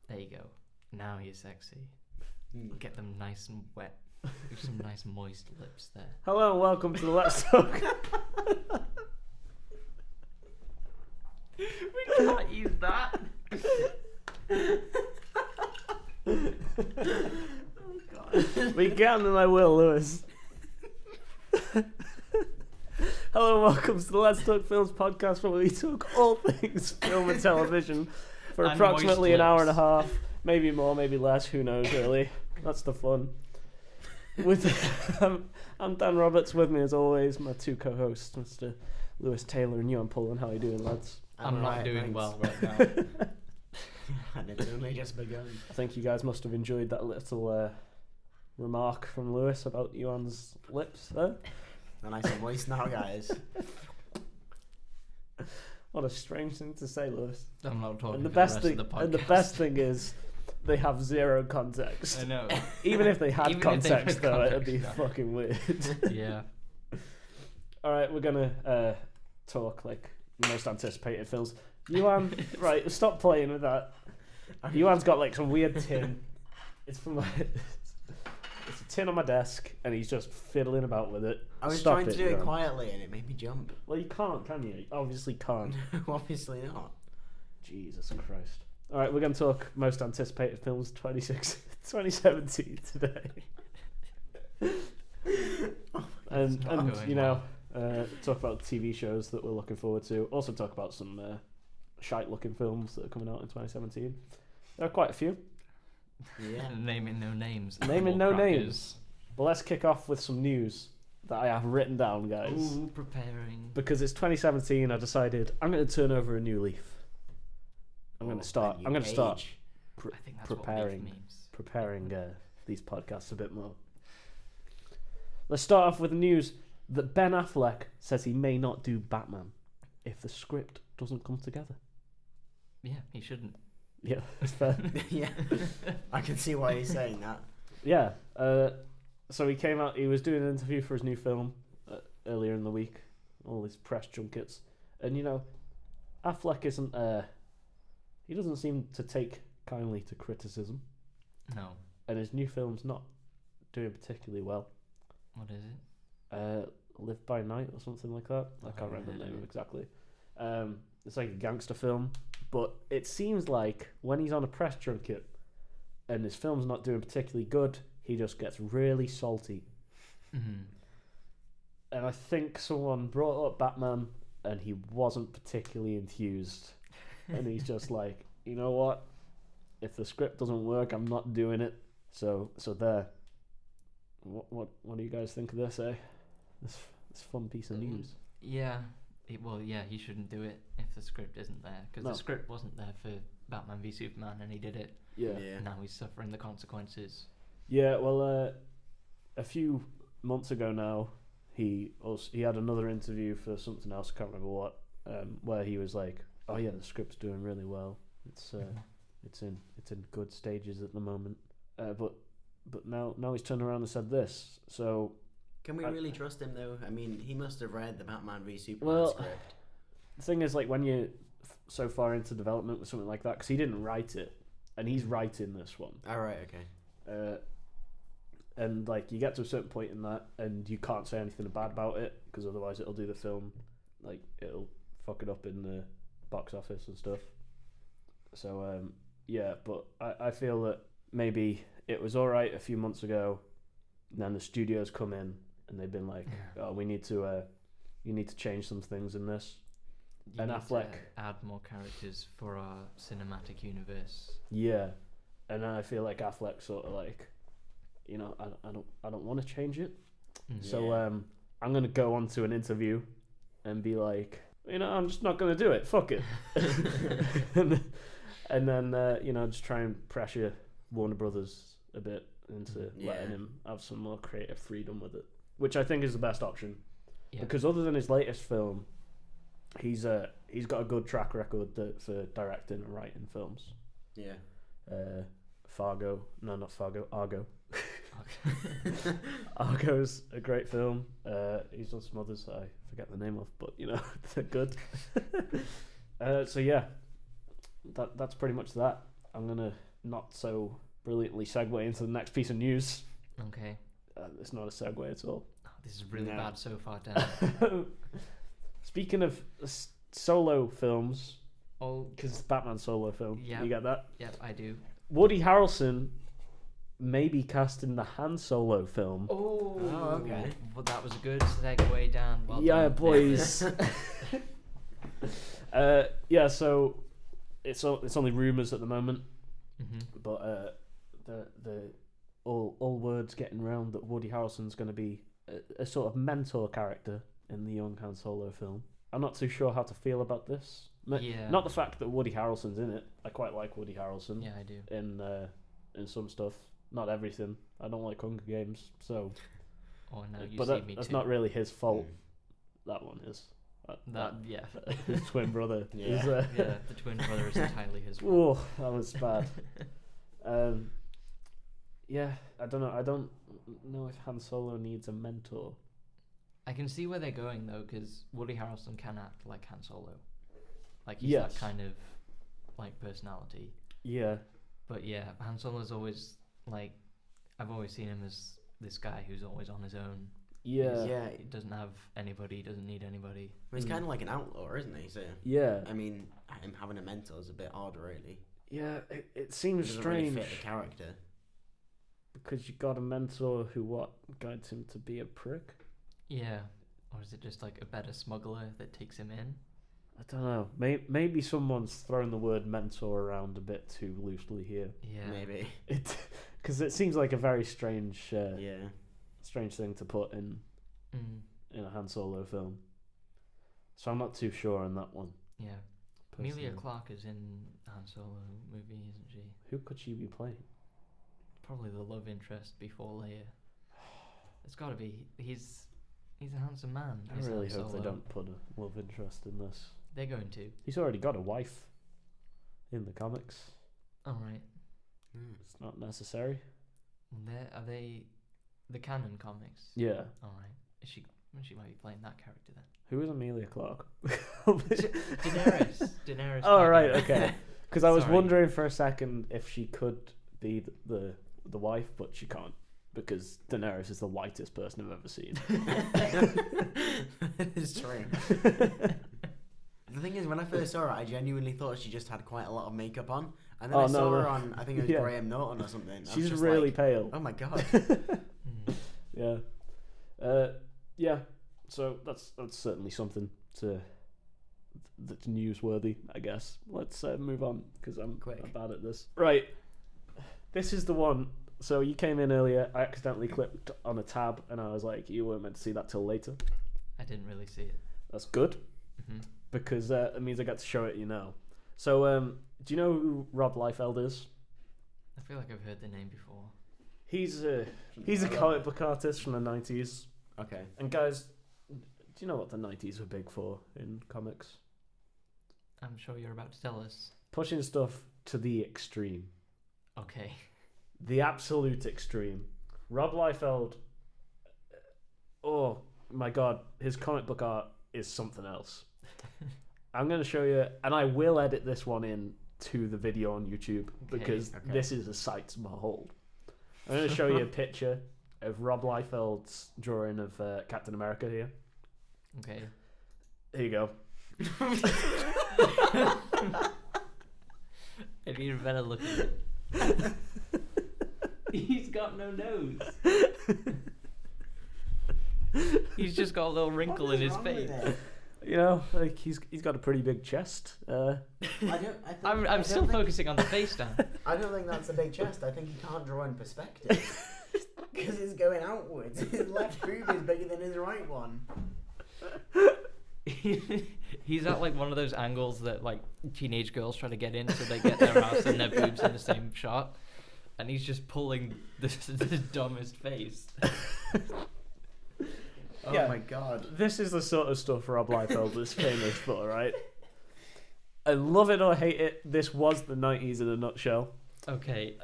There you go. Now you're sexy. Get them nice and wet. With some nice moist lips there. Hello and welcome to the Let's Talk. We can't use that. Oh God. We can and I will, Lewis. Hello and welcome to the Let's Talk Films podcast, where we talk all things film and television for And approximately an hour and a lips. half, maybe more, maybe less. Who knows? Really, that's the fun. With I'm Dan Roberts. With me, as always, my two co-hosts, Mr. Lewis Taylor and Ewan Pullen. How are you doing, lads? I'm not doing well right now. And it's only just begun. I think you guys must have enjoyed that little remark from Lewis about Ewan's lips there. They're nice and moist now, guys. What a strange thing to say, Lewis. I'm not talking And the for best the thing, rest of the podcast. and the best thing is, they have zero context. I know. Even if they had Even if context, they had though, it'd be context, fucking weird. Yeah. All right, we're gonna talk like most anticipated films. Ewan, right? Stop playing with that. Ewan's got like some weird tin. It's from like it's a tin on my desk, and he's just fiddling about with it. I was Stop trying to do it Ewan. quietly and it made me jump. Well, you can't, can you? You obviously can't. Obviously not. Jesus Christ. All right, we're going to talk most anticipated films 2017 today. and not and going you know, talk about TV shows that we're looking forward to. Also talk about some shite-looking films that are coming out in 2017. There are quite a few. Yeah. Naming no names. Naming More no crackers. names. But let's kick off with some news that I have written down, guys. Ooh, preparing. Because it's 2017, I decided I'm going to turn over a new leaf. I'm going to start. I'm going to start I think that's preparing. what leaf means. preparing these podcasts a bit more. Let's start off with the news that Ben Affleck says he may not do Batman if the script doesn't come together. Yeah, he shouldn't. Yeah, that's fair. Yeah. I can see why he's saying that. Yeah. So he came out. He was doing an interview for his new film earlier in the week. All these press junkets, and you know, Affleck isn't. He doesn't seem to take kindly to criticism, No. and his new film's not doing particularly well. What is it? Live by Night or something like that. I can't remember the name exactly. It's like a gangster film, but it seems like when he's on a press junket and his film's not doing particularly good, he just gets really salty. Mm-hmm. And I think someone brought up Batman and he wasn't particularly enthused. And he's just like, you know what? If the script doesn't work, I'm not doing it. So there. What do you guys think of this? This fun piece of news. Yeah. He shouldn't do it if the script isn't there, because No. the script wasn't there for Batman v Superman, and he did it. Yeah. And now he's suffering the consequences. Yeah. Well, a few months ago now, he had another interview for something else. I can't remember what. Where he was like, "Oh yeah, the script's doing really well. It's in good stages at the moment." But now he's turned around and said this. So Can we really trust him though? I mean, he must have read the Batman v Superman Well, script. the thing is, like, when you're so far into development with something like that, because he didn't write it, and he's writing this one. Alright, okay. And like, you get to a certain point in that, and you can't say anything bad about it, because otherwise it'll do the film, like, it'll fuck it up in the box office and stuff. So yeah, but I feel that maybe it was alright a few months ago, and then the studios come in and they've been like, oh, you need to change some things in this. You And need Affleck- to add more characters for our cinematic universe. Yeah, and I feel like Affleck sort of like, you know, I don't want to change it. Mm. So Yeah. I'm gonna go on to an interview and be like, you know, I'm just not gonna do it. Fuck it. and then you know, just try and pressure Warner Brothers a bit into letting him have some more creative freedom with it, which I think is the best option. Yeah. Because other than his latest film, he's got a good track record for directing and writing films. Yeah. Fargo, no, not Fargo, Argo. Argo's a great film. He's done some others that I forget the name of, but you know, they're good. So yeah, that's pretty much that. I'm gonna not so brilliantly segue into the next piece of news. Okay. It's not a segue at all. Oh, this is really No. bad so far, Dan. Speaking of solo films, Oh, because Batman solo film, Yeah. you get that? yep, I do. Woody Harrelson may be cast in the Han Solo film. Oh, okay. Well, that was a good segue, Dan. Well Yeah, done. boys. Yeah, so it's only rumors at the moment, Mhm. but the all words getting around that Woody Harrelson's going to be a sort of mentor character in the young Han Solo film. I'm not too sure how to feel about this. Yeah. Not the fact that Woody Harrelson's in it. I quite like Woody Harrelson Yeah, I do. in some stuff. Not everything. I don't like Hunger Games, so. Oh no, you But see me that's too. not really his fault. That one is. Yeah. His twin brother is. Yeah, the twin brother is entirely his fault. Oh, that was bad. Yeah, I don't know. I don't know if Han Solo needs a mentor. I can see where they're going though, because Woody Harrelson can act like Han Solo. Like he's Yes. that kind of like personality. Yeah, But yeah, Han Solo's always like, I've always seen him as this guy who's always on his own. yeah, Yeah. He doesn't have anybody. He doesn't need anybody. He's Mm. kind of like an outlaw, isn't he? So yeah, I mean, him having a mentor is a bit odd, really. yeah. It It seems doesn't strange really fit the character. because you got a mentor who guides him to be a prick. Yeah. Or is it just like a better smuggler that takes him in? I don't know. Maybe someone's thrown the word mentor around a bit too loosely here. Yeah. Maybe. Because it seems like a very strange, Yeah. strange thing to put in Mm, a Han Solo film. So I'm not too sure on that one. yeah. Emilia personally. Clarke is in Han Solo movie, isn't she? Who could she be playing? Probably the love interest before Leia. It's got to be. He's a handsome man. I is really Han hope they Solo. don't put a love interest in this. They're going to. He's already got a wife in the comics. All right. It's not necessary. Are they the canon comics? Yeah. All right. She might be playing that character then. Who is Emilia Clarke? Daenerys. Daenerys. Oh, right, Targaryen. okay. Because I was Sorry. wondering for a second if she could be the wife, but she can't. Because Daenerys is the whitest person I've ever seen. That is true. The thing is, when I first saw her, I genuinely thought she just had quite a lot of makeup on. And then Oh, I saw no, her no. on, I think it was Yeah. Graham Norton or something. I was She's just really like, pale. oh my god. Mm. Yeah. Yeah. So that's certainly something that's newsworthy, I guess. Let's move on because I'm Quick. bad at this. Right. This is the one. So you came in earlier. I accidentally clicked on a tab, and I was like, "You weren't meant to see that till later." I didn't really see it. That's good Hmm. because it means I got to show it you now. So, do you know who Rob Liefeld is? I feel like I've heard the name before. He's a comic book artist from the 90s. Okay. And guys, do you know what the 90s were big for in comics? I'm sure you're about to tell us. Pushing stuff to the extreme. Okay. The absolute extreme. Rob Liefeld, oh my god, his comic book art is something else. I'm going to show you, and I will edit this one in to the video on YouTube because okay. this is a sight to behold. I'm going to show you a picture of Rob Liefeld's drawing of Captain America here. Okay. Here you go. I need a better look at it. He's got no nose. He's just got a little wrinkle in his face. You know, like he's got a pretty big chest. I'm still focusing on the face now. I don't think that's a big chest. I think he can't draw in perspective. Because it's going outwards. His left boob is bigger than his right one. He's at like one of those angles that like teenage girls try to get in so they get their ass and their boobs in the same shot. And he's just pulling the dumbest face. Oh Yeah. my god. This is the sort of stuff Rob Liefeld is famous for, right? I love it or hate it. This was the 90s in a nutshell. Okay.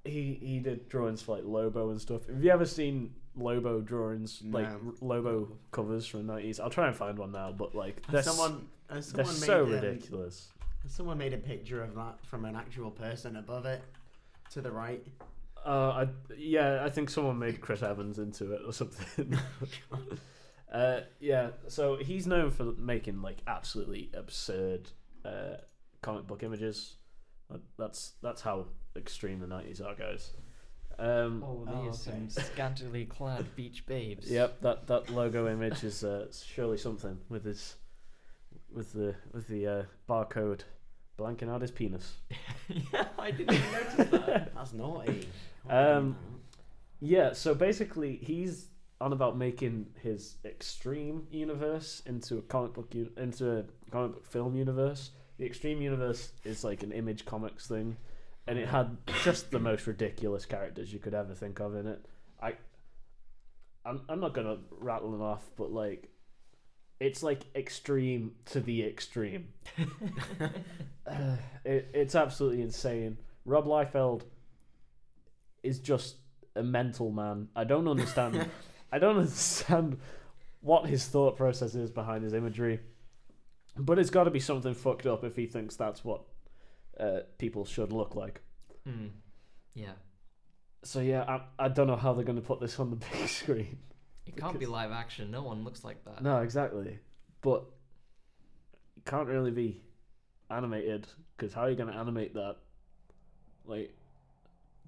He did drawings for like Lobo and stuff. Have you ever seen Lobo drawings, like No. Lobo covers from the 90s? I'll try and find one now, but like they're Someone they're made so ridiculous. Someone made a picture of that from an actual person above it, to the right. I think someone made Chris Evans into it or something. Yeah, so he's known for making like absolutely absurd comic book images. That's how extreme the 90s are, guys. These some scantily clad beach babes. Yep, that logo image is surely something with the barcode blanking out his penis. Yeah, I didn't even notice that. That's naughty. Yeah, so basically he's on about making his extreme universe into a comic book film universe. The extreme universe is like an Image Comics thing, and it had just the most ridiculous characters you could ever think of in it. I'm not gonna rattle them off, but like, it's like extreme to the extreme. It's absolutely insane. Rob Liefeld is just a mental man. I don't understand. I don't understand what his thought process is behind his imagery, but it's got to be something fucked up if he thinks that's what people should look like. Yeah. So yeah, I don't know how they're going to put this on the big screen. It can't be live action. No one looks like that. No, exactly. But it can't really be animated, because how are you going to animate that? Like,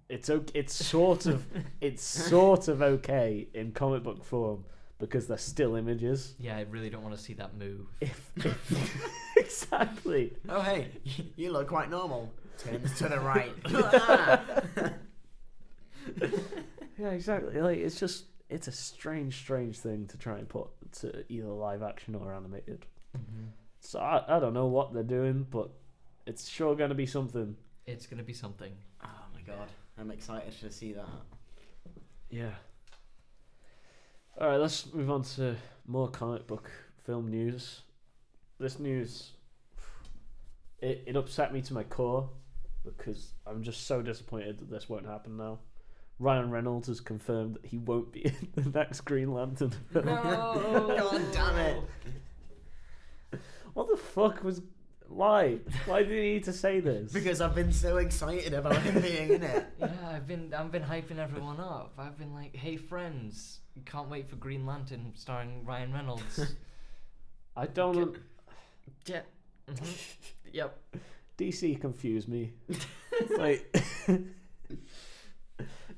it's sort of okay in comic book form because they're still images. Yeah, I really don't want to see that move. Exactly. Oh hey, you look quite normal. Turns to the right. Yeah, exactly. Like, it's a strange thing to try and put to either live action or animated. Mm-hmm. So I don't know what they're doing, but it's sure going to be something. It's going to be something. Oh my god, I'm excited to see that. Yeah. Alright, let's move on to more comic book film news. This news, it upset me to my core because I'm just so disappointed that this won't happen now. Ryan Reynolds has confirmed that he won't be in the next Green Lantern film. No! God damn it! What the fuck was... Why? Why did he need to say this? Because I've been so excited about him being in it. Yeah, I've been hyping everyone up. I've been like, hey friends, can't wait for Green Lantern starring Ryan Reynolds. I don't... Yeah. Mm-hmm. Yep. DC confused me. Like...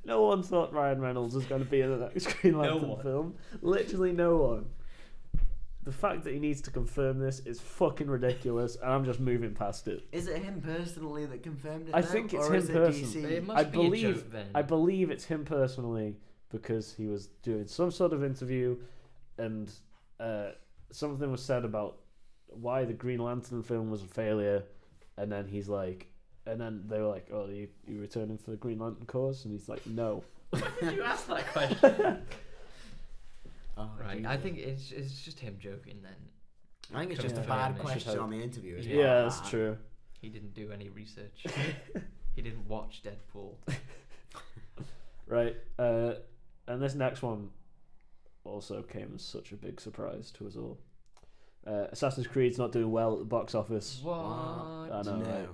No one thought Ryan Reynolds was going to be in the next Green Lantern film. Literally no one. The fact that he needs to confirm this is fucking ridiculous, and I'm just moving past it. Is it him personally that confirmed it? I think it's him personally. It must be a joke, then. I believe it's him personally because he was doing some sort of interview, and something was said about why the Green Lantern film was a failure, and then he's like, and then they were like, "Oh, you returning for the Green Lantern cause?" And he's like, "No." Why did you ask that question? Oh, right, Jesus. I think it's just him joking then. I think it's just a Confirm bad it. question on the interview. As well. Yeah, that's true. He didn't do any research. He didn't watch Deadpool. Right, and this next one also came as such a big surprise to us all. Assassin's Creed's not doing well at the box office. What? I know. No. Right?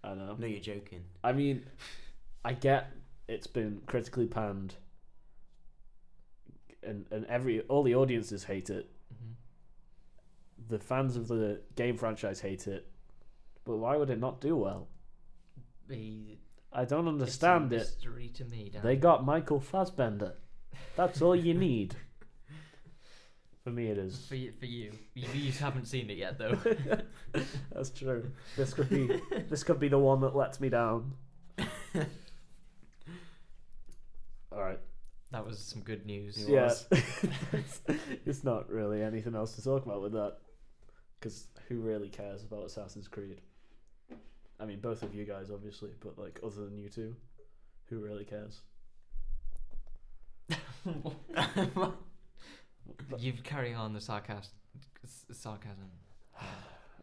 I know. No, you're joking. I mean, I get it's been critically panned, and all the audiences hate it. Mm-hmm. The fans of the game franchise hate it, but why would it not do well? I don't understand it. It's a mystery to me, Dan. They got Michael Fassbender. That's all you need. For me, it is. For you. You haven't seen it yet, though. That's true. This could be the one that lets me down. All right. That was some good news. Yeah. It's not really anything else to talk about with that, because who really cares about Assassin's Creed? I mean, both of you guys, obviously, but like, other than you two, who really cares? You carry on the sarcasm.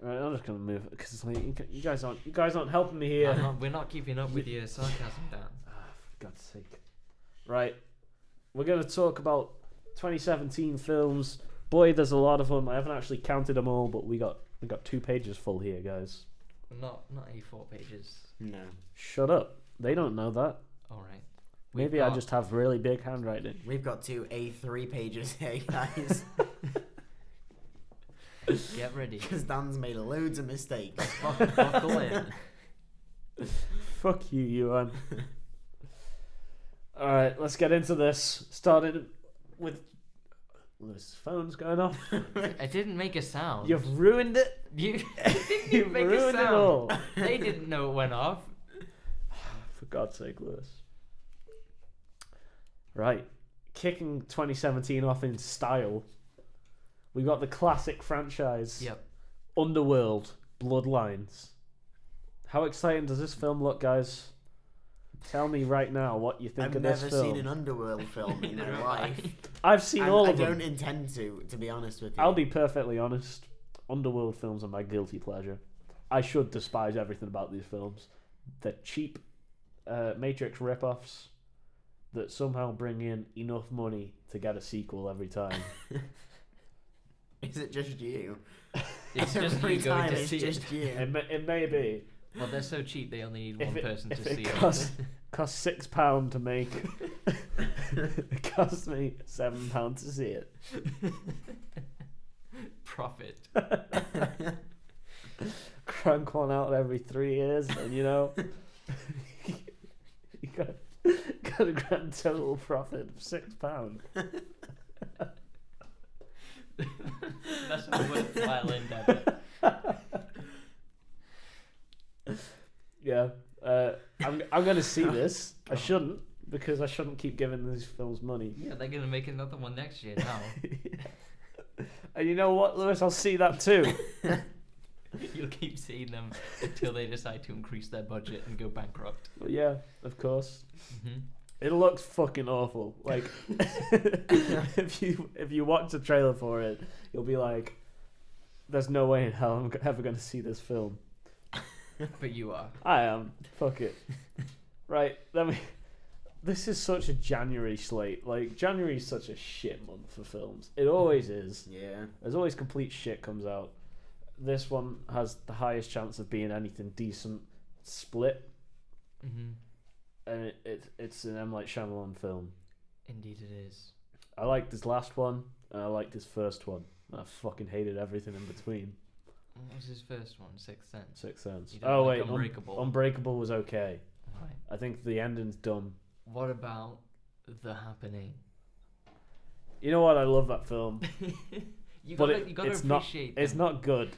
Right, I'm just gonna move it because like you guys aren't helping me here. We're not keeping up with your sarcasm, Dan. For God's sake! Right, we're gonna talk about 2017 films. Boy, there's a lot of them. I haven't actually counted them all, but we got 2 pages full here, guys. Not A4 pages. No. Shut up. They don't know that. All right. Maybe I just have really big handwriting. We've got 2 A3 pages here, guys. Get ready. Because Dan's made loads of mistakes. Buckle in. Fuck you, Yuan. Alright, let's get into this. Starting with... This phone's going off. I didn't make a sound. You've ruined it. You You've didn't make a ruined sound. it all. They didn't know it went off. For God's sake, Lewis. Right. Kicking 2017 off in style. We got the classic franchise. Yep. Underworld Bloodlines. How exciting does this film look, guys? Tell me right now what you think I've of this never film. seen an Underworld film in my life. I've seen all of them. I don't intend to be honest with you. I'll be perfectly honest. Underworld films are my guilty pleasure. I should despise everything about these films. They're cheap Matrix rip-offs that somehow bring in enough money to get a sequel every time. Is it just you? It's just Every you going time to it's see just it. you. It may be. Well, they're so cheap they only need one person if to see it it. costs £6 to make. It costs me £7 to see it. Profit. Crank one out every 3 years, and you know, you got a grand total profit of £6. That's a worthwhile endeavour. Yeah, I'm gonna see this. I shouldn't, because I shouldn't keep giving these films money. Yeah, they're going to make another one next year now. And you know what, Lewis? I'll see that too. You'll keep seeing them until they decide to increase their budget and go bankrupt. But yeah, of course. Mm-hmm. It looks fucking awful. Like, if you watch the trailer for it, you'll be like, "There's no way in hell I'm ever going to see this film." But you are. I am. Fuck it. Right. This is such a January slate. Like, January is such a shit month for films. It always is. Yeah. There's always complete shit comes out. This one has the highest chance of being anything decent. Split. Mm-hmm. And it's an M. Night Shyamalan film. Indeed it is. I liked his last one, and I liked his first one. I fucking hated everything in between. What was his first one? Sixth Sense. Sixth Sense. You don't Oh like wait, Unbreakable? Unbreakable was okay. Right. I think the ending's dumb. What about The Happening? You know what? I love that film, You but gotta it's not. appreciate It's them. not good.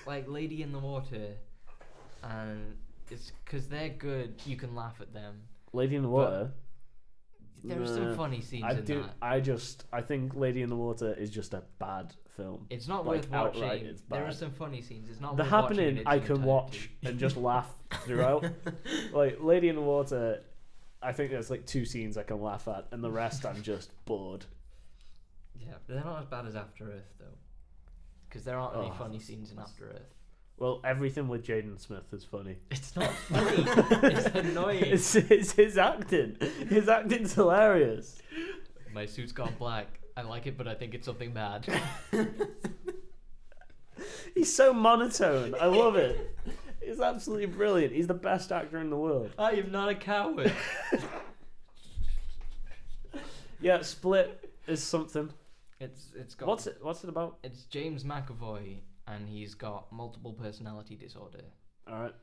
Like Lady in the Water, and it's because they're good. You can laugh at them. Lady in the Water. There are some funny scenes in that. I think Lady in the Water is just a bad film. It's not Like, worth outright, watching. it's There are bad. some funny scenes. It's not The worth watching in Happening its I can entirety. watch and just laugh throughout. Like Lady in the Water, I think there's like 2 scenes I can laugh at, and the rest I'm just bored. Yeah, but they're not as bad as After Earth though, because there aren't any Oh. funny scenes in After Earth. Well, everything with Jaden Smith is funny. It's not funny. It's annoying. It's his acting. His acting's hilarious. My suit's gone black. I like it, but I think it's something bad. He's so monotone. I love it. He's absolutely brilliant. He's the best actor in the world. I am not a coward. Yeah, Split is something. It's got. What's it about? It's James McAvoy, and he's got multiple personality disorder, All right.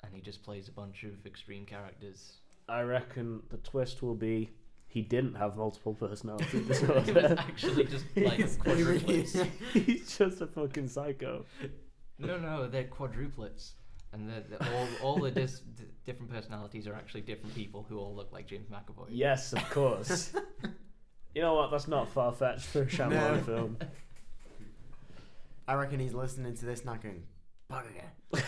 and he just plays a bunch of extreme characters. I reckon the twist will be he didn't have multiple personality He was disorder. actually just like quadruplets. He's just a fucking psycho. No, they're quadruplets, and all the different personalities are actually different people who all look like James McAvoy. Yes, of course. You know what? That's not far fetched for a Shyamalan film. I reckon he's listening to this now going, bugger.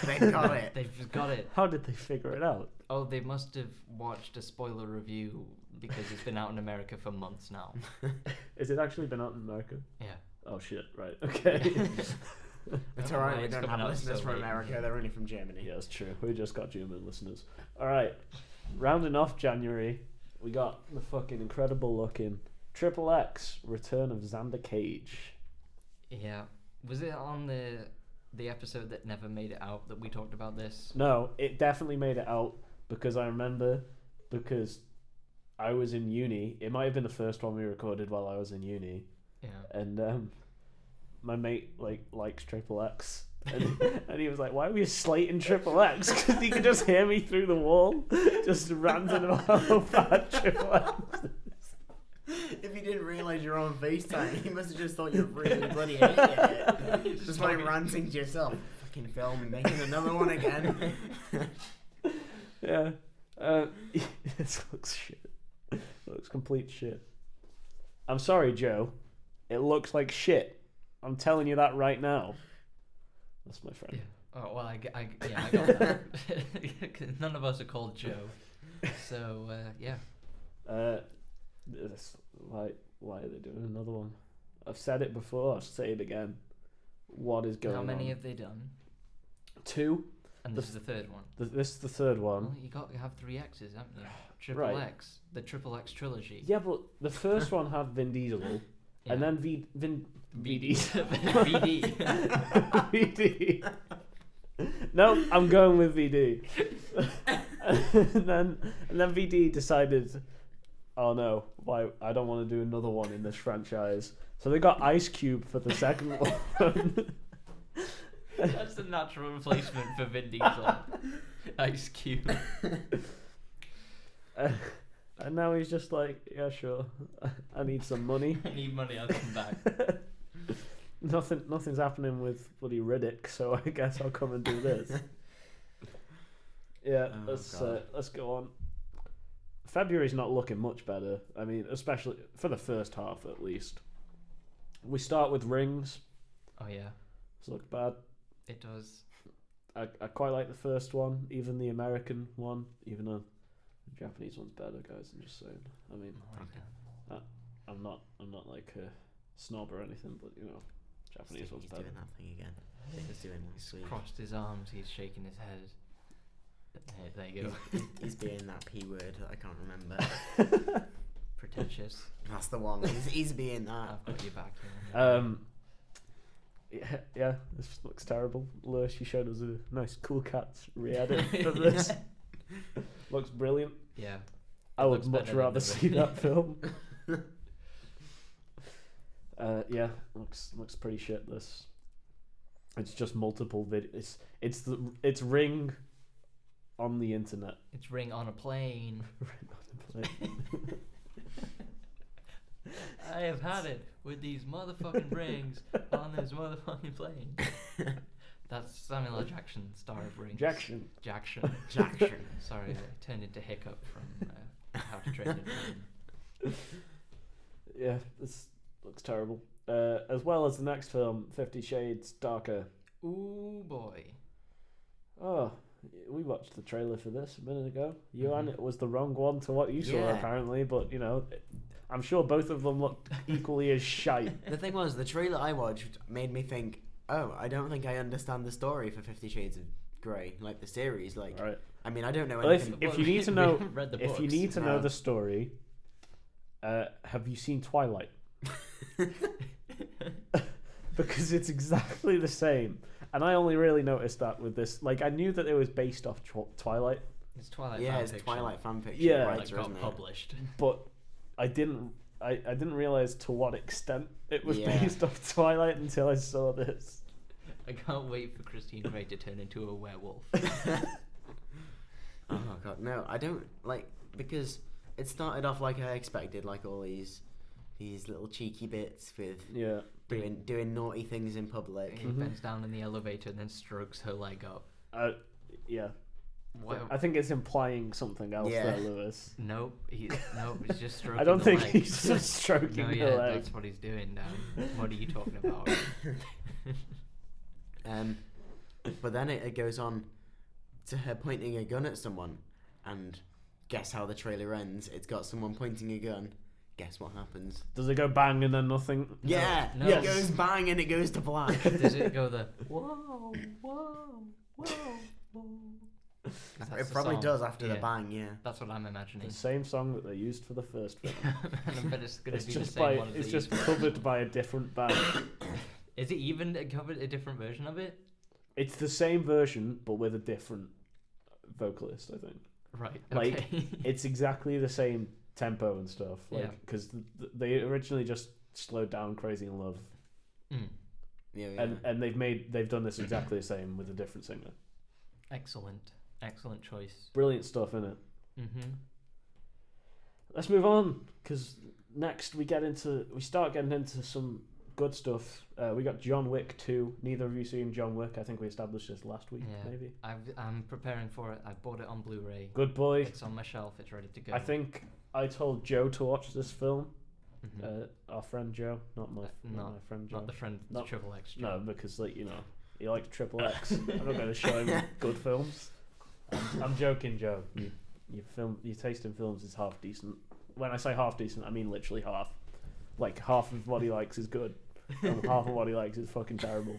They've got it. They've just got it. How did they figure it out? Oh, they must have watched a spoiler review because it's been out in America for months now. Is it actually been out in America? Yeah. Oh shit! Right. Okay. It's Don't know alright, why we it's don't coming have out listeners so from late. America, they're only from Germany. Yeah, that's true. We just got German listeners. All right. Rounding off January, we got the fucking incredible looking Triple X Return of Xander Cage. Yeah. Was it on the the episode that never made it out that we talked about this? No, it definitely made it out because I remember because I was in uni. It might have been the first one we recorded while I was in uni. Yeah. And my mate likes Triple X. And he was like, "Why were you slating Triple X?" Because he could just hear me through the wall, just ranting about how bad Triple X is. If he didn't realise you're on FaceTime, he must have just thought you really bloody hated it. Just like ranting to yourself. Fucking film, making another one again. Yeah. This looks shit. It looks complete shit. I'm sorry, Joe. It looks like shit. I'm telling you that right now. That's my friend. Yeah. Oh well, I got that. None of us are called Joe, so yeah. Why are they doing another one? I've said it before. I'll say it again. What is going on? How many have they done? 2. And this is the third one. This is the third one. Well, you have 3 X's, haven't you? Triple Right. X, the Triple X trilogy. Yeah, but the first one had Vin Diesel, Yeah. and then Vin VD. VD. No, I'm going with VD. and then VD decided, oh no, why I don't want to do another one in this franchise. So they got Ice Cube for the second one. That's the natural replacement for Vin Diesel. Ice Cube. And now he's just like, yeah, sure. I need some money. I need money, I'll come back. Nothing's happening with bloody Riddick, so I guess I'll come and do this. Yeah, let's go on. February's not looking much better. I mean, especially for the first half at least. We start with Rings. Oh yeah, It's looked bad. it does. I quite like the first one, even the American one, even though the Japanese one's better, guys. I'm just saying. I mean, I'm not like a snob or anything, but you know, Japanese one's He's better. doing that thing again. He's doing his sleeve. Crossed his arms, he's shaking his head. There you go. He's being that P word that I can't remember. Pretentious. That's the one. He's being that. I've got you back here. Yeah, this looks terrible. Lewis, you showed us a nice Cool Cats re-edit of this. Looks brilliant. Yeah. I would much rather see that film. Yeah, looks pretty shit. This. It's just multiple videos. It's Ring on the internet. It's Ring on a plane. Ring on a plane. I have had it with these motherfucking rings on this motherfucking plane. That's Samuel L. Jackson, star of Rings. Jackson. Jackson. Sorry, I turned into Hiccup from How to Train Your Dragon. Yeah, this looks terrible. As well as the next film, 50 Shades Darker. Ooh boy. Oh, we watched the trailer for this a minute ago. And it was the wrong one to what you saw Yeah. apparently, but you know, I'm sure both of them looked equally as shite. The thing was, the trailer I watched made me think, oh, I don't think I understand the story for 50 Shades of Grey, like the series. Like, Right. I mean, I don't know Well, anything. if you need to know, read the if you books. need to know No. the story, have you seen Twilight? Because it's exactly the same. And I only really noticed that with this. Like, I knew that it was based off Twilight, It's Twilight. Yeah, fan it's fiction. Twilight fanfiction. Yeah. Like, writer, got isn't it? published. but I didn't realize to what extent it was Yeah. based off Twilight until I saw this. I can't wait for Christine Grey to turn into a werewolf. Oh god, no, I don't like, because it started off like I expected, like all these little cheeky bits with Yeah. doing naughty things in public. He bends down in the elevator and then strokes her leg up. Yeah. Wow. I think it's implying something else Yeah. there, Lewis. Nope, he's just stroking. I don't the think leg. he's just stroking No, the yeah, leg. that's what he's doing now. What are you talking about? But then it goes on to her pointing a gun at someone, and guess how the trailer ends? It's got someone pointing a gun. Guess what happens? Does it go bang and then nothing? Yeah, no. it goes bang and it goes to black. Does it go the whoa, whoa, whoa, whoa? It probably does after the bang, yeah. That's what I'm imagining. The same song that they used for the first film. And I bet it's gonna It's be the just same one as it's they just used for- covered by a different band. Is it even covered a different version of it? It's the same version, but with a different vocalist, I think. Right. Like, Okay. It's exactly the same tempo and stuff. Yeah. Like, because they originally just slowed down Crazy in Love, Mm. Yeah. and they've done this exactly the same with a different singer. Excellent choice. Brilliant stuff in it. Mm-hmm. Let's move on, because next we start getting into some good stuff. We got John Wick 2. Neither of you seen John Wick. I think we established this last week, Yeah. maybe. I'm preparing for it. I bought it on Blu-ray. Good boy. It's on my shelf. It's ready to go. I think I told Joe to watch this film. Mhm. Our friend Joe, not my friend Joe. Not the friend, the Not- Triple X. Joe. No, because he likes Triple X. I'm not going to show him good films. I'm joking, Joe. Your taste in films is half decent. When I say half decent, I mean literally half. Like half of what he likes is good, and half of what he likes is fucking terrible.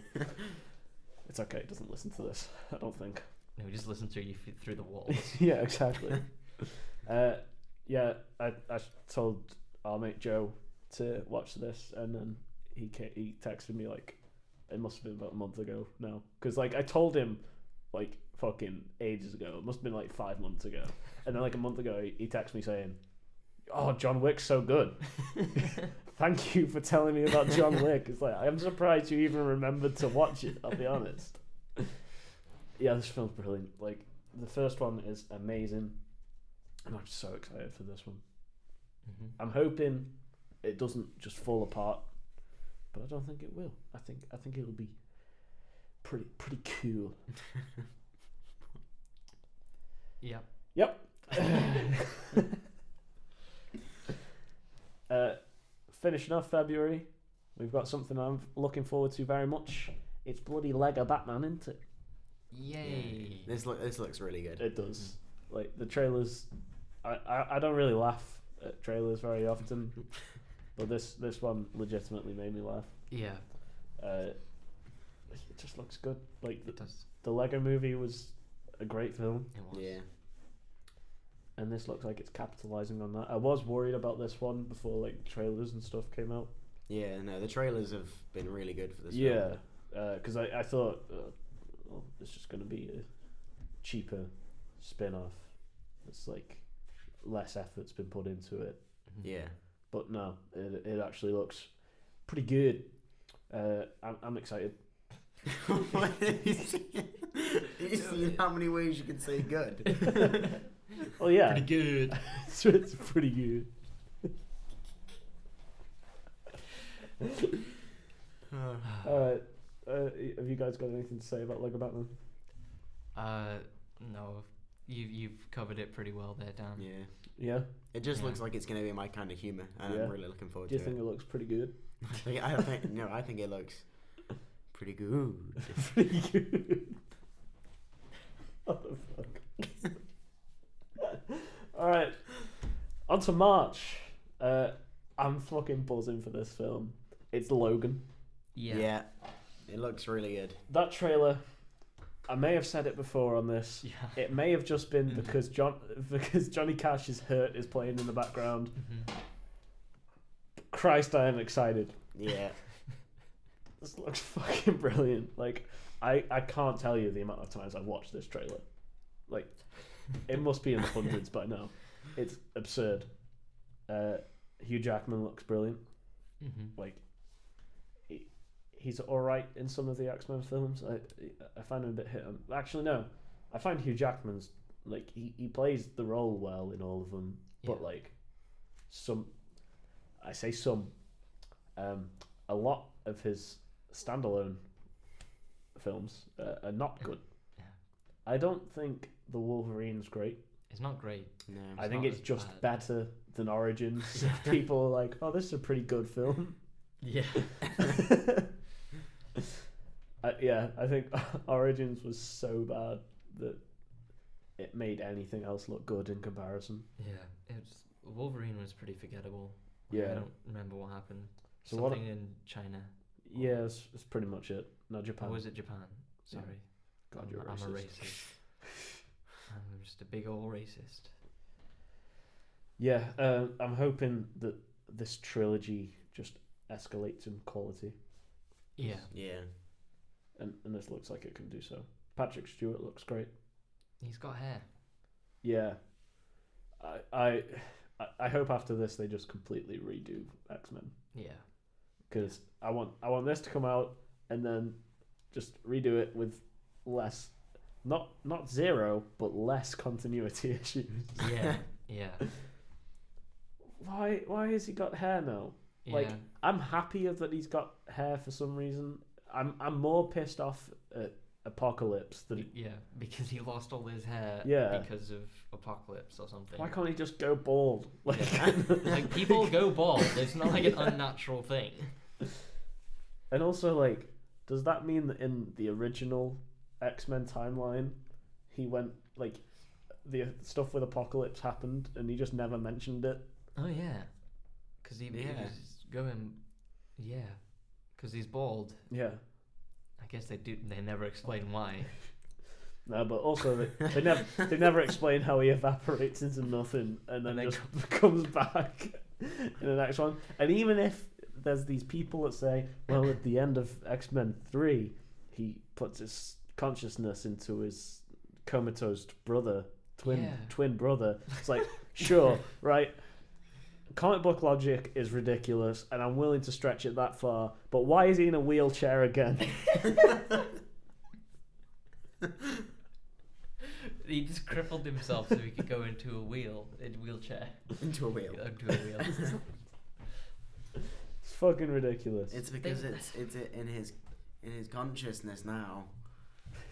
It's okay. He doesn't listen to this. I don't think. No, just listen to you through the walls. Yeah, exactly. I told our mate Joe to watch this, and then he texted me like, it must have been about a month ago now, because like I told him like fucking ages ago. It must have been like 5 months ago, and then like a month ago he texted me saying, "Oh, John Wick's so good. Thank you for telling me about John Wick." It's like, I'm surprised you even remembered to watch it, I'll be honest. Yeah, this film's brilliant. Like, the first one is amazing, and I'm so excited for this one. Mm-hmm. I'm hoping it doesn't just fall apart, but I don't think it will. I think it'll be pretty cool. Yep. Yep. Finishing off February, we've got something I'm looking forward to very much. It's bloody Lego Batman, isn't it? Yay. This looks really good. It does. Like, the trailers, I don't really laugh at trailers very often, but this one legitimately made me laugh. Yeah. It just looks good. Like, It does. the Lego Movie was a great film, It was. Yeah. and this looks like it's capitalizing on that. I was worried about this one before like trailers and stuff came out. Yeah, no, the trailers have been really good for this film. Yeah, because I thought, well, it's just going to be a cheaper spin-off. It's like less effort's been put into it. Mhm. Yeah. But no, it actually looks pretty good. I'm excited. What have you seen? You seen how many ways you can say good? Oh yeah, Pretty good. it's pretty good. Alright, have you guys got anything to say about Lego Batman? No. You've covered it pretty well there, Dan. Yeah. Yeah? It just Yeah. looks like it's going to be my kind of humour, and Yeah. I'm really looking forward Do you to think it. it looks pretty good? I think it looks pretty good. Pretty good. What the fuck? Alright, on to March. I'm fucking buzzing for this film. It's Logan. Yeah. It looks really good. That trailer, I may have said it before on this. Yeah. It may have just been because Johnny Cash's hurt is playing in the background. Mhm. Christ, I am excited. Yeah. This looks fucking brilliant. Like, I can't tell you the amount of times I've watched this trailer. Like, it must be in the hundreds by now. It's absurd. Hugh Jackman looks brilliant. Mhm. Like, he's alright in some of the X-Men films. I find him a bit hit on. Actually, no. I find Hugh Jackman's, like, he plays the role well in all of them. But, Yeah. like, I say some, a lot of his standalone films are not good. Yeah. I don't think the Wolverine's great. It's not great. No. I think not it's as just bad. better than Origins. People are like, oh, this is a pretty good film. Yeah. I think Origins was so bad that it made anything else look good in comparison. Yeah. Wolverine was pretty forgettable. Yeah. I don't remember what happened. So Something in China. Yeah, it's pretty much it. No, Japan. Or was it Japan? Sorry. God, I'm, you're I'm a racist. racist. I'm just a big old racist. Yeah, I'm hoping that this trilogy just escalates in quality. Yeah. Yeah. and this looks like it can do so. Patrick Stewart looks great. He's got hair. Yeah, I hope after this they just completely redo X-Men, Yeah. because I want this to come out and then just redo it with less, not zero, but less continuity issues. Yeah. Yeah. Why has he got hair now? Yeah. Like, I'm happier that he's got hair for some reason. I'm more pissed off at Apocalypse than Yeah, because he lost all his hair Yeah. because of Apocalypse or something. why can't he just go bald? Like, Yeah. Like, people go bald. It's not like an unnatural thing. and also, like, does that mean that in the original X-Men timeline, he went, like, the stuff with Apocalypse happened and he just never mentioned it? Oh yeah, because he was going. Yeah, because he's bald. Yeah. I guess they never explain why. No, but also they never explain how he evaporates into nothing and then And just comes back in the next one. And even if there's these people that say, well, at the end of X-Men 3, he puts his consciousness into his comatose brother, twin brother. It's like, sure, right? Comic book logic is ridiculous, and I'm willing to stretch it that far. But why is he in a wheelchair again? He just crippled himself so he could go into a wheelchair. Into a wheel. Into a wheel. It's fucking ridiculous. It's because it's in his consciousness now.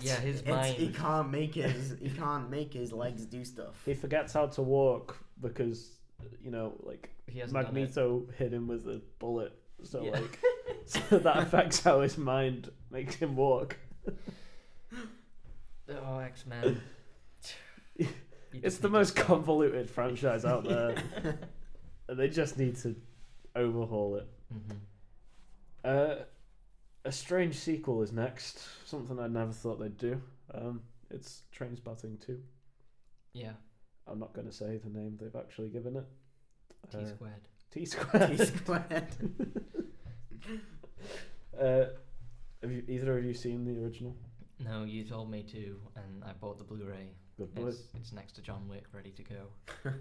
Yeah, his mind. He can't make his legs do stuff. He forgets how to walk because, you know, like, He hasn't done it. Magneto hit him with a bullet, so Yeah. like, so that affects how his mind makes him walk. Oh, X-Men. It's the most convoluted franchise out there, and they just need to overhaul it. Mm-hmm. A strange sequel is next. Something I never thought they'd do. It's Trainspotting 2. Yeah. I'm not going to say the name they've actually given it. T-squared. T-squared. T-squared. Have you, either of you seen the original? No, you told me to, and I bought the Blu-ray. Good boy. It's next to John Wick, ready to go.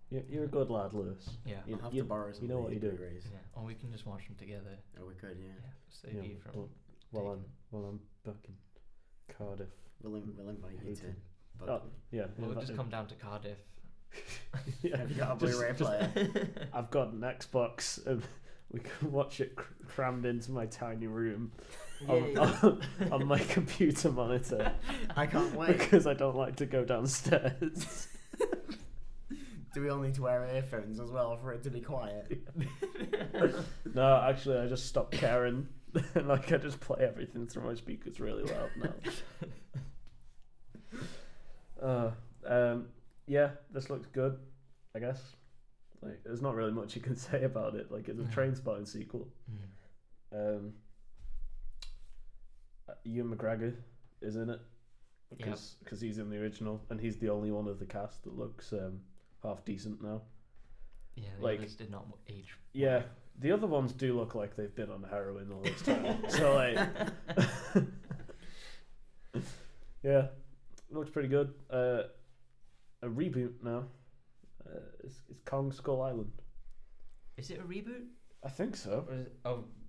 You're a good lad, Lewis. Yeah. I'll have to borrow some. You know what you do. Blu-rays. Yeah. Or we can just watch them together. Oh, we could, yeah. Yeah. Save Yeah, you from. while I'm back in Cardiff. We'll invite you to. Hated. But Oh, yeah. We'll that- just come down to Cardiff. yeah. have you got a just- Blu-ray player? I've got an Xbox and we can watch it crammed into my tiny room on my computer monitor. I can't wait. Because I don't like to go downstairs. Do we all need to wear earphones as well for it to be quiet? No, actually, I just stopped caring. Like, I just play everything through my speakers really loud now. Yeah, this looks good, I guess. Like, there's not really much you can say about it. Like, it's a Trainspotting sequel. Ewan McGregor is in it because he's in the original, and he's the only one of the cast that looks half decent now. Yeah, the Like- others did not age. Yeah, the other ones do look like they've been on heroin all this time. So like, yeah, looks pretty good. A reboot now. It's Kong Skull Island. Is it a reboot? I think so. Or is it,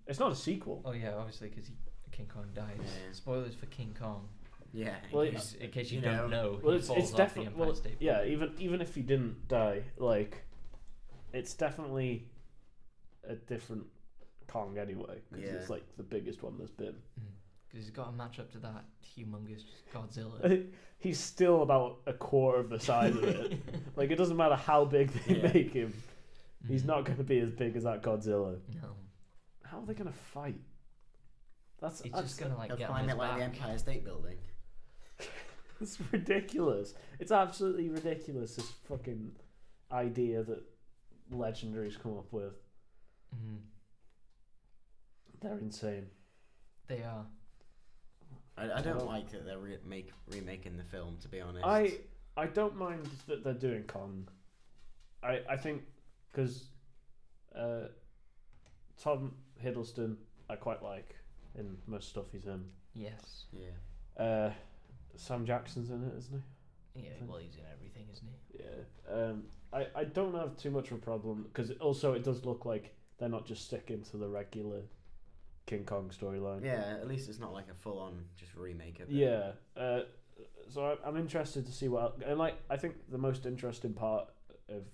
It's not a sequel. oh yeah, obviously because King Kong dies. Yeah. Spoilers for King Kong. Yeah. Well, In case you you don't know, Well, he it's falls off the definitely Empire State yeah. Building. Even if he didn't die, like, it's definitely a different Kong anyway. Because Yeah. it's like the biggest one there's been. Because he's got to match up to that humongous Godzilla. He's still about a quarter of the size of it. Like, it doesn't matter how big they Yeah. make him. He's not going to be as big as that Godzilla. No. How are they going to fight? That's He's just going to like He'll get on climb his it like the back. Empire State Building. it's ridiculous. It's absolutely ridiculous, this fucking idea that Legendary's come up with. They're insane. They are. I don't like that they're remaking the film, to be honest. I don't mind that they're doing Kong. I think because Tom Hiddleston I quite like in most stuff he's in. Yes. Yeah. Sam Jackson's in it, isn't he? Yeah, well, he's in everything, isn't he? Yeah. I don't have too much of a problem because also it does look like they're not just sticking to the regular King Kong storyline. Yeah, at least it's not like a full-on just remake of it. Yeah. So I'm interested to see what, and like I think the most interesting part of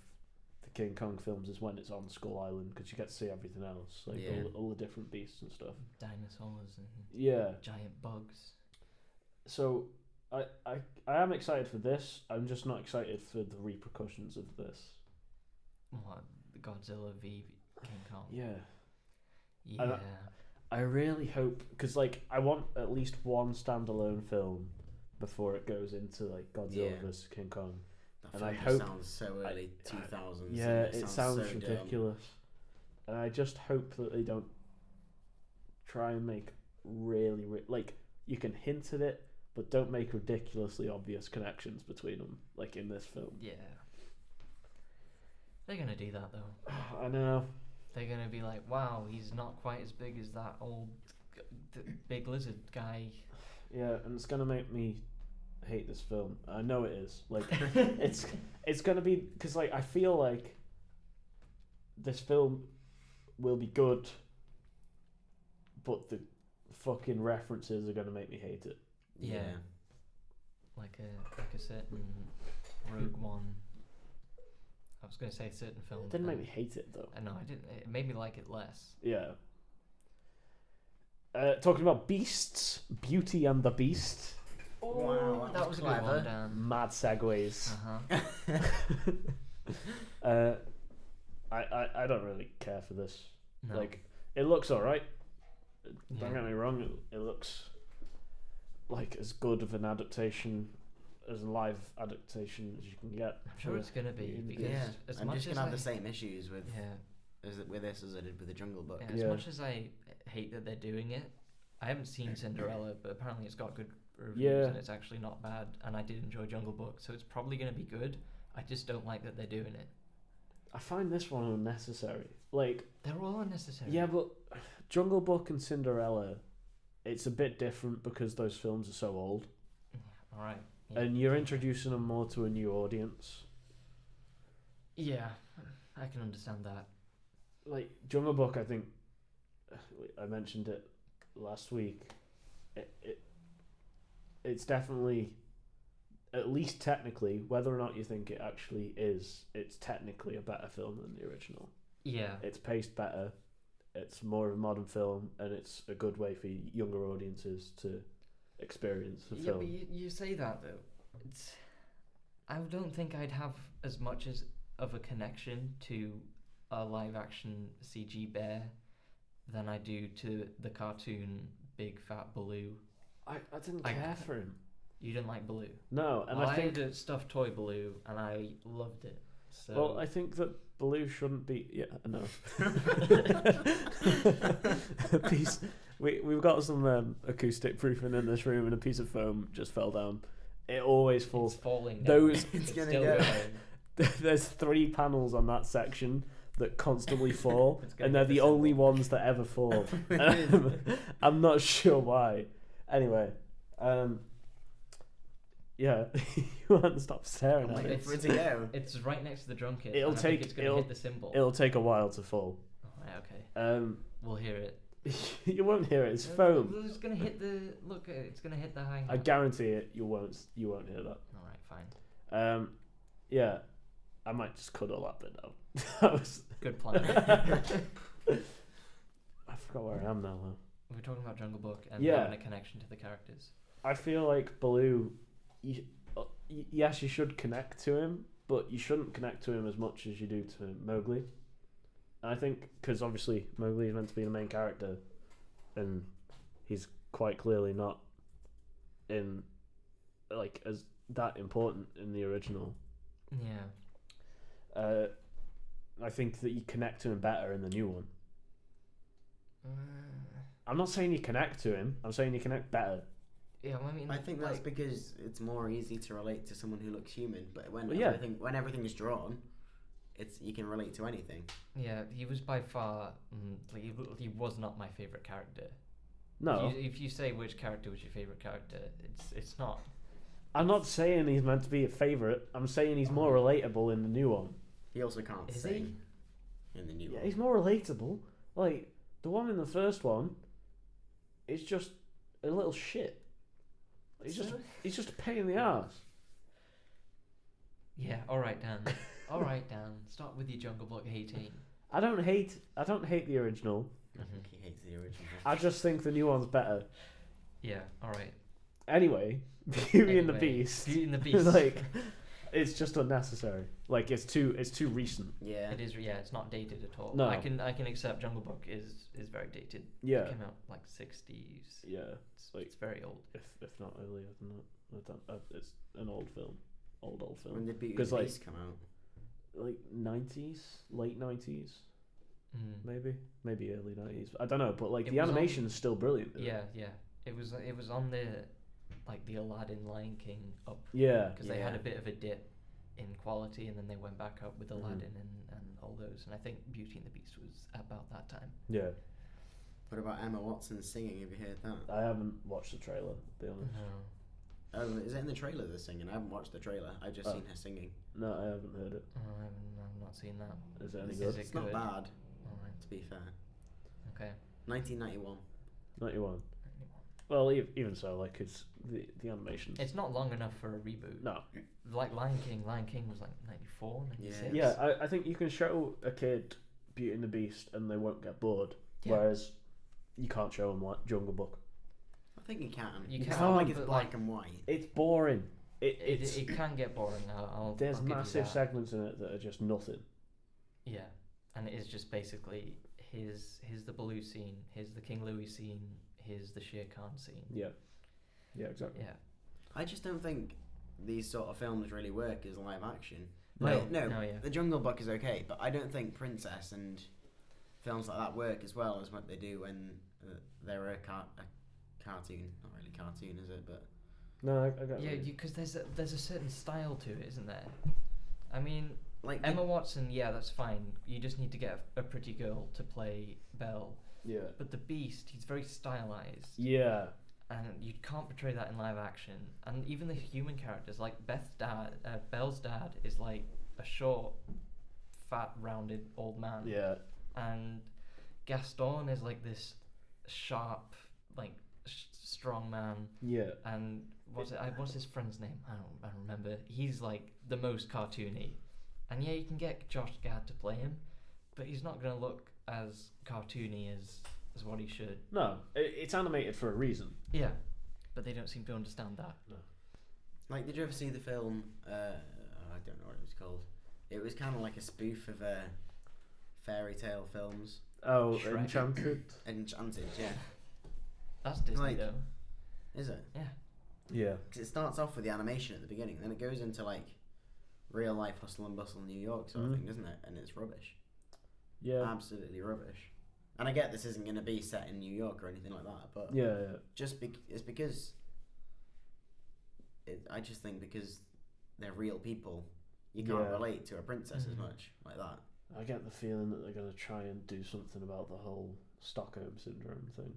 the King Kong films is when it's on Skull Island because you get to see everything else, like all the different beasts and stuff. Dinosaurs and giant bugs. So I am excited for this. I'm just not excited for the repercussions of this. What, the Godzilla v King Kong? Yeah. Yeah. I really hope, because like I want at least one standalone film before it goes into like Godzilla vs King Kong. That and film sounds so early 2000s. Yeah, it sounds so ridiculous. And I just hope that they don't try and make really like you can hint at it, but don't make ridiculously obvious connections between them, like in this film. Yeah. They're gonna do that though. I know. They're gonna be like, wow, he's not quite as big as that old big lizard guy. Yeah, and it's gonna make me hate this film. I know it is. Like, it's gonna be because like I feel like this film will be good, but the fucking references are gonna make me hate it. Yeah. Like a certain Rogue One. I was gonna say a certain film. It didn't make me hate it though. No, I didn't. It made me like it less. Yeah. Talking about beasts, Beauty and the Beast. Wow, that was clever. a good one, Dan. Mad segues. I don't really care for this. No. Like, it looks alright. Don't Yeah. get me wrong. It looks like as good of an adaptation, as a live adaptation as you can get. I'm sure it's gonna be because as I'm much just as gonna have the same issues with yeah. with this as I did with the Jungle Book. As much as I hate that they're doing it, I haven't seen Cinderella, but apparently it's got good reviews and it's actually not bad. And I did enjoy Jungle Book, so it's probably going to be good. I just don't like that they're doing it. I find this one unnecessary. Like, they're all unnecessary. Yeah, but Jungle Book and Cinderella, it's a bit different because those films are so old. All right. Yeah. And you're introducing them more to a new audience. Yeah, I can understand that. Like, Jungle Book, I think, I mentioned it last week, it's definitely, at least technically, whether or not you think it actually is, it's technically a better film than the original. Yeah. It's paced better, it's more of a modern film, and it's a good way for younger audiences to experience the film. But you say that, though. I don't think I'd have as much of a connection to a live-action CG bear than I do to the cartoon Big Fat Baloo. I didn't care for him. You didn't like Baloo? No, and I had a stuffed toy Baloo, and I loved it. So. Well, I think that Baloo shouldn't be. Yeah, no. A piece. We've got some acoustic proofing in this room, and a piece of foam just fell down. It always falls. It's falling down. Those. It's gonna still go. going. There's 3 panels on that section that constantly fall, and they're hit the the only symbol. ones that ever fall. I'm not sure why. Anyway, yeah, you won't stop staring at Wait it. for it to go. It's right next to the drum kit. It'll and I think take- it's gonna hit the symbol. It'll take a while to fall. Right, okay. We'll hear it. You won't hear it. It's foam. It's gonna hit the look. It's gonna hit the high. I guarantee it. You won't hear that. All right, fine. Yeah, I might just cut all that bit out. That was Good plan. I forgot where I am now though. We're talking about Jungle Book and Yeah. having a connection to the characters. I feel like Baloo. Yes, you should connect to him, but you shouldn't connect to him as much as you do to Mowgli. And I think because obviously Mowgli is meant to be the main character, and he's quite clearly not in like as that important in the original. Yeah. I think that you connect to him better in the new one. I'm not saying you connect to him. I'm saying you connect better. Yeah, well, I mean, I think that's because it's more easy to relate to someone who looks human. But when Well, yeah. when everything is drawn, you can relate to anything. Yeah, he was by far. He was not my favorite character No, If you say which character was your favorite character, it's not. I'm not saying he's meant to be a favourite. I'm saying he's more relatable in the new one. He also can't Is sing in the new Yeah, one. he's more relatable. Like the one in the first one, is just a little shit. He's just a pain in the ass. Yeah. All right, Dan. All right, Dan. Stop with your Jungle Book hating. I don't hate the original. I think he hates the original. I just think the new one's better. Yeah. All right. Anyway, Beauty and the Anyway, Beast. Beauty and the Beast. Like, it's just unnecessary. Like it's too recent. Yeah. It is. Yeah. It's not dated at all. No. I can accept Jungle Book is very dated. Yeah. It came out like 60s. Yeah. It's very old. If not earlier than that. It's an old film. Old film. When did Beauty and 'Cause, the like, Beast come out? Like 90s, late 90s, Mm. maybe early 90s. I don't know, but like It the was on- animation's still brilliant. Isn't Yeah. it? Yeah. It was on the the Aladdin Lion King up Yeah. because they had Yeah. a bit of a dip in quality and then they went back up with Mhm. Aladdin and all those, and I think Beauty and the Beast was about that time. Yeah. What about Emma Watson singing? Have you heard that? I haven't watched the trailer, to be honest. Oh, is it in the trailer they're singing? I haven't watched the trailer. I've just seen her singing. No, I haven't heard it. I've not seen that. Is it any Is good? it It's not good? bad, All right. to be fair. Okay. 1991. 91. Well, even so, like it's the animation. It's not long enough for a reboot. No. Like Lion King. Lion King was like 94, 96. Yeah, I think you can show a kid Beauty and the Beast and they won't get bored. Yeah. Whereas you can't show them like Jungle Book. I think you can. You It's can, not like it's but, black like, and white. It's boring. It's It can get boring. there's I'll give you massive that. segments in it that are just nothing. Yeah, and it is just basically here's the Baloo scene, here's the King Louis scene, here's the Shere Khan scene. Yeah. Yeah, exactly. Yeah. I just don't think these sort of films really work as live action. No, Like, no, no, yeah. The Jungle Book is okay, but I don't think Princess and films like that work as well as what they do when they're a cartoon. Not really cartoon, is it? But No, I got Yeah, it. because there's a certain style to it, isn't there? I mean, like Emma Watson, yeah, that's fine. You just need to get a pretty girl to play Belle. Yeah. But the Beast, he's very stylized. Yeah. And you can't portray that in live action. And even the human characters, like Belle's dad is like a short, fat, rounded old man. Yeah. And Gaston is like this sharp, like strong man. Yeah. And what's his friend's name? I don't remember. He's like the most cartoony. And yeah, you can get Josh Gad to play him, but he's not gonna look as cartoony as what he should. No, it's animated for a reason. Yeah, but they don't seem to understand that. No. Like, did you ever see the film? I don't know what it was called. It was kind of like a spoof of fairy tale films. Oh, Shrek. Enchanted. Enchanted, yeah. That's Disney Like- though. Is it? Yeah. Yeah. Because it starts off with the animation at the beginning, then it goes into like real life hustle and bustle New York sort of Mhm. thing, doesn't it? And it's rubbish. Yeah. Absolutely rubbish. And I get this isn't going to be set in New York or anything like that, but Yeah. Yeah. it's because I just think because they're real people, you can't Yeah. relate to a princess as Mhm. much like that. I get the feeling that they're gonna try and do something about the whole Stockholm syndrome thing.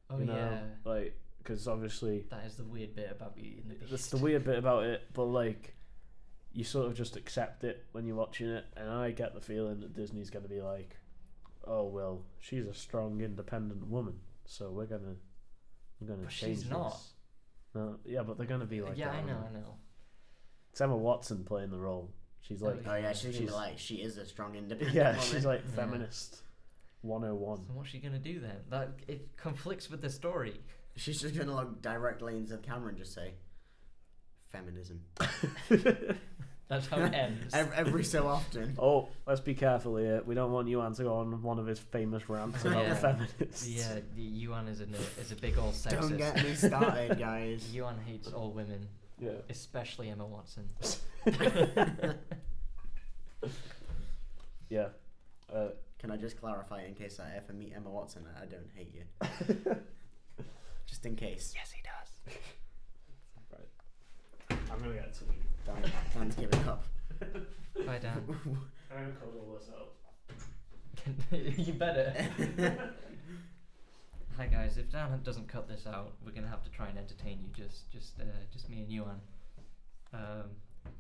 Oh You know? yeah. Like, because obviously That is the weird bit about Beauty and the Beast. that's the weird bit about it, but like, you sort of just accept it when you're watching it, and I get the feeling that Disney's gonna be like, oh well, she's a strong, independent woman, so we're gonna But change she's not. this. No, yeah, but they're gonna be like, yeah, that, I know, aren't I they? know. It's Emma Watson playing the role. She's Oh, like, Oh yeah, she's gonna be She's- like, she is a strong independent yeah, woman. she's like Yeah. feminist 101. So what's she gonna do then? That it conflicts with the story. She's just gonna look directly into the camera and just say, feminism. That's how it ends. every so often. Oh, let's be careful here. We don't want Yuan to go on one of his famous rants about Yeah. the feminists. Yeah, Yuan is a big old sexist. Don't get me started, guys. Yuan hates all women, Yeah. especially Emma Watson. Yeah. Can I just clarify in case I ever meet Emma Watson? I don't hate you. Just in case. Yes, he does. Right. I'm gonna get to Dan's giving up. Bye, Dan. I'm gonna cut all this out. You better. Hi guys, if Dan doesn't cut this out, we're gonna have to try and entertain you. Just me and Yuan.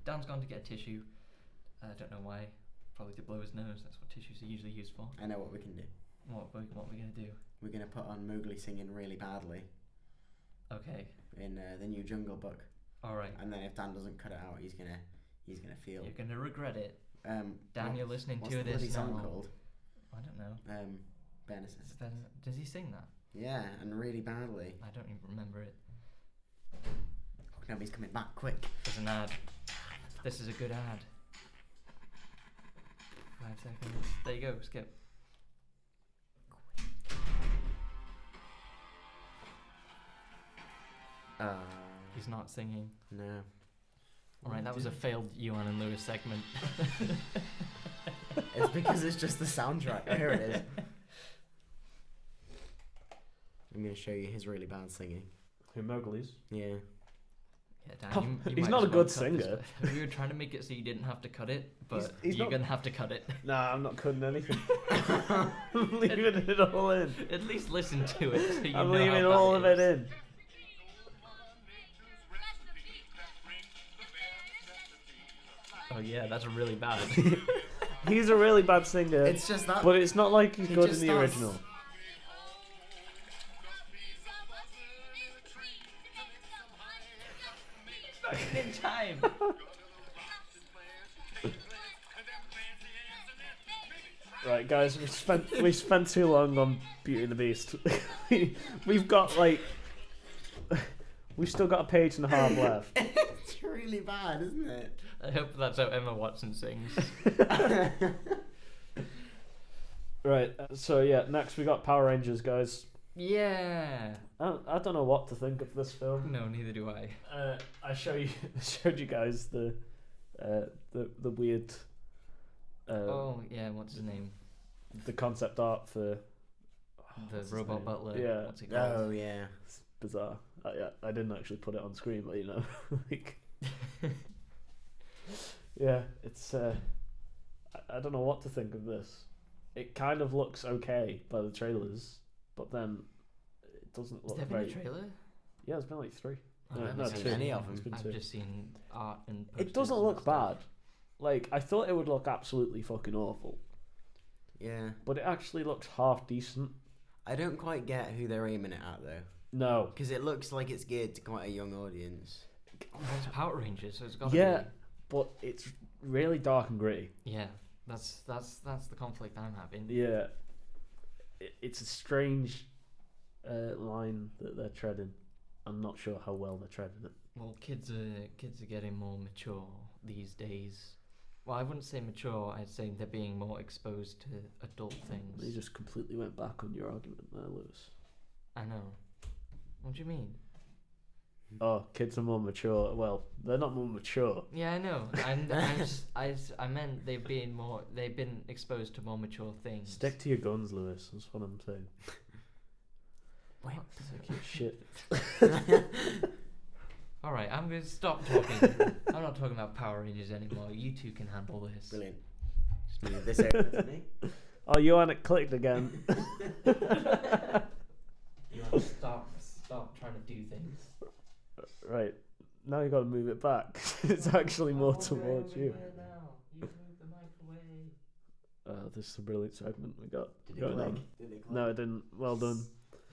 Dan's gone to get a tissue. I don't know why. Probably to blow his nose. That's what tissues are usually used for. I know what we can do. What are we gonna do? We're gonna put on Mowgli singing really badly Okay. in the new Jungle Book, All right. and then if Dan doesn't cut it out, he's gonna feel. You're gonna regret it. Dan, what- you're listening what's to the this bloody song now. called? I don't know. Benison. Does he sing that? Yeah, and really badly. I don't even remember it. Oh, no, he's coming back quick. There's an ad. This is a good ad. 5 seconds. There you go. Skip. He's not singing. No. Alright, that was a failed Yuan and Lewis segment. It's because it's just the soundtrack. Here it is. I'm gonna show you his really bad singing. Who Mowgli's? Yeah. Yeah, Dan, you He's might not as a well good cut this singer. bit. We were trying to make it so you didn't have to cut it, but He's you're not- gonna have to cut it. Nah, I'm not cutting anything. I'm leaving it all in. At least listen to it. So you I'm know leaving how all bad of it in. Oh yeah, that's really bad. He's a really bad singer, It's just that. but it's not like he's He good in just the starts- original. In time. Right, guys, we spent too long on Beauty and the Beast. We've got like, we've still got a page and a half left. It's really bad, isn't it? I hope that's how Emma Watson sings. Right, so yeah, next we got Power Rangers, guys. Yeah. I don't know what to think of this film. No, neither do I. I showed you guys the weird. Oh yeah, what's his name? The concept art for The what's his robot name? butler. Yeah. What's it called? Oh yeah. It's bizarre. I didn't actually put it on screen, but you know, like, yeah, it's. I don't know what to think of this. It kind of looks okay by the trailers, but then it doesn't Has look there been very. a trailer? Yeah, there's been like 3. I No, haven't no, seen 2. any of them. It's been I've 2. just seen art and. It posters doesn't and look stuff. bad. Like, I thought it would look absolutely fucking awful, Yeah. but it actually looks half decent. I don't quite get who they're aiming it at though, No. because it looks like it's geared to quite a young audience. Well, it's Power Rangers, so it's got. Yeah, but it's really dark and gritty. Yeah, that's the conflict I'm having. Yeah. It's a strange line that they're treading. I'm not sure how well they're treading it. Well, kids are getting more mature these days. Well, I wouldn't say mature. I'd say they're being more exposed to adult things. You just completely went back on your argument there, Lewis. I know. What do you mean? Oh, kids are more mature. Well, they're not more mature. Yeah, I know. I meant they've been exposed to more mature things. Stick to your guns, Lewis. That's what I'm saying. What? Shit. All right, I'm gonna stop talking. I'm not talking about Power Rangers anymore. You two can handle this. Brilliant. Just move this over to me. Oh, you haven't clicked again. You want to stop trying to do things. Right. Now you got to move it back. It's actually more towards you. Now. You move the mic away. This is a brilliant segment we got Did it going click? on. Did it click? No, it didn't. Well done.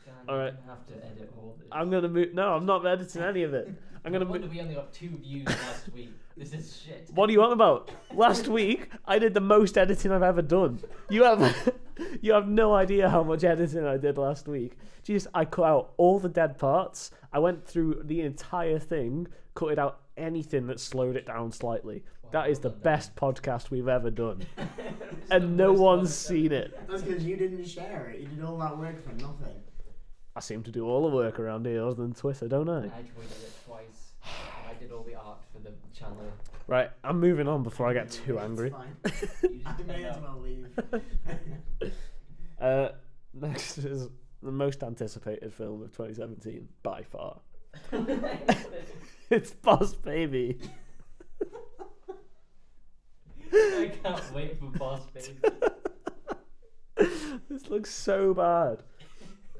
Dan, All you're right. gonna have to edit all this. I'm gonna move. No, I'm not editing any of it. I'm gonna No move. wonder we only got 2 views last week. This is shit. What are you on about? Last week, I did the most editing I've ever done. You have no idea how much editing I did last week. Jeez, I cut out all the dead parts. I went through the entire thing, cut out anything that slowed it down slightly. That is the best podcast we've ever done. And no one's seen it. That's because you didn't share it. You did all that work for nothing. I seem to do all the work around here other than Twitter, don't I? I tweeted it twice. And I did all the art for the channel. Right, I'm moving on before I get too It's angry. fine. You just I may hang as up. well leave. Next is the most anticipated film of 2017 by far. It's Boss Baby. I can't wait for Boss Baby. This looks so bad.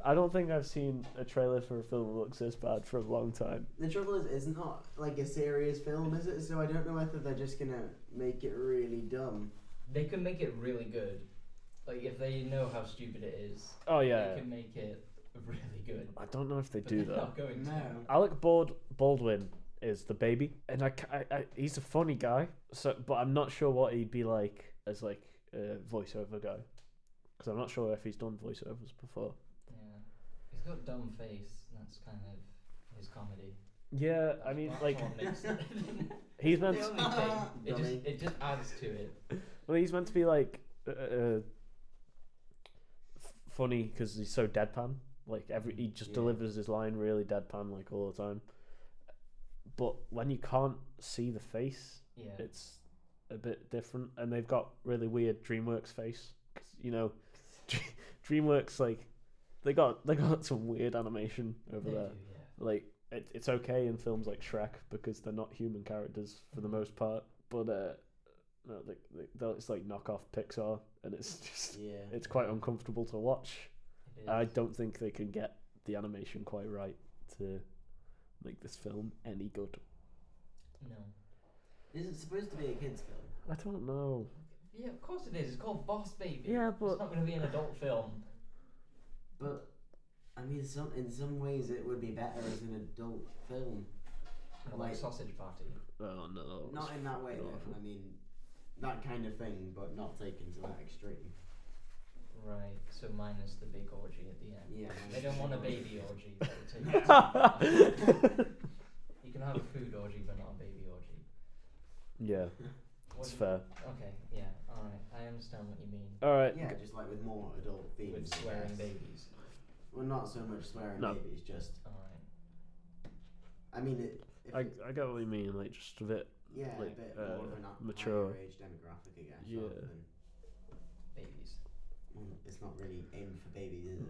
I don't think I've seen a trailer for a film that looks this bad for a long time. The trouble is, it's not like a serious film, is it? So I don't know whether they're just gonna make it really dumb. They can make it really good. Like, if they know how stupid it is, Oh yeah. they can make it really good. I don't know if they But do they're that. not going to. No. Alec Baldwin is the baby, and he's a funny guy. So, but I'm not sure what he'd be like as like a voiceover guy, because I'm not sure if he's done voiceovers before. Yeah. He's got dumb face. That's kind of his comedy. Yeah, I mean, That's like what makes it. he's The meant. only thing. Dummy. It just adds to it. Well, he's meant to be like funny because he's so deadpan. Like he just Yeah. delivers his line really deadpan, like all the time. But when you can't see the face, Yeah. it's a bit different. And they've got really weird DreamWorks face. 'Cause, you know, DreamWorks like they got some weird animation over They there. do, yeah. Like it's okay in films like Shrek because they're not human characters for the most part. But no, it's like knockoff Pixar, and it's just Yeah. it's quite uncomfortable to watch. It is. I don't think they can get the animation quite right to make this film any good. No. Is it supposed to be a kids' film? I don't know. Yeah, of course it is. It's called Boss Baby. Yeah, It's but not going to be an adult film. But I mean, in some ways, it would be better as an adult film. Like Like- Sausage Party. oh no. Not in that way, No. though. I mean, that kind of thing, but not taken to that extreme. Right, so minus the big orgy at the end. Yeah. They don't want a baby orgy. They'll take it to- You can have a food orgy, but not a baby orgy. Yeah, What it's do you- fair. Okay, yeah, alright. I understand what you mean. All right. Yeah, just like with more adult themes. With I swearing guess. babies. Well, not so much swearing No. babies, just. Alright. I mean, I get what you mean. Like just a bit. yeah, like, a bit more of an mature. higher age demographic, I guess. Yeah. Rather than, Babies. well, it's not really aimed for babies, is it?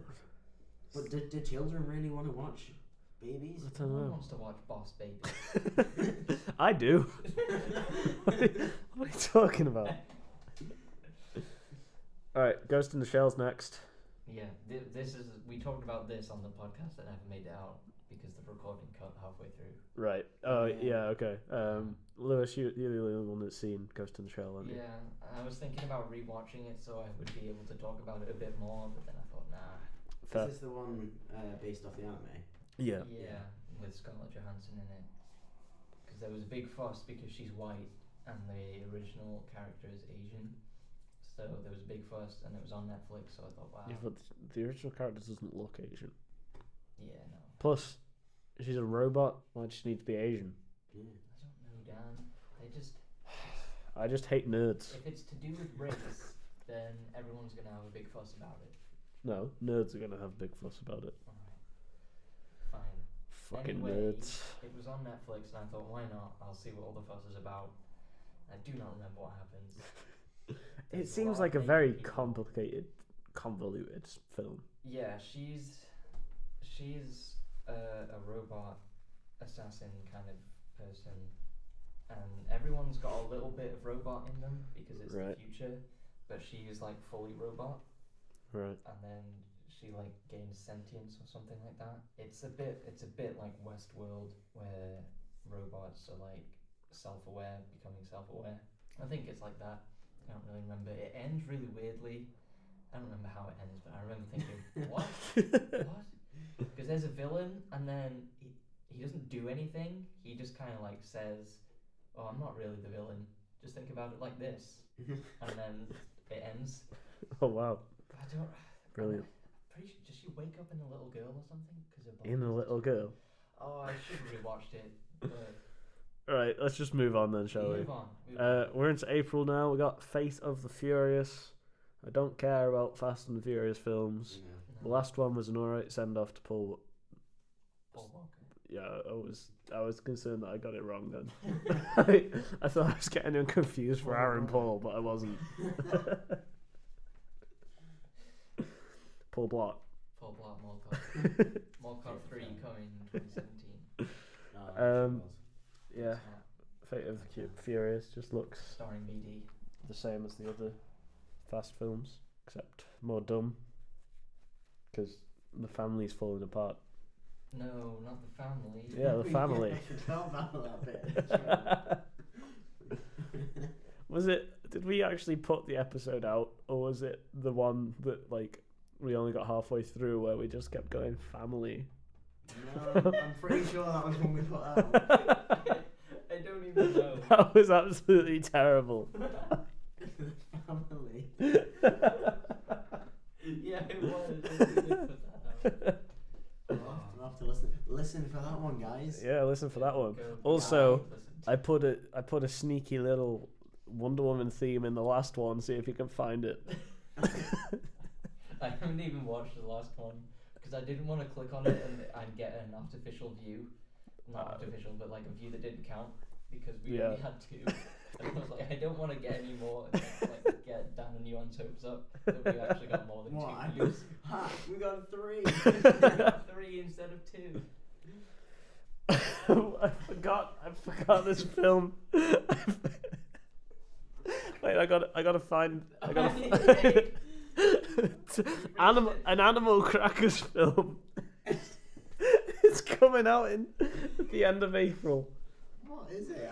But do children really want to watch babies? I don't No one know. wants to watch Boss Baby. I do. what are you talking about? All right, Ghost in the Shell's next. Yeah, this is. We talked about this on the podcast that never made it out because the recording cut halfway through. Right. Oh Yeah. yeah. Okay. Lewis, you're the only one that's seen Ghost in the Shell, aren't you? Yeah, I was thinking about rewatching it so I would be able to talk about it a bit more, but then I thought, nah. Fair. Is this the one based off the anime? Yeah. Yeah, with Scarlett Johansson in it. Because there was a big fuss because she's white and the original character is Asian. So there was a big fuss and it was on Netflix, so I thought, wow. Yeah, but the original character doesn't look Asian. Yeah, no. Plus, she's a robot. Why does she need to be Asian? Yeah. I don't know, Dan. They just. I just hate nerds. If it's to do with race, then everyone's going to have a big fuss about it. No, nerds are gonna have a big fuss about it. Alright. Fine. Fucking Anyway, nerds. It was on Netflix and I thought, why not? I'll see what all the fuss is about. I do not remember what happens. It There's a seems lot like a of very naked people. complicated, convoluted film. Yeah, she's a robot assassin kind of person, and everyone's got a little bit of robot in them because it's Right. the future, but she's like fully robot, Right. and then she like gains sentience or something like that. It's a bit like Westworld where robots are like self-aware, becoming self-aware. I think it's like that. I don't really remember. It ends really weirdly. I don't remember how it ends, but I remember thinking, what? What? Because there's a villain, and then he doesn't do anything. He just kind of like says, "Oh, I'm not really the villain. Just think about it like this," and then it ends. Oh wow. I don't. Brilliant. I'm pretty sure. Does she wake up in a little girl or something? Cause her In a body- little girl. Oh, I should have rewatched it. But Alright, let's just move on then, shall we? move on. Move on. We're into April now. We got Fate of the Furious. I don't care about Fast and the Furious films. Yeah. The last one was an alright send off to Paul. Paul Walker. Yeah, I was concerned that I got it wrong then. I thought I was getting him confused for Aaron Paul, but I wasn't. Paul Blart. Paul Blart Mall Cop. Mall Cop 3 coming in 2017. Um, Yeah, It's not Fate of the Furious just looks starring BD. the same as the other Fast films, except more dumb. Because the family's falling apart. No, not the family. Yeah, the family. I forgot about that bit. Was it? Did we actually put the episode out, or was it the one that like we only got halfway through where we just kept going family? No, I'm pretty sure that was when we put out. I don't even know. That was absolutely terrible. Family. Yeah, it was. I did put that out. We'll have to listen for that one, guys. Yeah, listen for that one. Go Also, back, listen to I put a sneaky little Wonder Woman theme in the last one. See if you can find it. I haven't even watched the last one because I didn't want to click on it and get an artificial view. Not artificial, but like a view that didn't count because we only had 2. And I was like, I don't want to get any more and like get Dan and Yuan's hopes up that we actually got more than 2 views. Ha! We got 3. We got 3 instead of 2. I forgot this film. Wait, I gotta find. An Animal Crackers film. It's coming out at the end of April. What is it?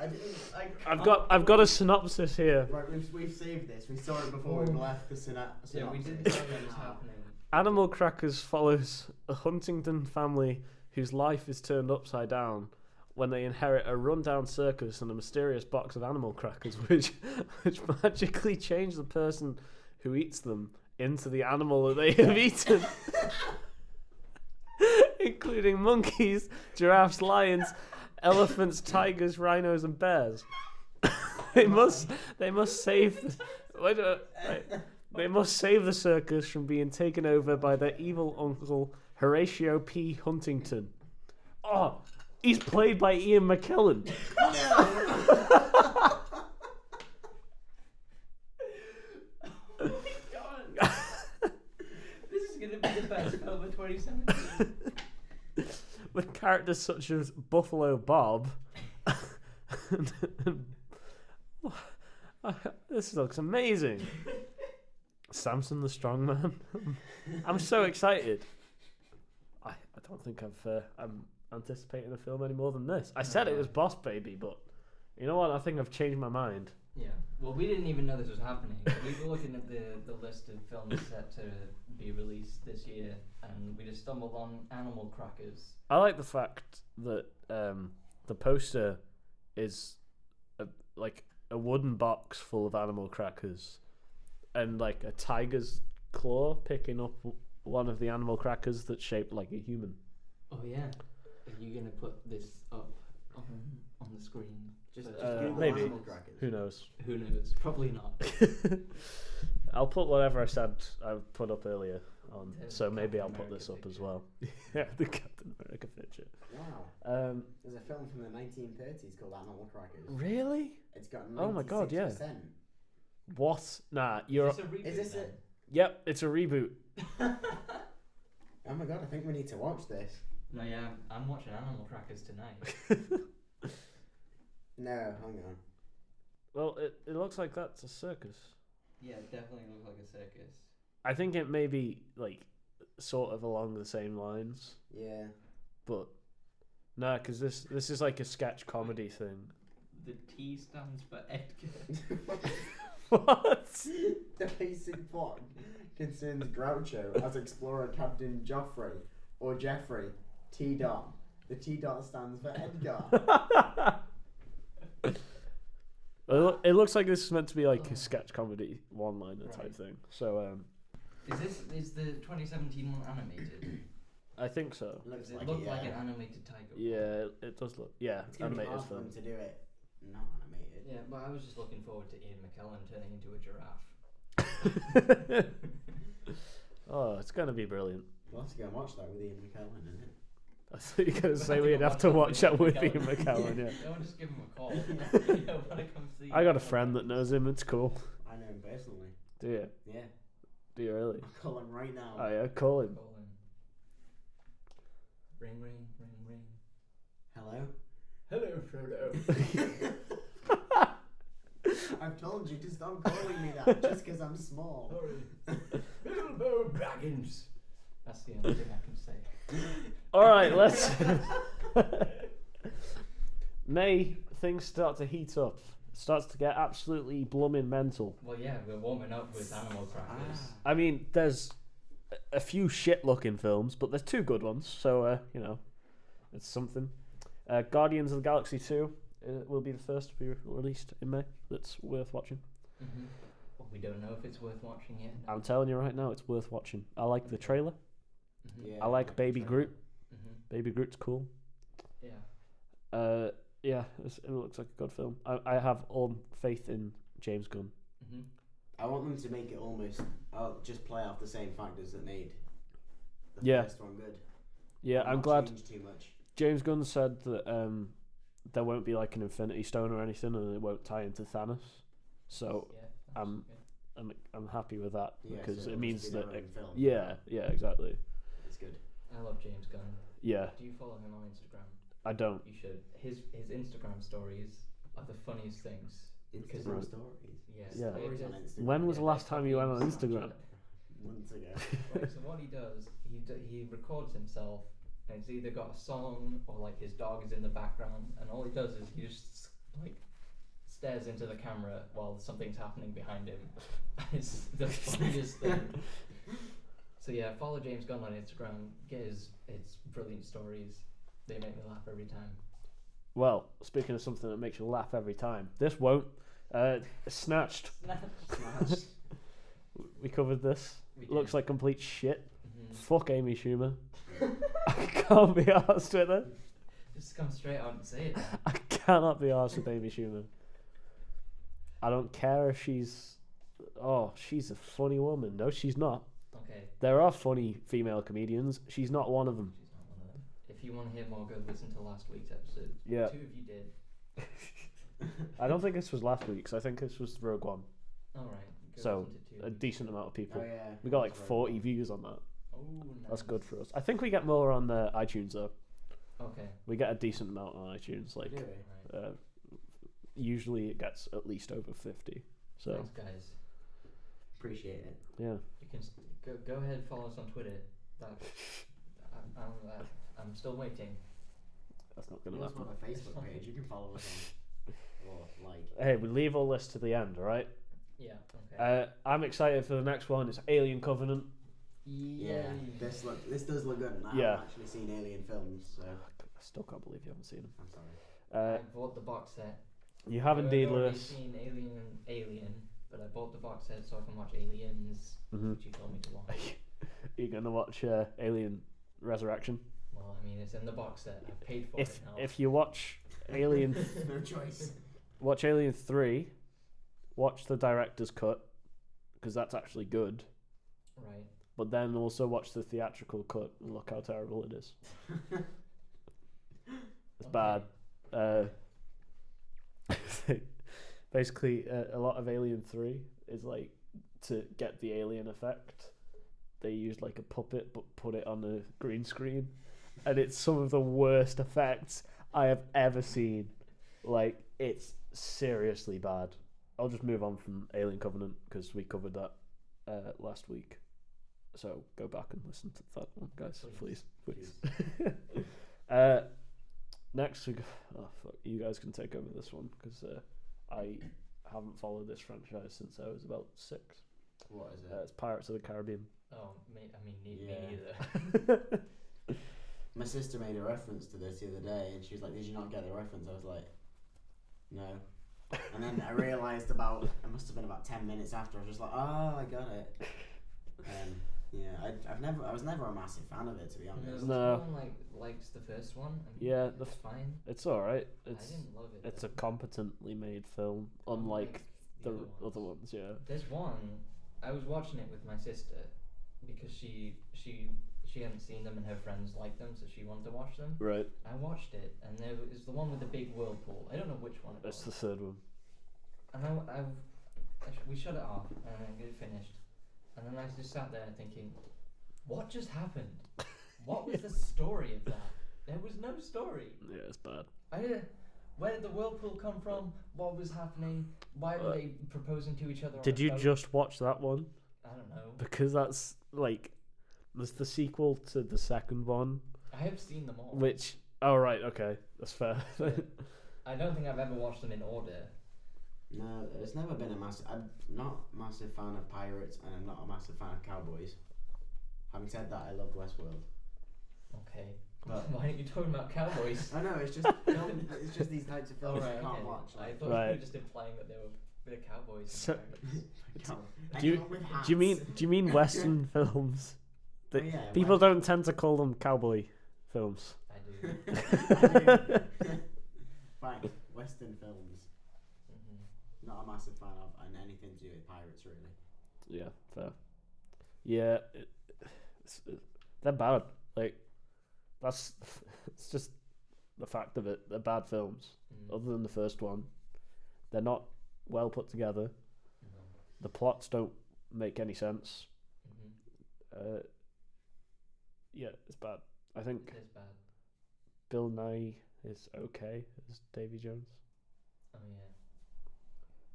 I've got a synopsis here. Right, we've saved this. We saw it before we left the synopsis. Yeah, we didn't know what was happening. Animal Crackers follows a Huntington family whose life is turned upside down when they inherit a rundown circus and a mysterious box of animal crackers which magically change the person who eats them into the animal that they have eaten. Including monkeys, giraffes, lions, elephants, tigers, rhinos, and bears. They must save they must save the circus from being taken over by their evil uncle Horatio P. Huntington. Oh, he's played by Ian McKellen. This is going to be the best film of 2017. With characters such as Buffalo Bob. This looks amazing. Samson the Strongman. I'm so excited. I don't think I'm anticipating a film any more than this. I said it was Boss Baby, but you know what? I think I've changed my mind. Yeah. Well, we didn't even know this was happening. We were looking at the list of films set to be released this year, and we just stumbled on Animal Crackers. I like the fact that the poster is like a wooden box full of animal crackers, and like a tiger's claw picking up one of the animal crackers that's shaped like a human. Oh yeah. Are you gonna put this up on the screen? Just maybe. Animal Crackers. Who knows? Who knows? Probably not. I'll put whatever I said I put up earlier on, The so maybe Captain I'll put America this up as picture. well. Yeah, the Captain America picture. Wow. There's a film from the 1930s called Animal Crackers. Really? It's got 96%. Oh my God, yeah. What? Nah, you're. Is this a reboot? Is this then? it? Yep, it's a reboot. Oh my God, I think we need to watch this. No, yeah, I'm watching Animal Crackers tonight. No, hang on. Well, it looks like that's a circus. Yeah, it definitely looks like a circus. I think it may be like sort of along the same lines, Yeah. but nah, because this is like a sketch comedy thing. The T stands for Edgar. What? The basic plot concerns Groucho as explorer Captain Joffrey, or Jeffrey, T. Dot. The T. Dot stands for Edgar. It looks like this is meant to be like a sketch comedy one-liner type thing. So Is the 2017 one animated? I think so. Looks Does it like look it, like yeah. an animated tiger? Yeah, it does look. Yeah, It's going to be animated hard for film. them to do it not animated. Yeah, but I was just looking forward to Ian McKellen turning into a giraffe. Oh, it's gonna be brilliant. We'll have to go and watch that with Ian McKellen, isn't it? I thought you were gonna We'll say have to we'd go have to watch watch that that with with Ian Ian McKellen. Yeah. Don't just give him a call. You know, when it comes to I got a Ian friend that McKellen. knows him. It's cool. I know him personally. Do you? Yeah. Do you really? I'll call him right now. Oh yeah, call him. Call him. Ring, ring, ring, ring. Hello? Hello, Frodo. I've told you to stop calling me that just because I'm small. Sorry. Bilbo Baggins. That's the only thing I can say. All right, let's. May things start to heat up. Starts to get absolutely blooming mental. Well, yeah, we're warming up with animal crackers. I mean, there's a few shit-looking films, but there's 2 good ones, so it's something. Guardians of the Galaxy 2 will be the first to be released in May. That's worth watching. Mm-hmm. Well, we don't know if it's worth watching yet. No. I'm telling you right now, it's worth watching. I like the trailer. Mm-hmm. Yeah, I like Baby Groot. Mm-hmm. Baby Groot's cool. Yeah. Yeah, it looks like a good film. I have all faith in James Gunn. Mm-hmm. I want them to make it almost. I'll just play off the same factors that made the Yeah. first one good. Yeah, I'm Not glad change too much. James Gunn said that there won't be like an Infinity Stone or anything, and it won't tie into Thanos. So Yeah, I'm I'm happy with that Yeah, because so it it'll means just be that their own film. yeah, exactly. It's good. I love James Gunn. Yeah, Do you follow him on Instagram? I don't. You should. His Instagram stories are the funniest things. Because Instagram Right. stories. Yeah. Yeah. Stories on Instagram. When was the Yeah, last they're time you went on fucking Instagram? Snapchat. Months ago. Right, so what he does, he records himself, and it's either got a song or like his dog is in the background, and all he does is he just like stares into the camera while something's happening behind him. It's the funniest thing. So yeah, follow James Gunn on Instagram. Get his brilliant stories. They make me laugh every time. Well, speaking of something that makes you laugh every time, this won't. Snatched. Smash. We covered this. We Looks did. like complete shit. Mhm. Fuck Amy Schumer. I can't be arsed with her. Just come straight out and say it. Then. I cannot be arsed with Amy Schumer. I don't care if she's. Oh, she's a funny woman. No, she's not. Okay. There are funny female comedians. She's not one of them. She's not one of them. If you want to hear more, go listen to last week's episode. Yeah. 2 of you did. I don't think this was last week's. I think this was Rogue One. All right. Go So, listen to 2 a of you. decent amount of people. Oh yeah. We got like That's right. 40 views on that. Oh, That's nice. good for us. I think we get more on iTunes though. Okay. We get a decent amount on iTunes. Like, Do we? Right. usually it gets at least over 50. So Thanks, guys. Appreciate it. yeah. You can go ahead and follow us on Twitter. That, I'm still waiting. That's not We gonna also happen. have a Facebook page. You can follow us on. Or like. Hey, we leave all this to the end, all right? Yeah. Okay. I'm excited for the next one. It's Alien Covenant. Yeah. This does look good. And I Yeah. haven't actually seen Alien films, so I still can't believe you haven't seen them. I'm sorry. I bought the box set. You have indeed, I've already Lewis. seen Alien, but I bought the box set so I can watch Aliens, Mhm. which you told me to watch. You're gonna watch Alien Resurrection. Well, I mean, it's in the box set. I paid for If it now. if you watch Alien, No choice. watch Alien 3, watch the director's cut because that's actually good. Right. But then also watch the theatrical cut and look how terrible it is. It's bad. Basically, a lot of Alien 3 is like to get the alien effect. They used like a puppet but put it on a green screen, and it's some of the worst effects I have ever seen. Like, it's seriously bad. I'll just move on from Alien Covenant because we covered that last week. So go back and listen to that one, guys. Please. Next, you guys can take over this one because I haven't followed this franchise since I was about 6. What is it? It's Pirates of the Caribbean. Oh, me Yeah. neither. My sister made a reference to this the other day, and she was like, "Did you not get the reference?" I was like, "No." And then I realised it must have been about 10 minutes after. I was just like, "Oh, I got it." Yeah, I was never a massive fan of it, to be honest. No. No one likes the first one. I mean, Yeah, it's fine. It's alright. I didn't love it. It's a though. competently made film, unlike the other ones. Yeah. There's one. I was watching it with my sister because she hadn't seen them and her friends liked them, so she wanted to watch them. Right. I watched it, and there was the one with the big whirlpool. I don't know which one it It's was. the third one. And we shut it off, and then it finished. And then I just sat there thinking, what just happened? What was the story of that? There was no story. Yeah, it's bad. Where did the whirlpool come from? What was happening? Why were they proposing to each other? On Did a you boat? just watch that one? I don't know. Because that's like there's the sequel to the second one, I have seen them all. which oh right, okay, that's fair. I don't think I've ever watched them in order. No, it's never been a massive. I'm not a massive fan of pirates, and I'm not a massive fan of cowboys. Having said that, I love Westworld. Okay. But Why aren't you talking about cowboys? I know it's just film, it's just these types of films Alright, you can't okay. watch. I Like, thought you Right. were just implying that they were the cowboys. So- And pirates. Do you- anyone with hats. do you mean Western films? Oh, yeah, People West- don't tend to call them cowboy films. I do. Fine, Western films. Mhm. Not a massive fan of, and anything to do with pirates, really. Yeah, fair. Yeah, they're bad. Like, that's it's just the fact of it. They're bad films. Mm. Other than the first one, they're not well put together. No. The plots don't make any sense. Mhm. Yeah, it's bad. I think It is bad. Bill Nye is okay as Davy Jones. Oh yeah.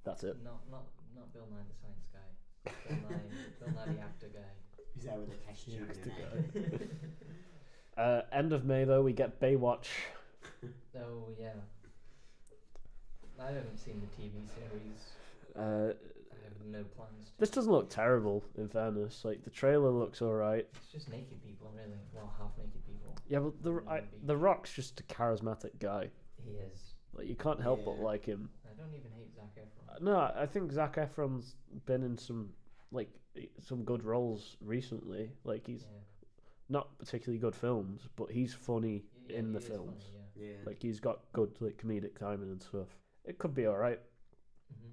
That's it. Not Bill Nye the science guy. Bill Nye the actor guy. He's there with a test Yeah, tube it's and the an egg. End of May though, we get Baywatch. Oh yeah. I haven't seen the TV series. Uh, I have no plans to. this doesn't look terrible, in fairness. Like the trailer looks alright. It's just naked people, really. Well, half naked people. Yeah, but the Rock's just a charismatic guy. He is. Like you can't help but Yeah. like him. I don't even hate Zac Efron. No, I think Zac Efron's been in some good roles recently. Like he's Yeah. not particularly good films, but he's funny Yeah, in he the is films. funny, Yeah. Like he's got good like comedic timing and stuff. It could be alright. yeah. Mhm.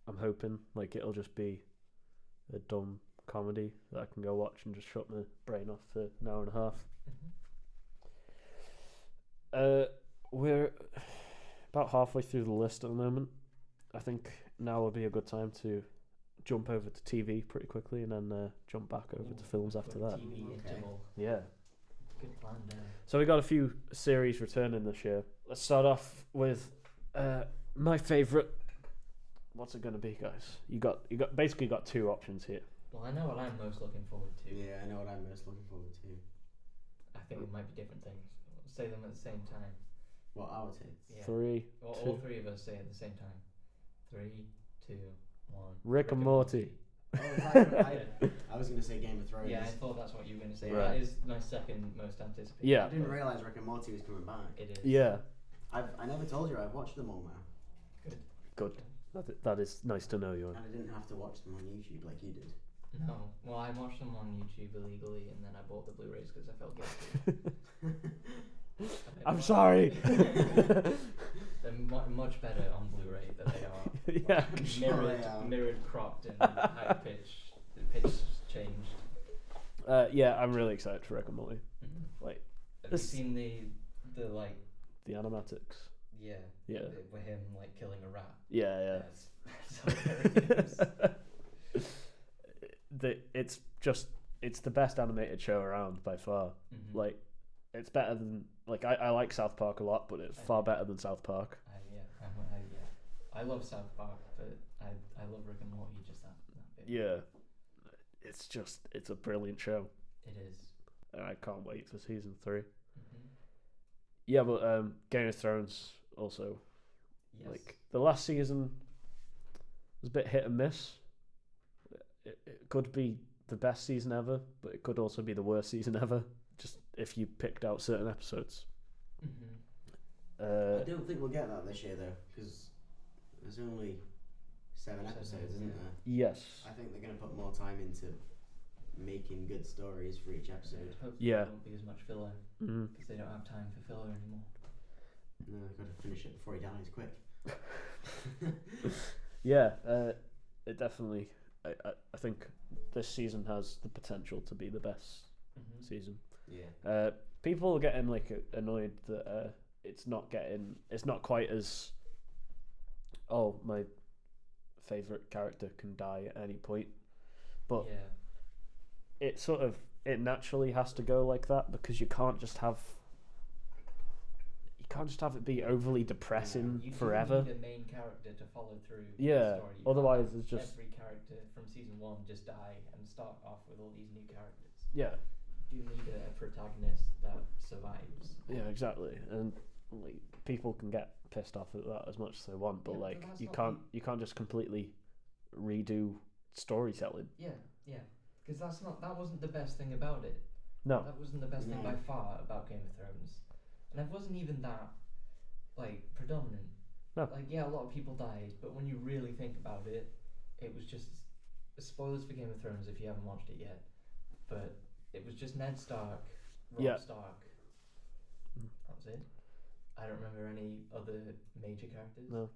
I'm hoping like it'll just be a dumb comedy that I can go watch and just shut my brain off for an hour and a half. Mhm. We're about halfway through the list at the moment. I think now would be a good time to jump over to TV pretty quickly and then jump back over to films after Got a that. TV Okay. interval. Yeah. Good plan there. So we got a few series returning this year. Let's start off with my favourite. What's it going to be, guys? You got basically got two options here. Well, I know what I'm most looking forward to. Yeah, I know what I'm most looking forward to. I think it might be different things. Say them at the same time. What our takes? Yeah. 3, Well, 2. all three of us say it at the same time. 3, 2, 1. Rick and Morty. Oh, I was gonna say Game of Thrones. Yeah, I thought that's what you were going to say. Right. That is my second most anticipated. Yeah. I didn't realise Rick and Morty was coming back. It is. Yeah. I never told you I've watched them all now, Good. That is nice to know, Ewan. and I didn't have to watch them on YouTube like you did. No. Well, I watched them on YouTube illegally, and then I bought the Blu-rays because I felt guilty. I'm sorry. They're much better on Blu-ray than they are Yeah. Sure they are. mirrored, cropped, and high pitch. The pitch changed. Yeah, I'm really excited for Rick and Morty. Mm-hmm. Like Have you this- seen the like? the animatics. Yeah. Yeah. With him like killing a rat. Yeah, That's hilarious. It's the best animated show around by far. Mhm. Like it's better than I like South Park a lot, but it's far better than South Park. I love South Park, but I love Rick and Morty just that bit. Yeah. It's a brilliant show. It is. And I can't wait for season 3. Mm-hmm. Yeah, but Game of Thrones also. Yes. Like the last season was a bit hit and miss. It could be the best season ever, but it could also be the worst season ever. Just if you picked out certain episodes. Mm-hmm. I don't think we'll get that this year though, because there's only 7 episodes, isn't there? Yes. I think they're going to put more time into making good stories for each episode. Hopefully Yeah. there won't be as much filler Mm. because they don't have time for filler anymore. No, they've got to finish it before he dies quick. Yeah. It definitely. I think this season has the potential to be the best Mm-hmm. season. Yeah. People are getting like annoyed that it's not quite as. Oh, my favorite character can die at any point, but yeah. it naturally has to go like that because you can't just have it be overly depressing You do forever. need a main character to follow through. Yeah, The story. You otherwise can't it's have just- every character from season 1 just die and start off with all these new characters. Yeah, do need a protagonist that survives. Yeah, exactly. And like people can get pissed off at that as much as they want, but Yeah, but like that's you not can't you can't just completely redo storytelling. Yeah, because that wasn't the best thing about it. No. That wasn't the best thing No. by far about Game of Thrones, and it wasn't even that like predominant. No. Like yeah, a lot of people died, but when you really think about it, it was just spoilers for Game of Thrones if you haven't watched it yet. But it was just Ned Stark, Robb Yeah. Stark. That was it. I don't remember any other major characters. No.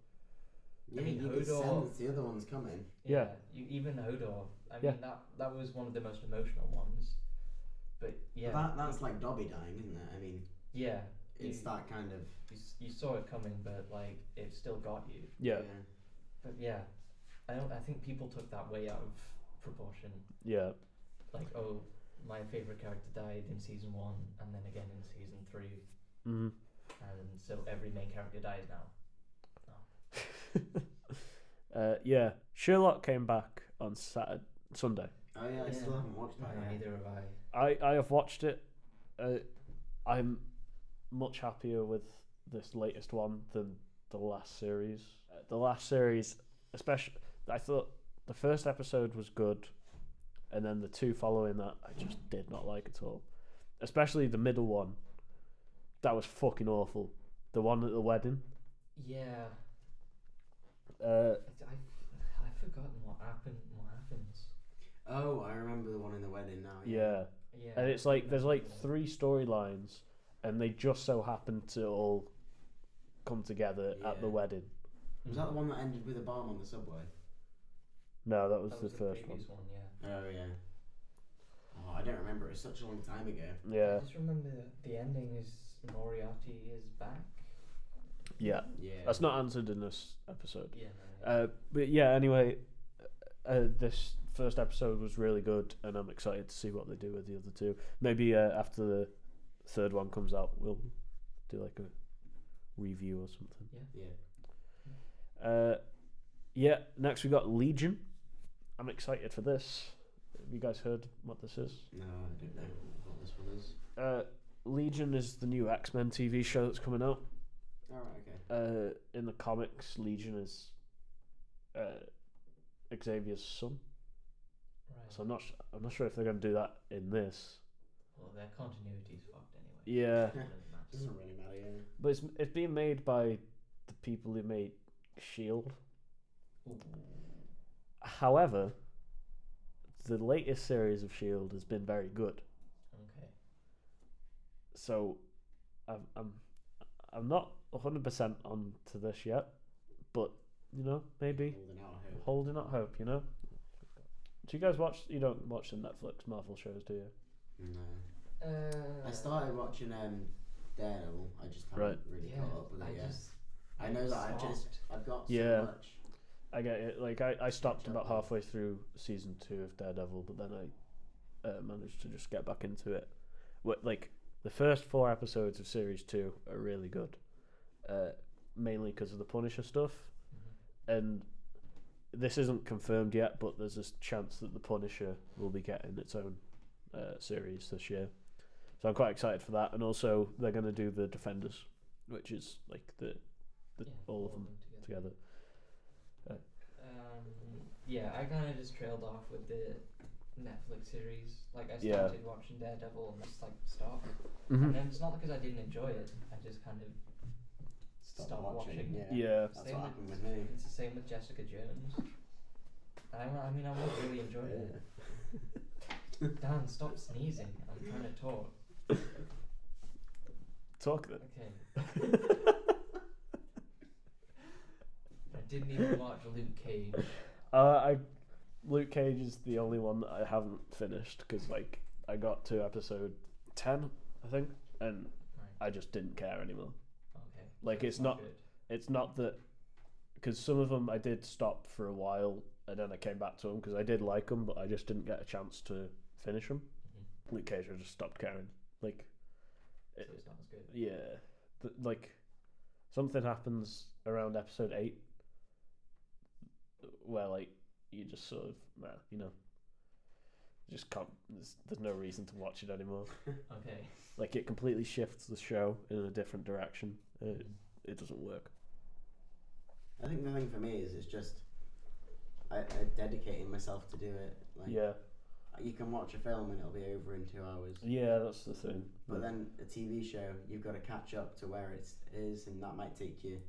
Yeah, I mean, you could Hodor- sense the other one's coming. Yeah. Even Hodor. I Yeah. mean that was one of the most emotional ones. But yeah. But that's like Dobby dying, isn't it? I mean, yeah. it's that kind of. You saw it coming, but like it still got you. Yeah. But yeah, I think people took that way out of proportion. Yeah. Like, oh, my favorite character died in season 1, and then again in season 3, Mm-hmm. and so every main character dies now. Yeah. Sherlock came back on Sunday. Oh yeah, I still haven't watched that yet. Neither have I. I have watched it. I'm much happier with this latest one than the last series. The last series, especially, I thought the first episode was good, and then the two following that I just did not like at all. Especially the middle one. That was fucking awful. The one at the wedding. Yeah. Uh, I've forgotten what happens. Oh, I remember the one in the wedding now. yeah. Yeah. And it's like there's like 3 storylines, and they just so happen to all come together at the Yeah. wedding. Was that the one that ended with a bomb on the subway? No, that was That the first one. previous one. Yeah. Oh yeah. Oh, I don't remember. It was such a long time ago. Yeah, I just remember the ending is Moriarty is back. yeah. Yeah. That's not answered in this episode. Yeah. No, But yeah, anyway, this first episode was really good, and I'm excited to see what they do with the other 2. Maybe after the third one comes out, we'll do like a review or something. Yeah. Yeah. Next we got Legion. I'm excited for this. Have you guys heard what this is? No, I don't know what this one is. Legion is the new X-Men TV show that's coming out. All right. Okay. In the comics, Legion is Xavier's son. right. So I'm not sure if they're going to do that in this. Well, their continuity's fucked anyway. Yeah, It doesn't matter. Doesn't really matter. Yeah. but it's being made by the people who made Shield. Ooh. However, the latest series of Shield has been very good. Okay. So I'm not 100% on to this yet, but maybe Holding out hope. holding out hope. Do you guys watch? You don't watch the Netflix Marvel shows, do you? No. I started watching Daredevil. I just haven't really caught up with it yet. I know that I've got Yeah. so much. I get it. Like I stopped Catch up about with. halfway through season 2 of Daredevil, but then I managed to just get back into it. Like the first 4 episodes of series 2 are really good, mainly because of the Punisher stuff, and this isn't confirmed yet, but there's a chance that the Punisher will be getting its own series this year. So I'm quite excited for that, and also they're going to do the Defenders, which is like the all of them together. Yeah, I kind of just trailed off with the Netflix series. Like I Yeah. started watching Daredevil and just like stopped. Mm-hmm. And then it's not because I didn't enjoy it. I just kind of stopped watching. Yeah. Yeah. That's Same what with- happened with me. It's the same with Jessica Jones. I mean, I was really enjoying it. Dan, stop sneezing. I'm trying to talk. Talk then. Okay. I didn't even watch Luke Cage. Luke Cage is the only one that I haven't finished because like I got to episode 10, I think, and Right. I just didn't care anymore. Okay. Like, So it's not- good. It's not that because some of them I did stop for a while and then I came back to them because I did like them, but I just didn't get a chance to finish them. Mhm. Luke Cage, I just stopped caring. Like, So it's not as good. yeah, like something happens around episode 8 where like you just sort of Just can't. There's no reason to watch it anymore. Okay. Like it completely shifts the show in a different direction. It doesn't work. I think the thing for me is it's just I dedicating myself to do it. Like, Yeah. You can watch a film and it'll be over in 2 hours. Yeah, that's the thing. But then a TV show, you've got to catch up to where it is, and that might take you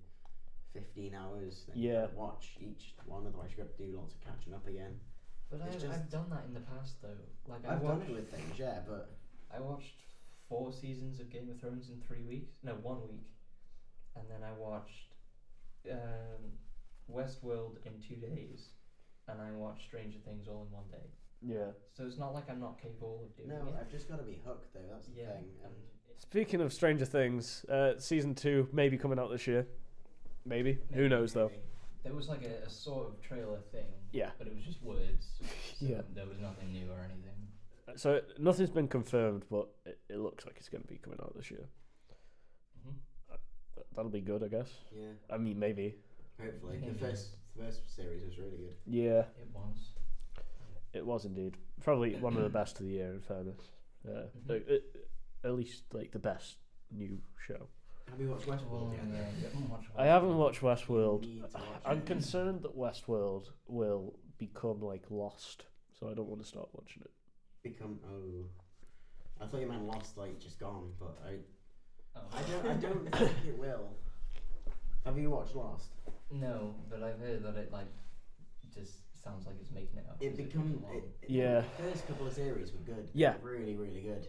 15 hours. Then Yeah. You've got to watch each one, otherwise you've got to do lots of catching up again. But I've done that in the past though. Like I've done it with things, yeah, but I watched 4 seasons of Game of Thrones in 3 weeks. No, 1 week. And then I watched Westworld in 2 days, and I watched Stranger Things all in 1 day. Yeah. So it's not like I'm not capable of doing no, it. I've just got to be hooked though. That's the thing. And Speaking of Stranger Things, season 2 may be coming out this year. Maybe. Who knows though? There was like a sort of trailer thing. Yeah. But it was just words. So Yeah. There was nothing new or anything. So nothing's been confirmed, but it looks like it's going to be coming out this year. That'll be good, I guess. Yeah. I mean, maybe. Hopefully. Yeah. The first series was really good. Yeah, It was. it was indeed. Probably one of the best of the year, in fairness. At least like the best new show. Have you watched Westworld yet? Yeah, you haven't watched I haven't watched You Westworld. need to watch I'm it. concerned that Westworld will become like Lost, so I don't want to start watching it. I thought you meant Lost, like just gone, but Oh. I don't think it will. Have you watched Lost? No, but I've heard that it like just sounds like it's making it up. It as become goes along. Yeah. The first couple of series were good. Yeah. Really, really good.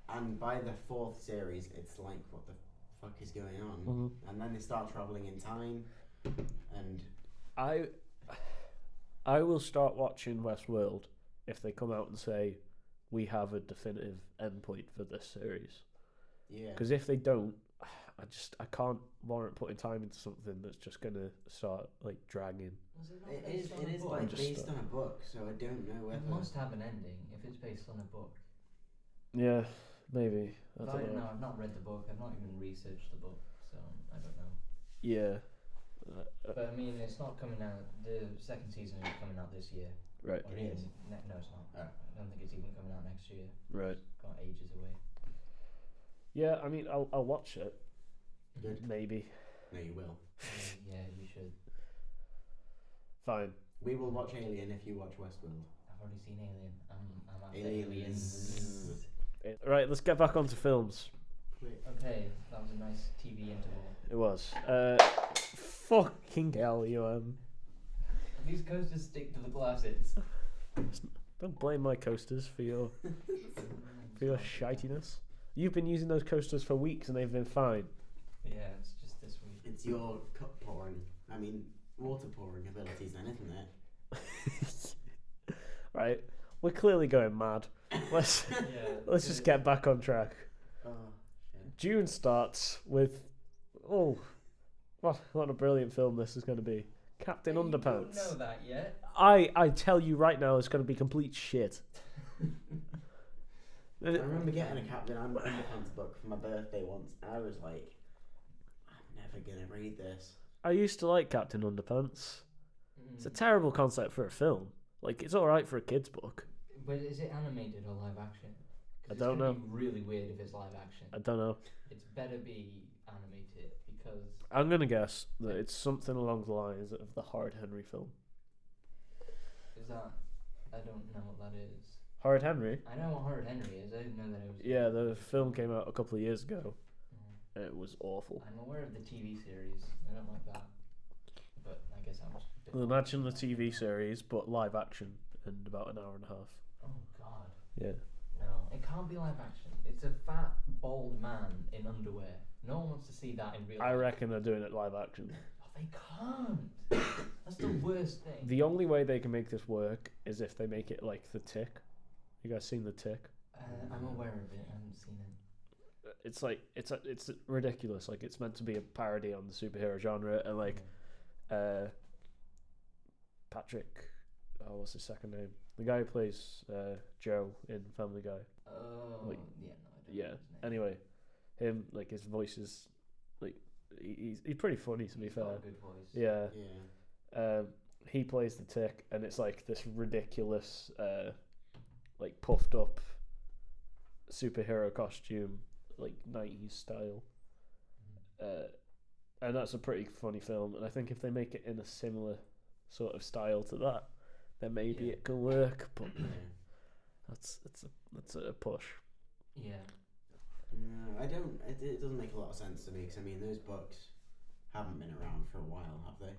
And by the 4th series, it's like, what the fuck is going on? Mm-hmm. And then they start traveling in time, and I will start watching Westworld if they come out and say we have a definitive endpoint for this series. yeah. Because if they don't, I can't warrant putting time into something that's just gonna start like dragging. Was it not It based is. on It a is book? like Just based on a book, so I don't know whether. It must have an ending if it's based on a book. Yeah, maybe. I But don't know. I've not read the book. I've not even researched the book, so I don't know. Yeah. But I mean, it's not coming out. The second season is coming out this year. Right. Or It even is. No, it's not. Oh. I don't think it's even coming out next year. Right. Got ages away. Yeah, I mean, I'll watch it. Good. Maybe. No, you will. Yeah, you should. Fine. We will watch Alien if you watch Westworld. I've already seen Alien. I'm after Aliens. Aliens. Right, let's get back onto films. Quick. Okay, that was a nice TV interval. It was. Fucking hell, you These coasters stick to the glasses. Don't blame my coasters for your shitiness. You've been using those coasters for weeks and they've been fine. Yeah, it's just this week. It's your cup pouring. I mean, water pouring abilities, then, isn't it? Right, we're clearly going mad. Let's let's just get back on track. Oh, shit. June starts with what a brilliant film this is going to be. Captain You don't Underpants. know that yet. I tell you right now, it's going to be complete shit. I remember getting a Captain Underpants book for my birthday once, and I was like, I'm never gonna read this. I used to like Captain Underpants. It's a terrible concept for a film. Like, it's alright for a kid's book. But is it animated or live action? 'Cause I it's don't gonna know. Be really weird if it's live action. I don't know. It's better be animated because I'm going to guess that it's something along the lines of the Horrid Henry film. is that I don't know what that is. Horrid Henry? I know what Horrid Henry is. I didn't know that it was. Yeah, the film came out a couple of years ago. Mm. And it was awful. I'm aware of the TV series. I don't like that. But I guess I was. Well, imagine the TV series, but live action, in about an hour and a half. Oh God. Yeah. No, it can't be live action. It's a fat, bald man in underwear. No one wants to see that in real life. I reckon they're doing it live action. Oh, they can't. That's the worst thing. The only way they can make this work is if they make it like The Tick. You guys seen The Tick? I'm aware of it. I haven't seen it. It's like it's ridiculous. Like, it's meant to be a parody on the superhero genre, and like Patrick, what's his second name? The guy who plays Joe in Family Guy. Oh, Like, yeah, no, I don't Yeah. know his name. Anyway, him, like, his voice is like he's pretty funny, to be He's got fair. a good voice. Yeah. Yeah. He plays the Tick, and it's like this ridiculous like puffed up superhero costume, like 90s style. And that's a pretty funny film. And I think if they make it in a similar sort of style to that, then maybe it can work. But that's a push. Yeah. No, I don't. It doesn't make a lot of sense to me because I mean those books haven't been around for a while, have they?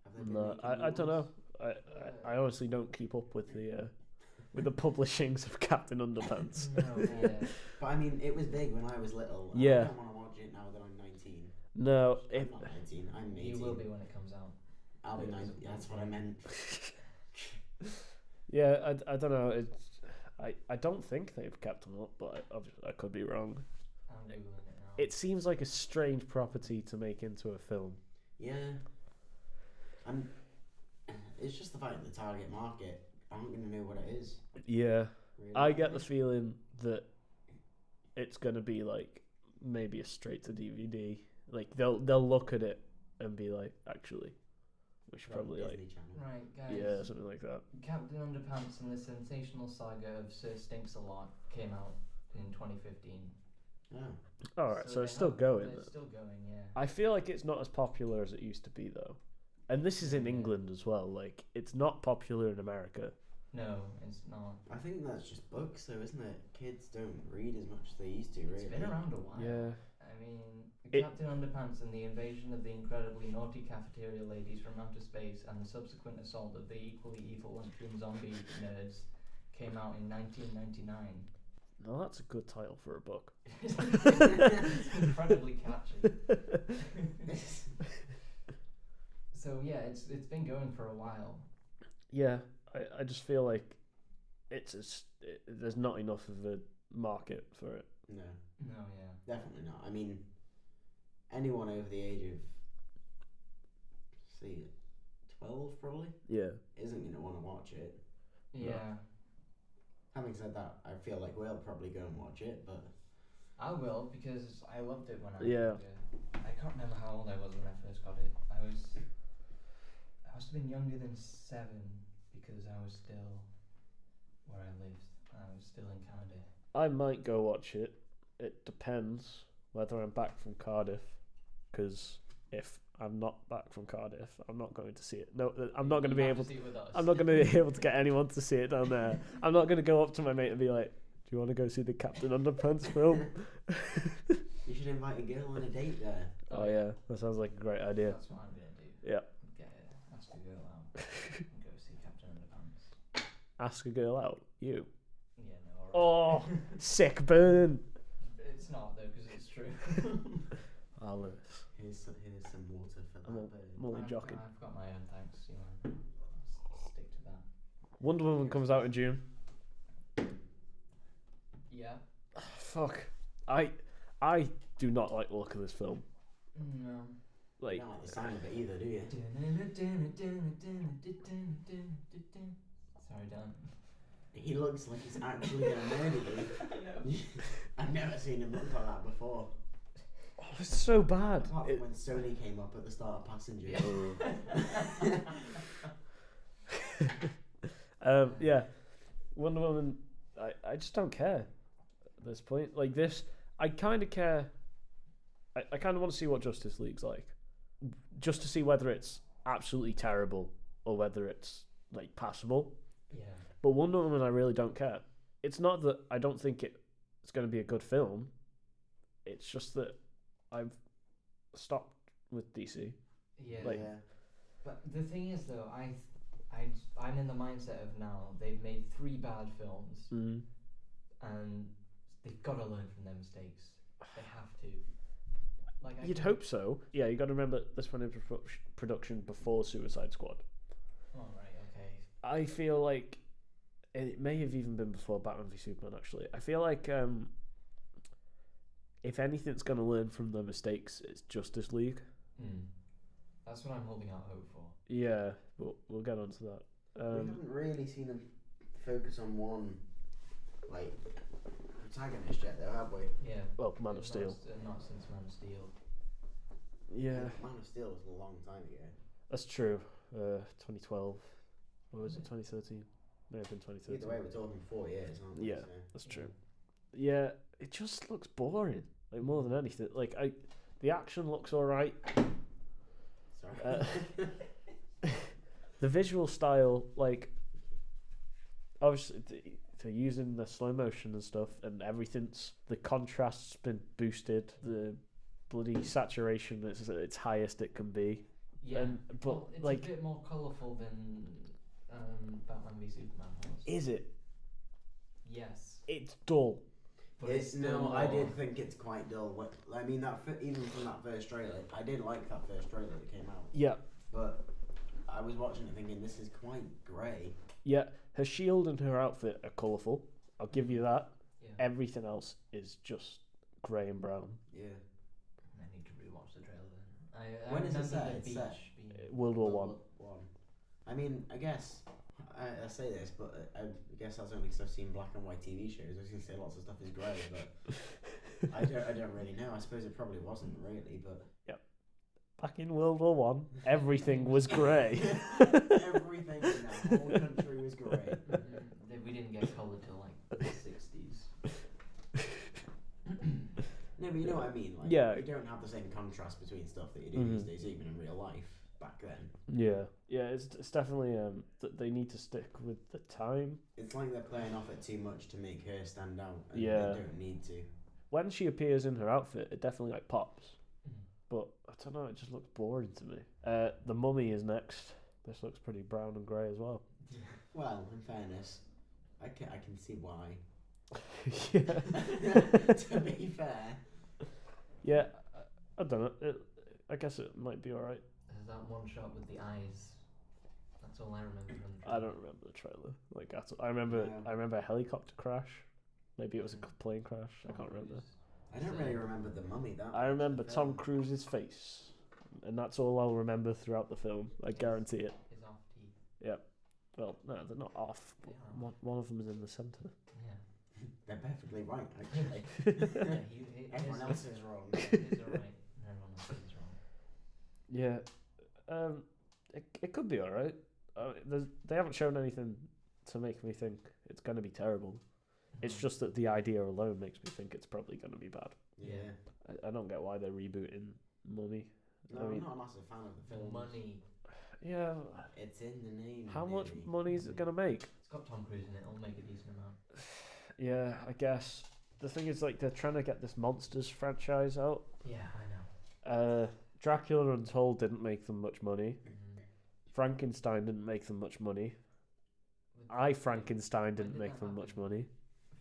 Have they been No, making I new don't know. ones? I honestly don't keep up with the publishings of Captain Underpants. No, yeah. But I mean, it was big when I was little. Yeah. I don't want to watch it now that I'm 19. No, I'm not 19. I'm 18. You will be when it comes out. I'll be 19. That's what I meant. yeah, I don't know. I don't think they've kept them up, but I could be wrong. I'm googling it now. It seems like a strange property to make into a film. Yeah. It's just the fact that the target market aren't going to know what it is. Yeah, Really. I get the feeling that it's gonna be like maybe a straight to DVD. Like they'll look at it and be like, actually, we should probably like, Disney Channel. Right, guys. yeah, something like that. Captain Underpants and the Sensational Saga of Sir Stinks-a-Lot came out in 2015. Oh. All right, so they it's still have- going. It's still going, yeah. I feel like it's not as popular as it used to be though, and this is in Yeah. England as well. Like it's not popular in America. No, it's not. I think that's just books, though, isn't it? Kids don't read as much as they used to, really. It's been around a while. Yeah. I mean, It- Captain Underpants and the invasion of the incredibly naughty cafeteria ladies from outer space and the subsequent assault of the equally evil lunchroom zombie nerds came out in 1999. No, that's a good title for a book. It's incredibly catchy. So yeah, it's been going for a while. Yeah, I just feel like there's not enough of a market for it. No, No, yeah. definitely not. I mean, anyone over the age of, see, 12 probably, Yeah. isn't going to want to watch it. Yeah. Having said that, I feel like we'll probably go and watch it, but I will, because I loved it when I was Yeah. younger. I can't remember how old I was when I first got it. I must have been younger than 7, because I was still where I lived. I was still in Canada. I might go watch it. It depends whether I'm back from Cardiff, because if I'm not back from Cardiff, I'm not going to see it. No, I'm not going to be able. see it with us. I'm not going to be able to get anyone to see it down there. I'm not going to go up to my mate and be like, "Do you want to go see the Captain Underpants film?" you should invite a girl on a date there. Oh yeah, that sounds like a great idea. That's what I'm gonna do. Yeah. Ask a girl out and go see Captain Underpants. Ask a girl out. You. Yeah, no. Alright. Oh, sick burn. It's not though, because it's true. Oh, Lewis. Here's some water for that I'm bird. only joking. I've got my own thanks. You know, stick to that. Wonder Woman comes out in June. Yeah. Fuck. I do not like the look of this film. No. Like, You don't like the sound of it either, do you? Sorry, Dan. He looks like he's actually going to murder you. I know. I've never seen him look like that before. oh, it's so bad. Apart It- from when Sony came up at the start of Passenger. Yeah, Wonder Woman. I just don't care at this point. Like this, I kind of care. I kind of want to see what Justice League's like, just to see whether it's absolutely terrible or whether it's like passable. Yeah. But Wonder Woman, I really don't care. It's not that I don't think it's going to be a good film. It's just that I've stopped with DC. Yeah. Like- yeah. But the thing is, though, I'm in the mindset of now they've made 3 bad films, and they've got to learn from their mistakes. They have to. Like You'd hope so. Yeah, you got to remember this one in production before Suicide Squad. Oh right, okay. I feel like it may have even been before Batman v Superman. Actually, I feel like if anything's going to learn from their mistakes, it's Justice League. That's what I'm holding out hope for. Yeah, but we'll get onto that. We haven't really seen him focus on one, like, protagonist yet, though, have we? Yeah. Well, Man of Steel. Not since Man of Steel. Yeah, Man of Steel was a long time ago. that's true. 2012, or was it 2013? May have been 2013. Either way, we're talking 4 years, aren't we? Yeah. So. That's true. Yeah, it just looks boring. Like more than anything. Like the action looks alright. Sorry. The visual style, like, obviously they're using the slow motion and stuff, and the contrast's been boosted. The bloody saturation is at its highest it can be. Yeah, but well, it's like, a bit more colourful than Batman v Superman was. is it? Yes. It's dull. But it's still no, I more- did think it's quite dull. I mean, even from that first trailer, I did like that first trailer that came out. Yeah. But I was watching it thinking, this is quite grey. Yeah, her shield and her outfit are colourful. I'll give you that. Yeah. Everything else is just grey and brown. Yeah. I need to rewatch the trailer then. I When is it remember set? the It's beach set. being... World War One. I mean, I guess I say this, but I guess that's only because I've seen black and white TV shows. I was going to say lots of stuff is grey, but I don't really know. I suppose it probably wasn't really, but Back in World War One, everything was grey. everything in the whole country was grey. We didn't get colour till like the 60s. No, but you know what I mean. Like, Yeah. you don't have the same contrast between stuff that you do Mhm. these days, even in real life. Back then, Yeah, it's definitely they need to stick with the time. it's like they're playing off it too much to make her stand out, and Yeah. they don't need to. When she appears in her outfit, it definitely like pops. Mhm. But I don't know, it just looks boring to me. The Mummy is next. This looks pretty brown and grey as well. Well, in fairness, I can see why. Yeah. To be fair, Yeah, I don't know. I guess it might be alright. There's that one shot with the eyes. That's all I remember from the I don't remember the trailer. Like at all. I remember a helicopter crash. Maybe it was a plane crash. I can't remember. I don't really remember the Mummy. That I much of remember the Tom film. Cruise's face, and that's all I'll remember throughout the film. I guarantee it. His off teeth. Well, no, they're not off. But They are. one of them is in the centre. Yeah. They're perfectly right, actually. Yeah, Everyone else is wrong. He's alright. Everyone else is wrong. Yeah, it could be alright. They haven't shown anything to make me think it's going to be terrible. It's just that the idea alone makes me think it's probably going to be bad. Yeah. I don't get why they're rebooting Mummy. No, I mean, I'm not a massive fan of the film. Money. yeah, It's in the name. how much maybe. money is it going to make? It's got Tom Cruise in it. It'll make a decent amount. Yeah, I guess. The thing is, like, they're trying to get this Monsters franchise out. Yeah, I know. Dracula Untold didn't make them much money. Mhm. Frankenstein didn't make them much money. Frankenstein didn't make them much money.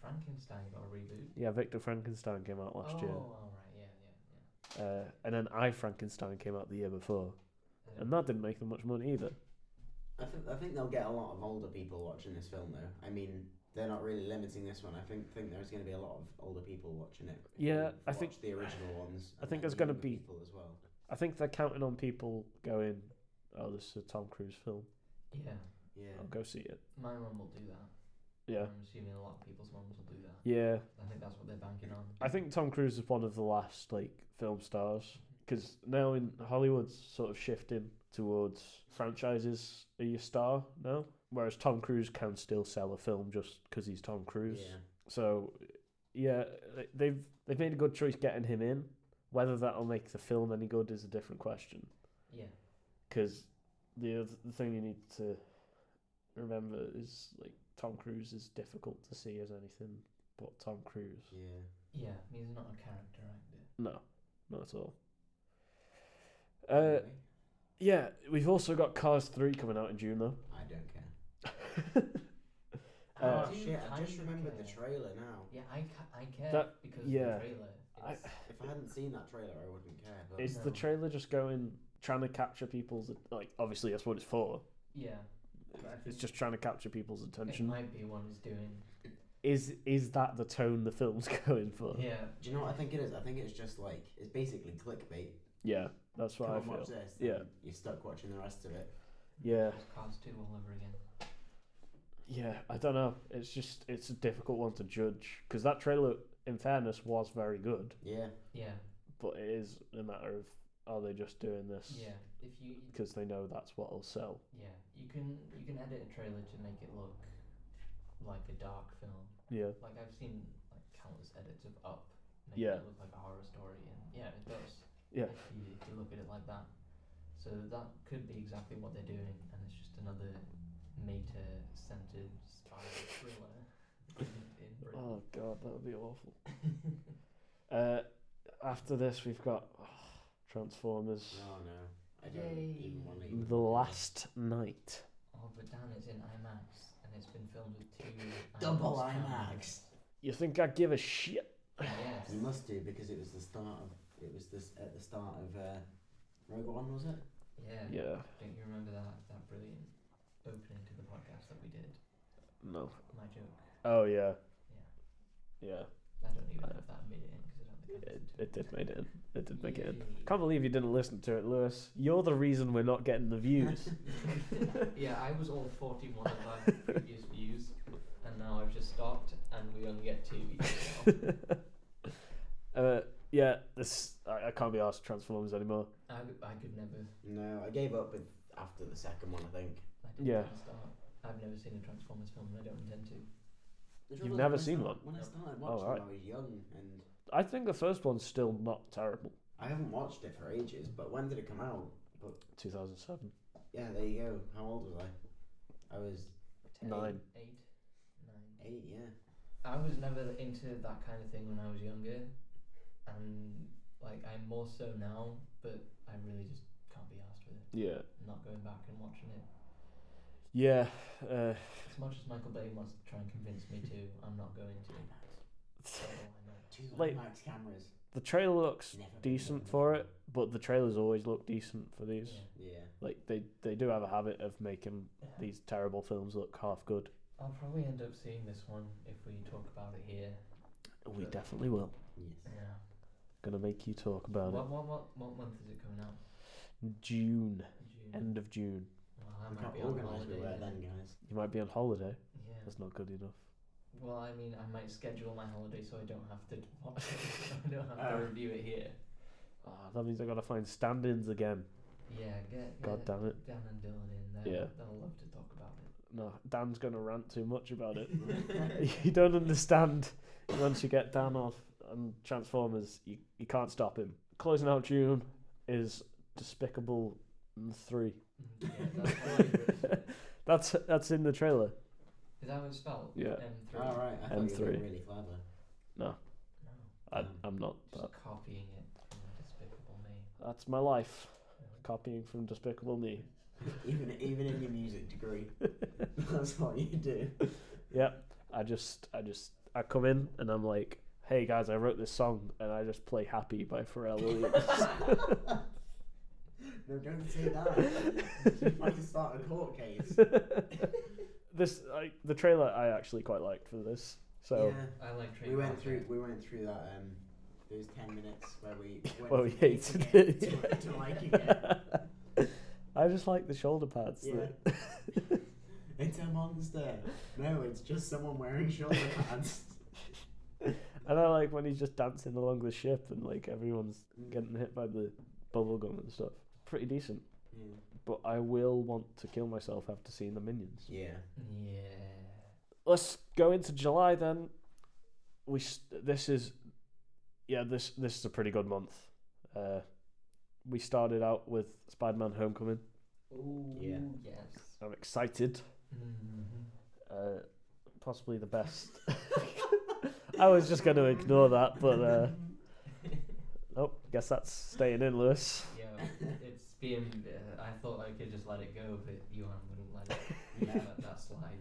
Frankenstein got a reboot. Yeah, Victor Frankenstein came out last year. Oh, alright, yeah. And then Frankenstein came out the year before. And that didn't make them much money either. I think they'll get a lot of older people watching this film, though. I mean, they're not really limiting this one. I think there's going to be a lot of older people watching it. Yeah, who I watch think the original ones. I and think then there's gonna younger be- people as well. I think they're counting on people going, oh, this is a Tom Cruise film. Yeah. Yeah. I'll go see it. My mum will do that. Yeah. I'm assuming a lot of people's mums will do that. Yeah. I think that's what they're banking on. I think Tom Cruise is one of the last, like, film stars. Because now in Hollywood's sort of shifting towards franchises are your star now. Whereas Tom Cruise can still sell a film just because he's Tom Cruise. Yeah. So, yeah, they've made a good choice getting him in. Whether that'll make the film any good is a different question. Yeah. Because the thing you need to remember is, like, Tom Cruise is difficult to see as anything but Tom Cruise. Yeah. Yeah, he's not a character actor. No, not at all. Anyway, Yeah, we've also got Cars 3 coming out in June, though. I don't care. Uh, Oh do shit! I just kinda remembered the care. trailer now. Yeah, I care That- because yeah. of the trailer. I- It's, If I hadn't seen that trailer, I wouldn't care. But Is the No. trailer just trying to capture people's, like, obviously that's what it's for. yeah. It's just trying to capture people's It attention. might be what he's doing. Is that the tone the film's going for? Yeah. do you know what I think it is? I think it's just like it's basically clickbait. Yeah, that's what Come I and watch feel. this. Yeah. then You're stuck watching the rest of it. Yeah. It's Cars 2 all over again. Yeah, I don't know. It's a difficult one to judge because that trailer, in fairness, was very good. Yeah. Yeah. But it is a matter of, are they just doing this Yeah. If you because they know that's what'll sell? yeah, you can edit a trailer to make it look like a dark film. Yeah. Like I've seen like countless edits of Up, Yeah. it look like a horror story, and yeah, it does. Yeah. If you look at it like that, so that could be exactly what they're doing, and it's just another meta-centered spy thriller in Britain. Oh god, that would be awful. After this, we've got Transformers: Oh no, I don't even want to. The Last Night. Oh, but Dan, it's in IMAX, and it's been filmed with 2 Double cameras. IMAX. You think I give a shit? Yes. You must do, because it was the start of. It was this at the start of Rogue One, was it? Yeah. Yeah. Don't you remember that brilliant opening to the podcast that we did? No. My joke. Oh yeah. Yeah. Yeah. I don't even know if that made it in because I don't think I listened to It did make it in. It did make it in. Yay. Can't believe you didn't listen to it, Lewis. You're the reason we're not getting the views. Yeah, I was all 41 of my previous views, and now I've just stopped, and we only get 2 each now. Yeah, this I can't be asked Transformers anymore. I could never. No, I gave up after the second one, I think. I didn't Yeah. want to start. I've never seen a Transformers film, and I don't intend to. The You've trouble is, never when I seen start- one? When I Nope. started Oh, watching right. them, I was young, and I think the first one's still not terrible. I haven't watched it for ages. But when did it come out? 2007. Yeah, there you go. How old was I? I was 9. 8, 9. 8. Yeah. I was never into that kind of thing when I was younger, and like I'm more so now, but I really just can't be asked with it. Yeah. Not going back and watching it. Yeah. As much as Michael Bay wants to try and convince me to, I'm not going to. So I know. 2 Like- IMAX cameras. The trailer looks Never been decent done for before. it, but the trailers always look decent for these. Yeah. Yeah. Like they do have a habit of making these terrible films look half good. I'll probably end up seeing this one if we talk about it here. We definitely will. Yes. Yeah. Gonna make you talk about What month is it coming out? it. June, June. end of June. Well, I Look might how be on organised we holiday were then, guys. You might be on holiday. Yeah. That's not good enough. Well, I mean, I might schedule my holiday so I don't have to watch it. I don't have to review it here. Oh, that means I gotta find stand-ins again. Yeah, get God damn it. Dan and Dylan in. Yeah. They'll love to talk about it. No, Dan's gonna rant too much about it. You don't understand. Once you get Dan off on Transformers, you can't stop him. Closing out June is Despicable 3. Yeah, that's what I wrote. That's in the trailer. Is that what it's spelled? Yeah. M3. All right. I thought you were M3. being really clever. No, No, I'm not. just But copying it from Despicable Me. that's my life. Really. Copying from Despicable Me. even in your music degree, that's what you do. Yeah, I come in and I'm like, hey guys, I wrote this song, and I just play Happy by Pharrell Williams. No, don't say that. You might start a court case. The trailer I actually quite liked for this. So yeah. I like Train We went through that those 10 minutes where we went Well, we from hated hating it. to liking it. I just like the shoulder pads. Yeah. It's a monster. No, it's just someone wearing shoulder pads. And I like when he's just dancing along the ship and like everyone's getting hit by the bubble gum and stuff. Pretty decent. Yeah. But I will want to kill myself after seeing the Minions. Yeah. Yeah. Let's go into July then. This is a pretty good month. We started out with Spider-Man: Homecoming. Ooh, Yeah. Yes. I'm excited. Mm-hmm. Possibly the best. I was just going to ignore that, but oh, guess that's staying in, Lewis. Yeah, it's being. I thought I could just let it go, but Johan wouldn't let it. Let that slide.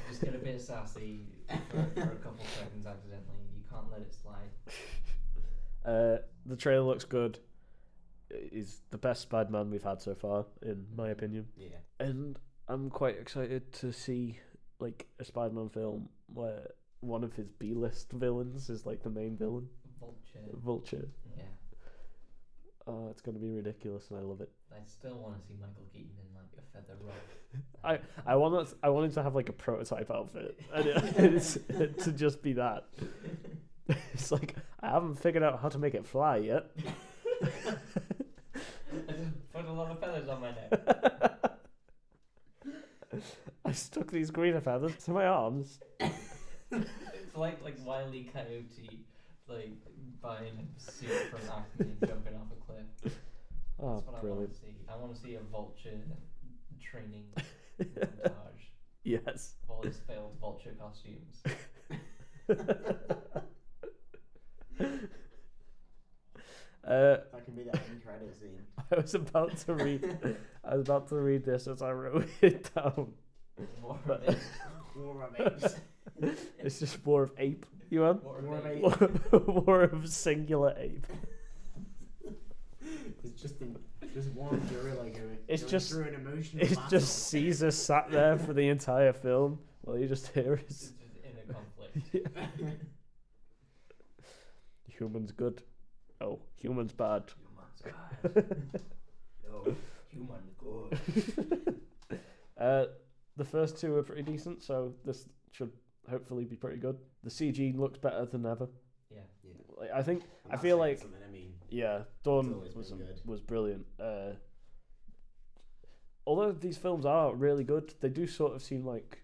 Just get a bit sassy for a couple seconds accidentally. You can't let it slide. The trailer looks good. Is the best Spider-Man we've had so far, in my opinion. Yeah. And I'm quite excited to see like a Spider-Man film where one of his B-list villains is like the main villain. Vulture. Yeah. Oh, it's going to be ridiculous, and I love it. I still want to see Michael Keaton in like a feather robe. I wanted to have like a prototype outfit, and it's to just be that. It's like I haven't figured out how to make it fly yet. I just put a lot of feathers on my neck. I stuck these green feathers to my arms. It's like Wile E. Coyote, like buying a suit from Acme and jumping off a cliff. Oh, That's what brilliant. I want to see a vulture training montage Yes. of all his failed vulture costumes. That can be the end credit scene. I was about to read this as I wrote it down. War of Apes. War of Apes. It's just War of Ape. You want? War War of of Apes. Apes. War of singular ape. It's just one gorilla going. It's going just- through an emotional It's battle. just Caesar sat there for the entire film while you just hear It's his just inner conflict. humans good. Oh, humans bad. Humans bad. No, human good. The first two are pretty decent, so this should hopefully be pretty good. The CG looks better than ever. Yeah. Yeah. Like, I think, And I that's feel saying like, something, I mean, yeah, Dawn always been good. was brilliant. Although these films are really good, they do sort of seem like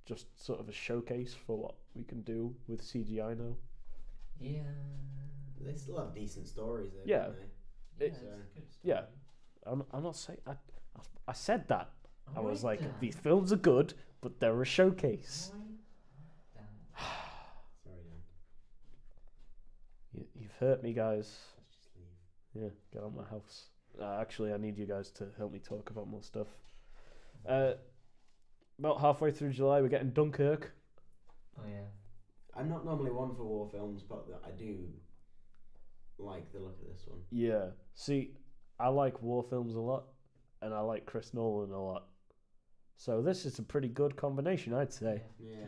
just sort of a showcase for what we can do with CGI now. Yeah. they still have decent stories, though. Yeah. Don't they? Yeah, It's- it's a good story. yeah. I'm not saying I said that. I was Alright like, then. these films are good, but they're a showcase. Alright then. Sorry, Dan. You've hurt me, guys. Let's just leave. Yeah, get out of my house. Actually, I need you guys to help me talk about more stuff. About halfway through July, we're getting Dunkirk. Oh yeah. I'm not normally one for war films, but I do like the look of this one. Yeah. See, I like war films a lot, and I like Chris Nolan a lot. So this is a pretty good combination, I'd say. Yeah.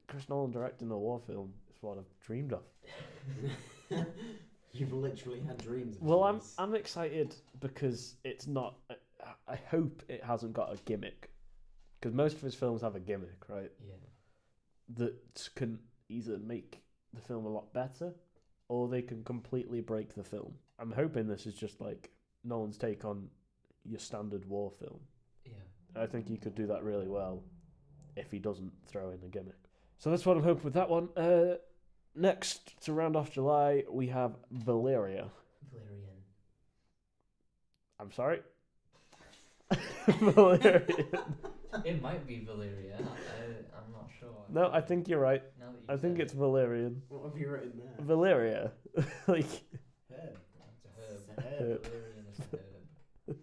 Chris Nolan directing a war film is what I've dreamed of. You've literally had dreams. Of Well, this. I'm excited because it's not. I hope it hasn't got a gimmick, because most of his films have a gimmick, right? Yeah. That can either make the film a lot better, or they can completely break the film. I'm hoping this is just like Nolan's take on your standard war film. Yeah. I think he could do that really well if he doesn't throw in a gimmick. So that's what I'm hoping with that one. Next, to round off July, we have Valeria. Valerian. I'm sorry? Valerian. It might be Valeria. I'm not sure. No, I think you're right. Now that you I think said it's Valerian. What have you written there? Valeria. Like, Herb. It's a herb. It's a herb. Valerian is a herb.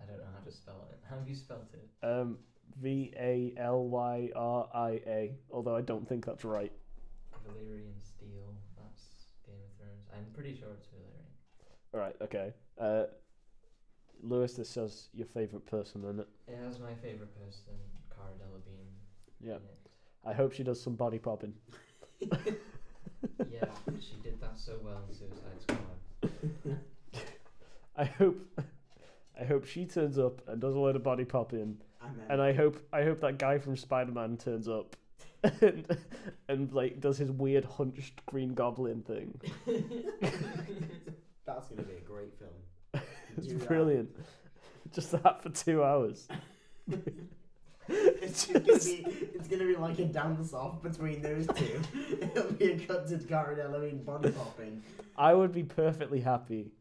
I don't know how to spell it. How have you spelt it? Valyria. Although I don't think that's right. Valyrian Steel. That's Game of Thrones. I'm pretty sure it's Valyrian. Alright, okay. Lewis, this says your favourite person in it. It has my favourite person, Cara Delevingne. Yeah. in it. I hope she does some body popping. Yeah, she did that so well in Suicide Squad. I hope she turns up and does a load of body popping. And then And I hope that guy from Spider-Man turns up and like does his weird hunched Green Goblin thing. that's gonna be a great film. It's Do that. brilliant. Just that for 2 hours. It's gonna be like a dance off between those two. It'll be a cut to Cara Delevingne body popping. I would be perfectly happy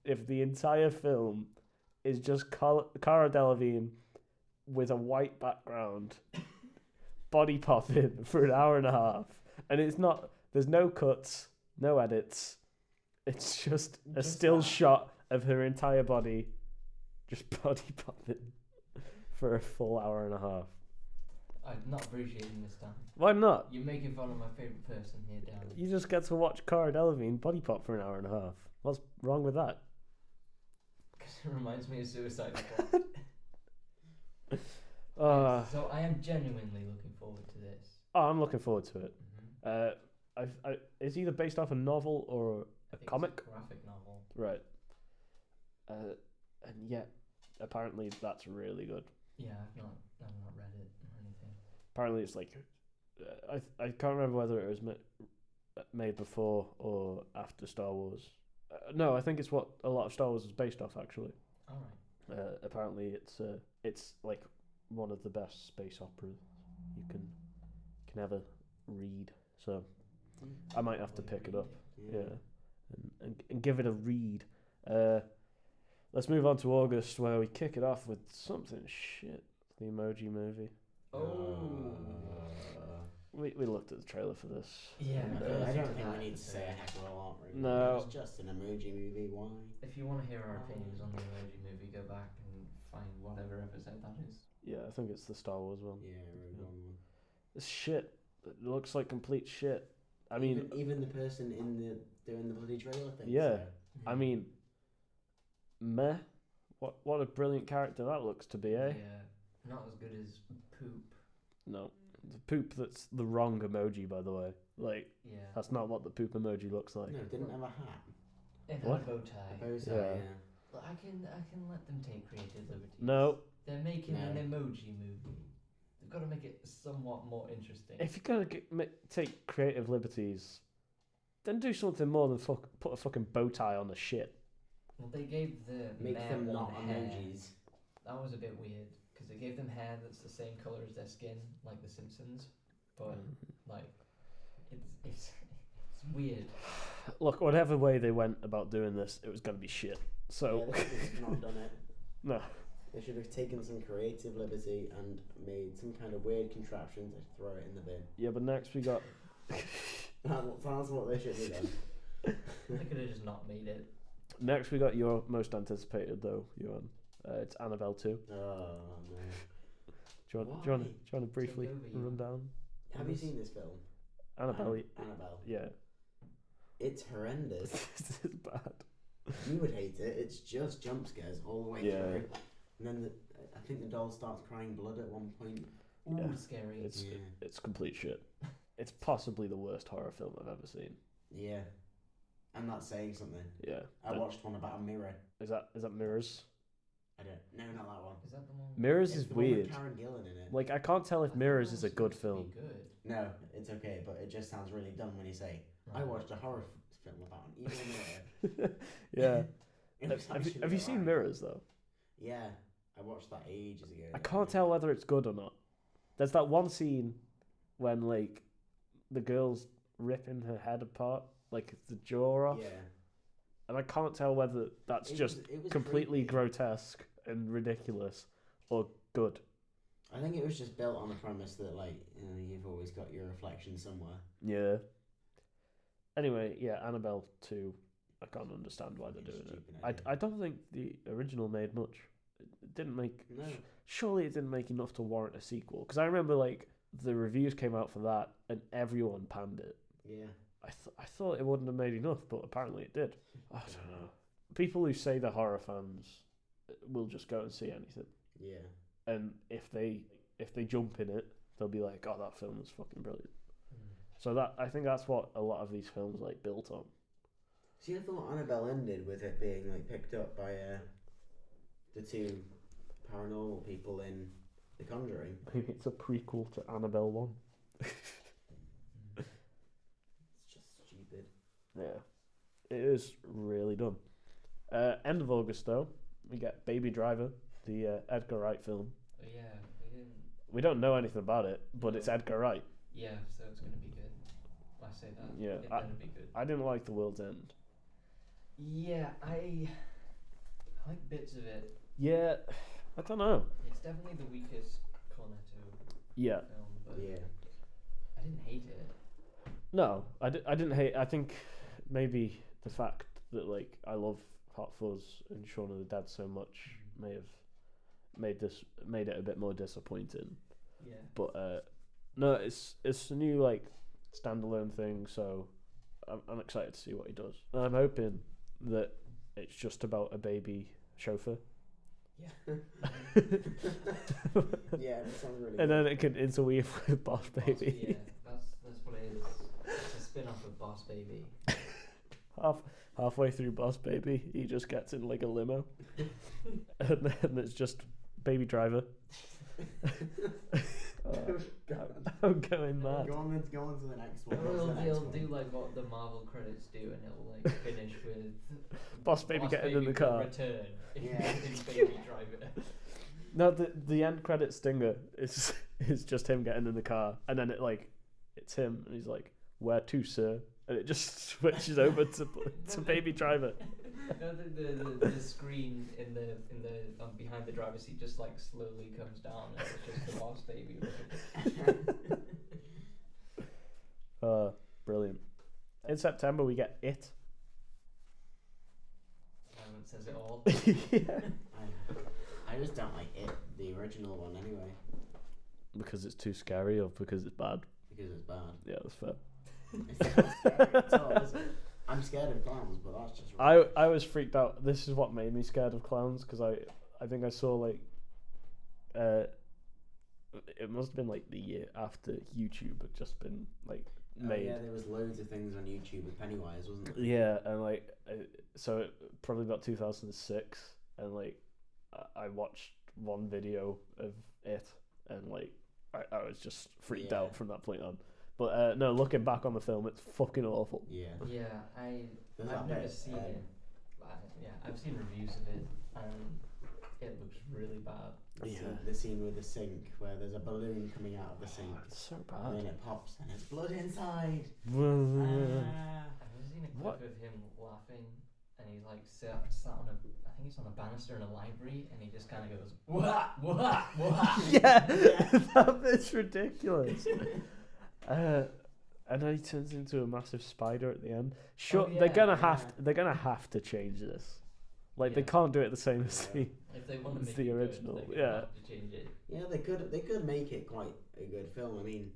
if the entire film is just Cara Delevingne with a white background, body popping for an hour and a half, and it's not. There's no cuts, no edits. It's just a Just still that. shot of her entire body, just body popping for a full hour and a half. I'm not appreciating this time. Why not? You're making fun of my favourite person here, Dan. You just get to watch Cara Delevingne body pop for an hour and a half. What's wrong with that? Because it reminds me of Suicide Squad. So I am genuinely looking forward to this. I'm looking forward to it. Mm-hmm. It's either based off a novel or a comic. It's a graphic novel. Right. And yet, apparently that's really good. Yeah, I've not read it or anything. Apparently it's like, I can't remember whether it was made before or after Star Wars. No, I think it's what a lot of Star Wars is based off, actually. Alright. Apparently, it's like one of the best space operas you can ever read. So I might have to pick it up. Yeah, and give it a read. Let's move on to August, where we kick it off with something shit. The Emoji Movie. Oh. We looked at the trailer for this. Yeah. I don't think we need to say a heck of a lot. Really. No. It's just an Emoji Movie. Why? If you want to hear our opinions on the Emoji Movie, go back and find whatever episode that is. Yeah, I think it's the Star Wars one. Yeah, Rogue One one. It's shit. It looks like complete shit. I mean, even the person doing the bloody trailer thing. Yeah. I mean, meh. What a brilliant character that looks to be, eh? Yeah. Not as good as Poop. No. The poop, that's the wrong emoji, by the way. Like, Yeah. that's not what the poop emoji looks like. No, it didn't have a hat. It had What? a bow tie. A bow tie, Yeah. yeah. But I can let them take creative liberties. No. They're making an No. emoji movie. They've got to make it somewhat more interesting. If you're going to take creative liberties, then do something more than put a fucking bow tie on the shit. Well, they gave the Make mayor them one not hair. emojis. That was a bit weird because they gave them hair that's the same color as their skin, like The Simpsons. But like, it's weird. Look, whatever way they went about doing this, it was going to be shit. So, Yeah, they should have not done it. no. They should have taken some creative liberty and made some kind of weird contraption to throw it in the bin. Yeah, but next we got... That's what they should have done. They could have just not made it. Next we got your most anticipated, though, Johan. It's Annabelle 2. Oh, no. Do you want to briefly Take over, run down? Have you seen this film? Annabelle. Annabelle. Yeah. It's horrendous. This is bad. You would hate it. It's just jump scares all the way Yeah. through. And then I think the doll starts crying blood at one point. Ooh, Yeah. scary. It's complete shit. It's possibly the worst horror film I've ever seen. Yeah. And that's saying something. Yeah. I watched one about a mirror. Is that Mirrors? I don't. No, not that one. Is that the one? Mirrors It's is the one with weird. Karen Gillan in it. Like, I can't tell I if thought Mirrors that is a was good supposed to film. be good. No, it's okay, but it just sounds really dumb when you say, I Right. watched a horror film about an evil mirror. Yeah. It was have actually you seen alright. Mirrors, though? Yeah, I watched that ages ago. I can't tell whether it's good or not. There's that one scene when, like, the girl's ripping her head apart, like the jaw off. Yeah. And I can't tell whether that's It just was completely creepy. grotesque and ridiculous or good. I think it was just built on the premise that, like, you've always got your reflection somewhere. Yeah. Anyway, yeah, Annabelle 2. I can't understand why they're It's doing it. stupid idea. I don't think the original made much. It didn't make. No. Surely it didn't make enough to warrant a sequel. Because I remember, like, the reviews came out for that and everyone panned it. Yeah. I thought it wouldn't have made enough, but apparently it did. I don't know. People who say they're horror fans will just go and see anything. Yeah. And if they jump in it, they'll be like, "Oh, that film was fucking brilliant." So that I think that's what a lot of these films like built on. See, I thought Annabelle ended with it being, like, picked up by the two paranormal people in The Conjuring. Maybe it's a prequel to Annabelle 1. It's just stupid. Yeah, it is really dumb. End of August though, we get Baby Driver, the Edgar Wright film. Oh, yeah, we didn't. We don't know anything about it, but it's No. Edgar Wright. Yeah, so it's gonna be good. I say that. Yeah, It better be good. I didn't like The World's End. Yeah, I like bits of it. Yeah, I don't know. It's definitely the weakest Cornetto Yeah, film, but Yeah. I didn't hate it. no, I didn't hate. I think maybe the fact that, like, I love Hot Fuzz and Shaun of the Dead so much may have made it a bit more disappointing. Yeah. But no, it's a new, like, standalone thing, so I'm excited to see what he does. And I'm hoping that it's just about a baby chauffeur. Yeah. Yeah, that sounds really And good. then it can interweave with Boss Baby. Yeah, that's what it is. It's a spin-off of Boss Baby. Halfway through Boss Baby, he just gets in, like, a limo. And then it's just Baby Driver. I'm going mad. Go on to the next one. They'll do like what the Marvel credits do, and it'll like finish with Boss Baby getting in the car. Return. Yeah. In Baby Driver. No, the end credit stinger is just him getting in the car, and then it's him, and he's like, "Where to, sir?" And it just switches over to Baby Driver. No, the screen in the behind the driver's seat just like slowly comes down, and it's just the Boss Baby. Brilliant. In September we get It. That says it all. Yeah. I just don't like It, the original one, anyway. Because it's too scary, or because it's bad? Because it's bad. Yeah, that's fair. It's not scary at all, is it? I'm scared of clowns, but that's just right. I was freaked out. This is what made me scared of clowns, because I think I saw like it must have been like the year after YouTube had just been like made. Yeah, there was loads of things on YouTube with Pennywise, wasn't there? Yeah, and like so probably about 2006, and like I watched one video of it, and like I was just freaked out from that point on. But no, looking back on the film, it's fucking awful. Yeah. Yeah, I've never seen it. I've seen reviews of it, and it looks really bad. The scene with the sink, where there's a balloon coming out of the sink. It's so And bad. then it pops, and there's blood inside. I've never seen a clip of him laughing, and he's like sat on I think he's on a banister in a library, and he just kind of goes, "Wah, wah, wah." Yeah, that bit's ridiculous. And then he turns into a massive spider at the end. Sure, they're gonna have to change this. Like they can't do it the same as if they want to make the it original. good, they're gonna have to change it. Yeah, they could make it quite a good film. I mean,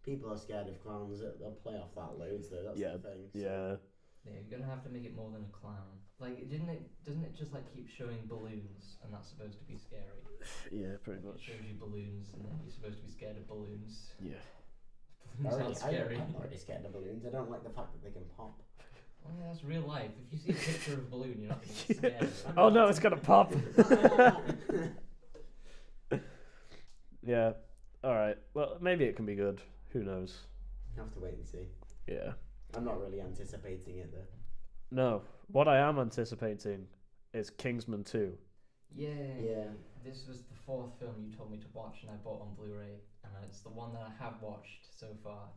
people are scared of clowns. They'll play off that loads though. That's the thing. So. Yeah. Yeah, you're gonna have to make it more than a clown. Like, doesn't it just like keep showing balloons, and that's supposed to be scary? Yeah, pretty It much. shows you balloons, and then you're supposed to be scared of balloons. Yeah. Balloons aren't scary. I'm already scared of balloons. I don't like the fact that they can pop. Well, yeah, that's real life. If you see a picture of a balloon, you're not gonna get scared. Oh no, it's gonna pop. Yeah. All right. Well, maybe it can be good. Who knows? You have to wait and see. Yeah. I'm not really anticipating it though. No. What I am anticipating is Kingsman 2. Yeah. Yeah. This was the fourth film you told me to watch, and I bought on Blu-ray, and it's the one that I have watched so far.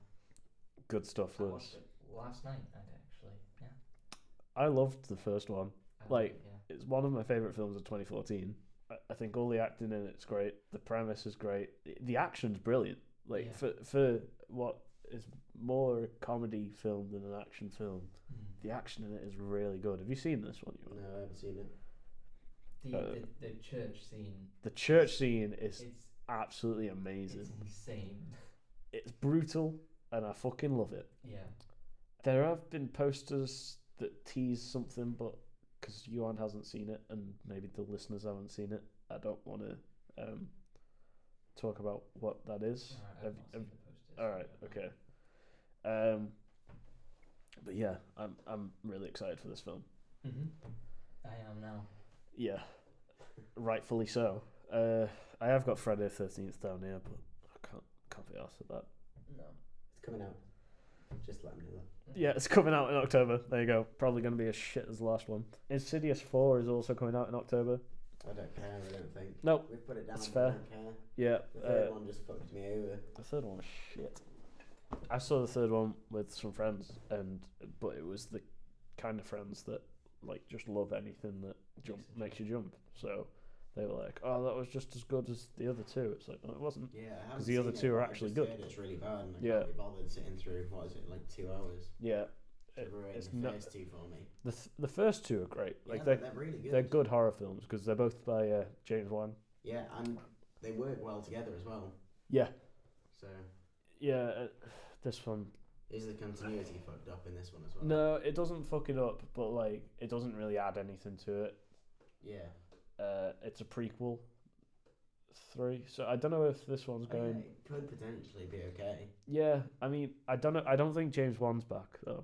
Good stuff, I Lewis. watched it last night, actually. Yeah. I loved the first one. Like, It's one of my favourite films of 2014. I think all the acting in it's great. The premise is great. The action's brilliant. Like for what is more a comedy film than an action film, the action in it is really good. Have you seen this one? No, I haven't seen it. The church scene. The church scene is absolutely amazing. It's insane. It's brutal, and I fucking love it. Yeah. There have been posters that tease something, but because Johan hasn't seen it, and maybe the listeners haven't seen it, I don't want to talk about what that is. All right, okay. But yeah, I'm really excited for this film. I am now. Yeah, rightfully so. I have got Friday the 13th down here, but I can't be arsed with that. No. It's coming out. Just let me know that. Yeah, it's coming out in October. There you go. Probably going to be as shit as the last one. Insidious 4 is also coming out in October. I don't care, I don't think. Nope. We've put it down. That's fair. I don't care. Yeah. The third one just fucked me over. The third one was shit. I saw the third one with some friends, but it was the kind of friends that like just love anything that makes you jump. So they were like, "Oh, that was just as good as the other two." It's like, no, it wasn't. Yeah, because the other two are actually good. It's really bad, and I Yeah. can't be bothered sitting through. What is it, like 2 hours? Yeah. It's the first two for me. The first two are great. Like they're really good. They're good horror films because they're both by James Wan. Yeah, and they work well together as well. Yeah. So. Yeah, this one. Is the continuity fucked up in this one as well? No, it doesn't fuck it up, but like it doesn't really add anything to it. Yeah. It's a prequel. 3, so I don't know if this one's going. Yeah, it could potentially be okay. Yeah, I mean, I don't know. I don't think James Wan's back though,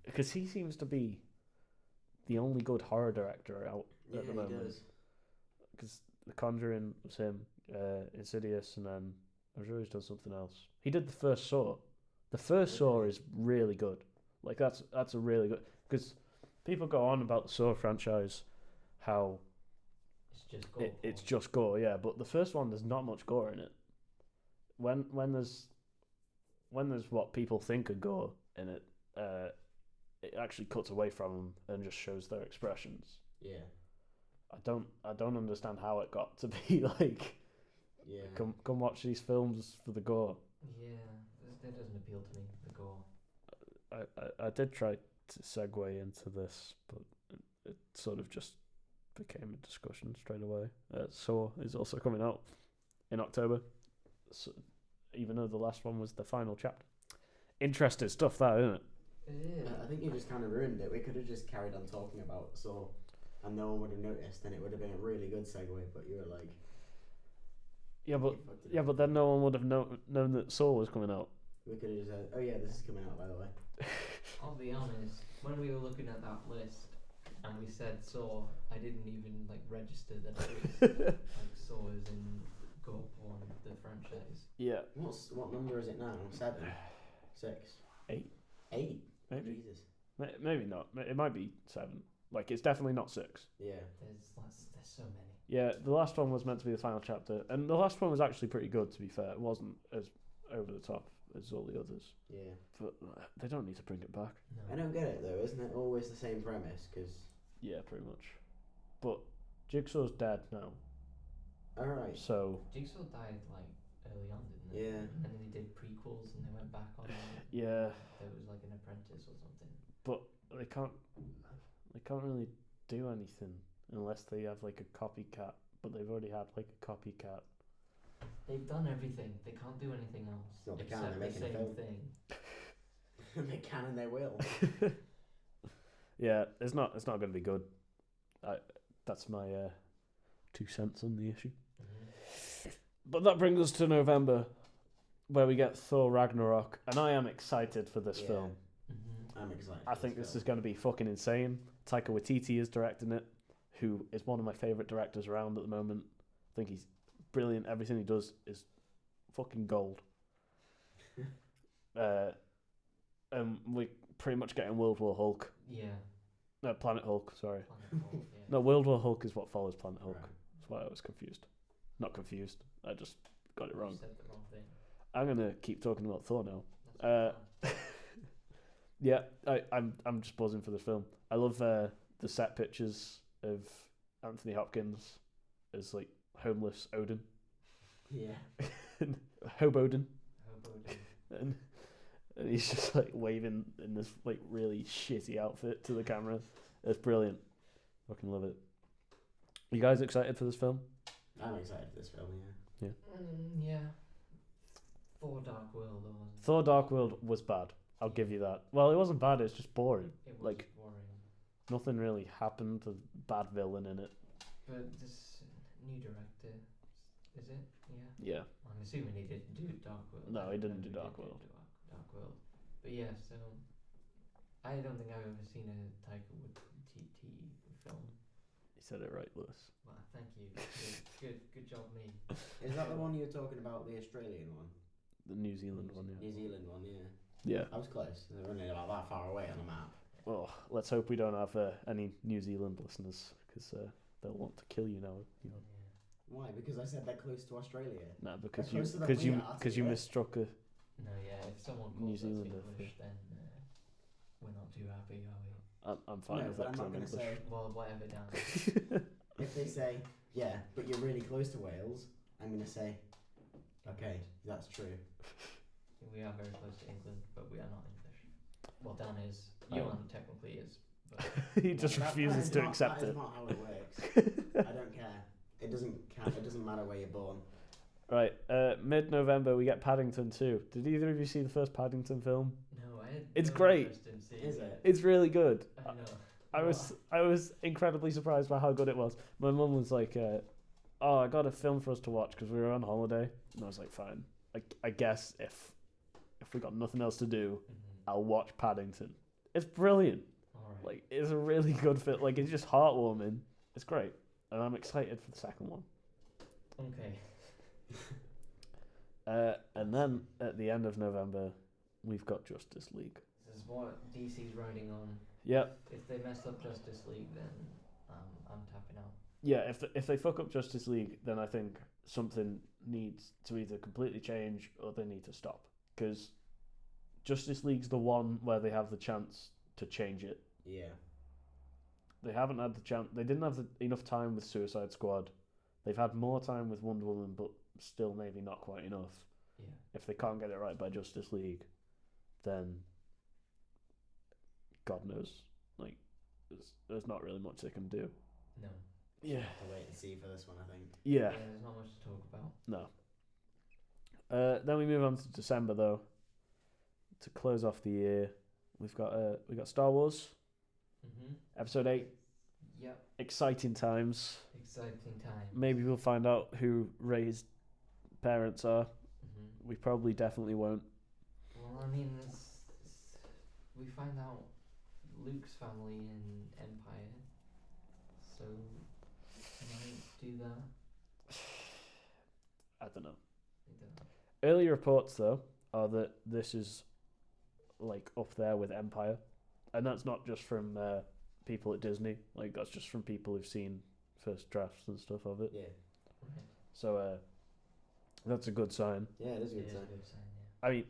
because he seems to be the only good horror director out at the moment. He does. Because The Conjuring was him, Insidious, and then I'm sure he's done something else. He did the first Saw. The first Saw is really good. Like that's a really good, because people go on about the Saw franchise, how It's just gore. it's just gore, yeah. But the first one, there's not much gore in it. When there's what people think are gore in it, it actually cuts away from them and just shows their expressions. Yeah. I don't understand how it got to be like, Yeah. come watch these films for the gore. Yeah, that doesn't appeal to me. The gore. I did try to segue into this, but it sort of just became a discussion straight away. Saw is also coming out in October, so, even though the last one was the final chapter. Interesting stuff, that, isn't it? It is. I think you just kind of ruined it. We could have just carried on talking about Saw, and no one would have noticed, and it would have been a really good segue. But you were like, Yeah, but you fucked it up. but then no one would have known that Saw was coming out. We could have just said, "Oh yeah, this is coming out, by the way." I'll be honest. When we were looking at that list, and we said Saw, I didn't even like register that it was like Saw is in gore porn, the franchise. Yeah, What number is it now? 7, 6, 8, 8. maybe. Jesus. Maybe not. It might be 7. Like, it's definitely not 6. Yeah. There's so many. Yeah, the last one was meant to be the final chapter, and the last one was actually pretty good, to be fair. It wasn't as over the top as all the others, Yeah. but they don't need to bring it back. No. I don't get it though. Isn't it always the same premise? Because Yeah, pretty much. But Jigsaw's dead now, all right. so Jigsaw died like early on, didn't it? Yeah. And then they did prequels, and they went back on. yeah, There was like an apprentice or something. but they can't really do anything unless they have like a copycat. But they've already had like a copycat. They've done everything. They can't do anything else. Well, they can, except they're the making a same film. thing. They can and they will. Yeah, it's not going to be good. That's my 2 cents on the issue. Mm-hmm. But that brings us to November, where we get Thor Ragnarok, and I am excited for this Yeah. film. Mm-hmm. I'm excited. I think this is going to be fucking insane. Taika Waititi is directing it, who is one of my favourite directors around at the moment. I think he's brilliant. Everything he does is fucking gold. We're pretty much getting World War Hulk. Yeah. No, Planet Hulk, sorry. Planet Hulk, yeah. No, World War Hulk is what follows Planet Hulk. Right. That's why I was confused. Not confused. I just got it You wrong. said the wrong thing. I'm going to keep talking about Thor now. That's the plan. Yeah, I'm just buzzing for this film. I love the set pictures of Anthony Hopkins as like homeless Odin, Yeah. Hobodin, Hobo and he's just like waving in this like really shitty outfit to the camera. It's brilliant. Fucking love it. You guys excited for this film? I'm excited for this film. Yeah. yeah. Thor Dark World, though, wasn't it? Thor: Dark World was bad. I'll give you that. Well, it wasn't bad. It's just boring. It was like- boring. Nothing really happened. There's a bad villain in it. But this new director, is it? Yeah. Yeah. I'm assuming he didn't do Dark World. No, he didn't do He Dark did World. Dark World. But yeah, so I don't think I've ever seen a Taika Waititi film. You said it right, Lewis. Well, thank you. Good job, me. Is that the one you were talking about? The Australian one? The New Zealand one, yeah. New Zealand one, yeah. Yeah. I was close. They're only about that far away on the map. Well, let's hope we don't have any New Zealand listeners, because they'll want to kill you now. You know. Yeah. Why? Because I said they're close to Australia. Nah, because They're you closer than we are, because to you be misstruck a. No, yeah. If someone New calls us Zealander, English, then we're not too happy, are we? I'm fine No, with but it. I'm 'cause not I'm going to English. say. Well, whatever, Dan. If they say, yeah, but you're really close to Wales, I'm going to say, okay, that's true. We are very close to England, but we are not English. Well, Dan is. Johan technically is. But He just That refuses is to not- accept that it. is not how it works. I don't care. It doesn't count. It doesn't matter where you're born. Right, mid-November we get Paddington 2. Did either of you see the first Paddington film? no, I had It's no great. interest in seeing Is it? It's really good. I know. I was incredibly surprised by how good it was. My mum was like, "Oh, I got a film for us to watch because we were on holiday," and I was like, "Fine. I guess if we got nothing else to do, I'll watch Paddington." It's brilliant. Alright. Like, it's a really good film. Like, it's just heartwarming. It's great, and I'm excited for the second one. Okay. And then at the end of November, we've got Justice League. This is what DC's riding on. Yep. If they mess up Justice League, then I'm tapping out. Yeah, if they fuck up Justice League, then I think something needs to either completely change or they need to stop. Because Justice League's the one where they have the chance to change it. Yeah. They haven't had the chance. They didn't have enough time with Suicide Squad. They've had more time with Wonder Woman, but still maybe not quite enough. Yeah. If they can't get it right by Justice League, then God knows. Like, there's not really much they can do. No. Yeah. Have to wait and see for this one, I think. Yeah. There's not much to talk about. No. Then we move on to December, though. To close off the year, we got Star Wars, Episode 8. Yep. Exciting times. Exciting time. Maybe we'll find out who Rey's parents are. We probably definitely won't. Well, I mean, we find out Luke's family in Empire, so might do that. I don't know. I don't know. Early reports, though, are that this is like up there with Empire, and that's not just from people at Disney. Like, that's just from people who've seen first drafts and stuff of it. Yeah. Right. So that's a good sign. Yeah, it is a It good is sign. a good sign, yeah. I mean,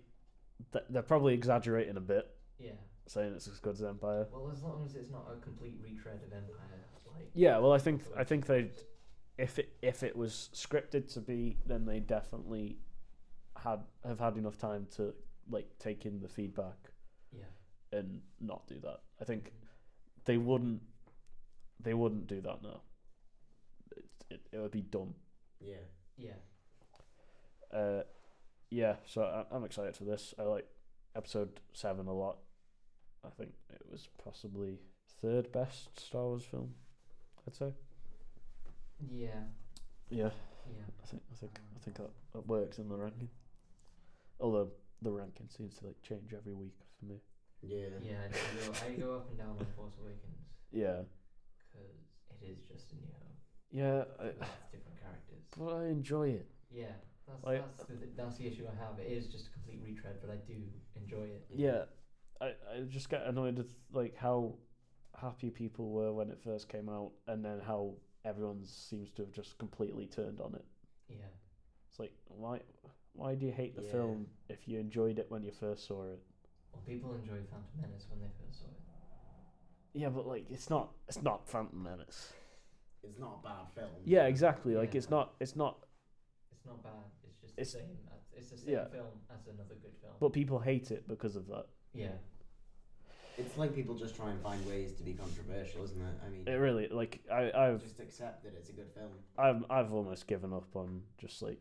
they're probably exaggerating a bit, Yeah. saying it's as good as Empire. Well, as long as it's not a complete retread of Empire, like. Yeah, well, I think they'd, if it was scripted to be, then they definitely have had enough time to like take in the feedback Yeah. and not do that. I think they wouldn't do that now. It would be dumb. Yeah. Yeah. Yeah. So I'm excited for this. I like Episode 7 a lot. I think it was possibly third best Star Wars film, I'd say. Yeah. Yeah. Yeah. I think that works in the ranking. Although the ranking seems to like change every week for me. Yeah. Yeah. I go up and down on Force Awakens Yeah. because it is just a New Hope. Yeah. With different characters. But I enjoy it. Yeah. Like- That's the issue I have. It is just a complete retread, but I do enjoy it. Yeah. I just get annoyed with like how happy people were when it first came out, and then how everyone seems to have just completely turned on it. Yeah. It's like, why do you hate the Yeah. film if you enjoyed it when you first saw it? Well, people enjoyed Phantom Menace when they first saw it. Yeah, but like it's not Phantom Menace. It's not a bad film. Yeah, exactly. Like Yeah. it's not. It's not bad. It's just It's- the same. It's the same yeah. film as another good film. But people hate it because of that. yeah. It's like people just try and find ways to be controversial, isn't it? I mean, It really like I've just accept that it's a good film. I've almost given up on just like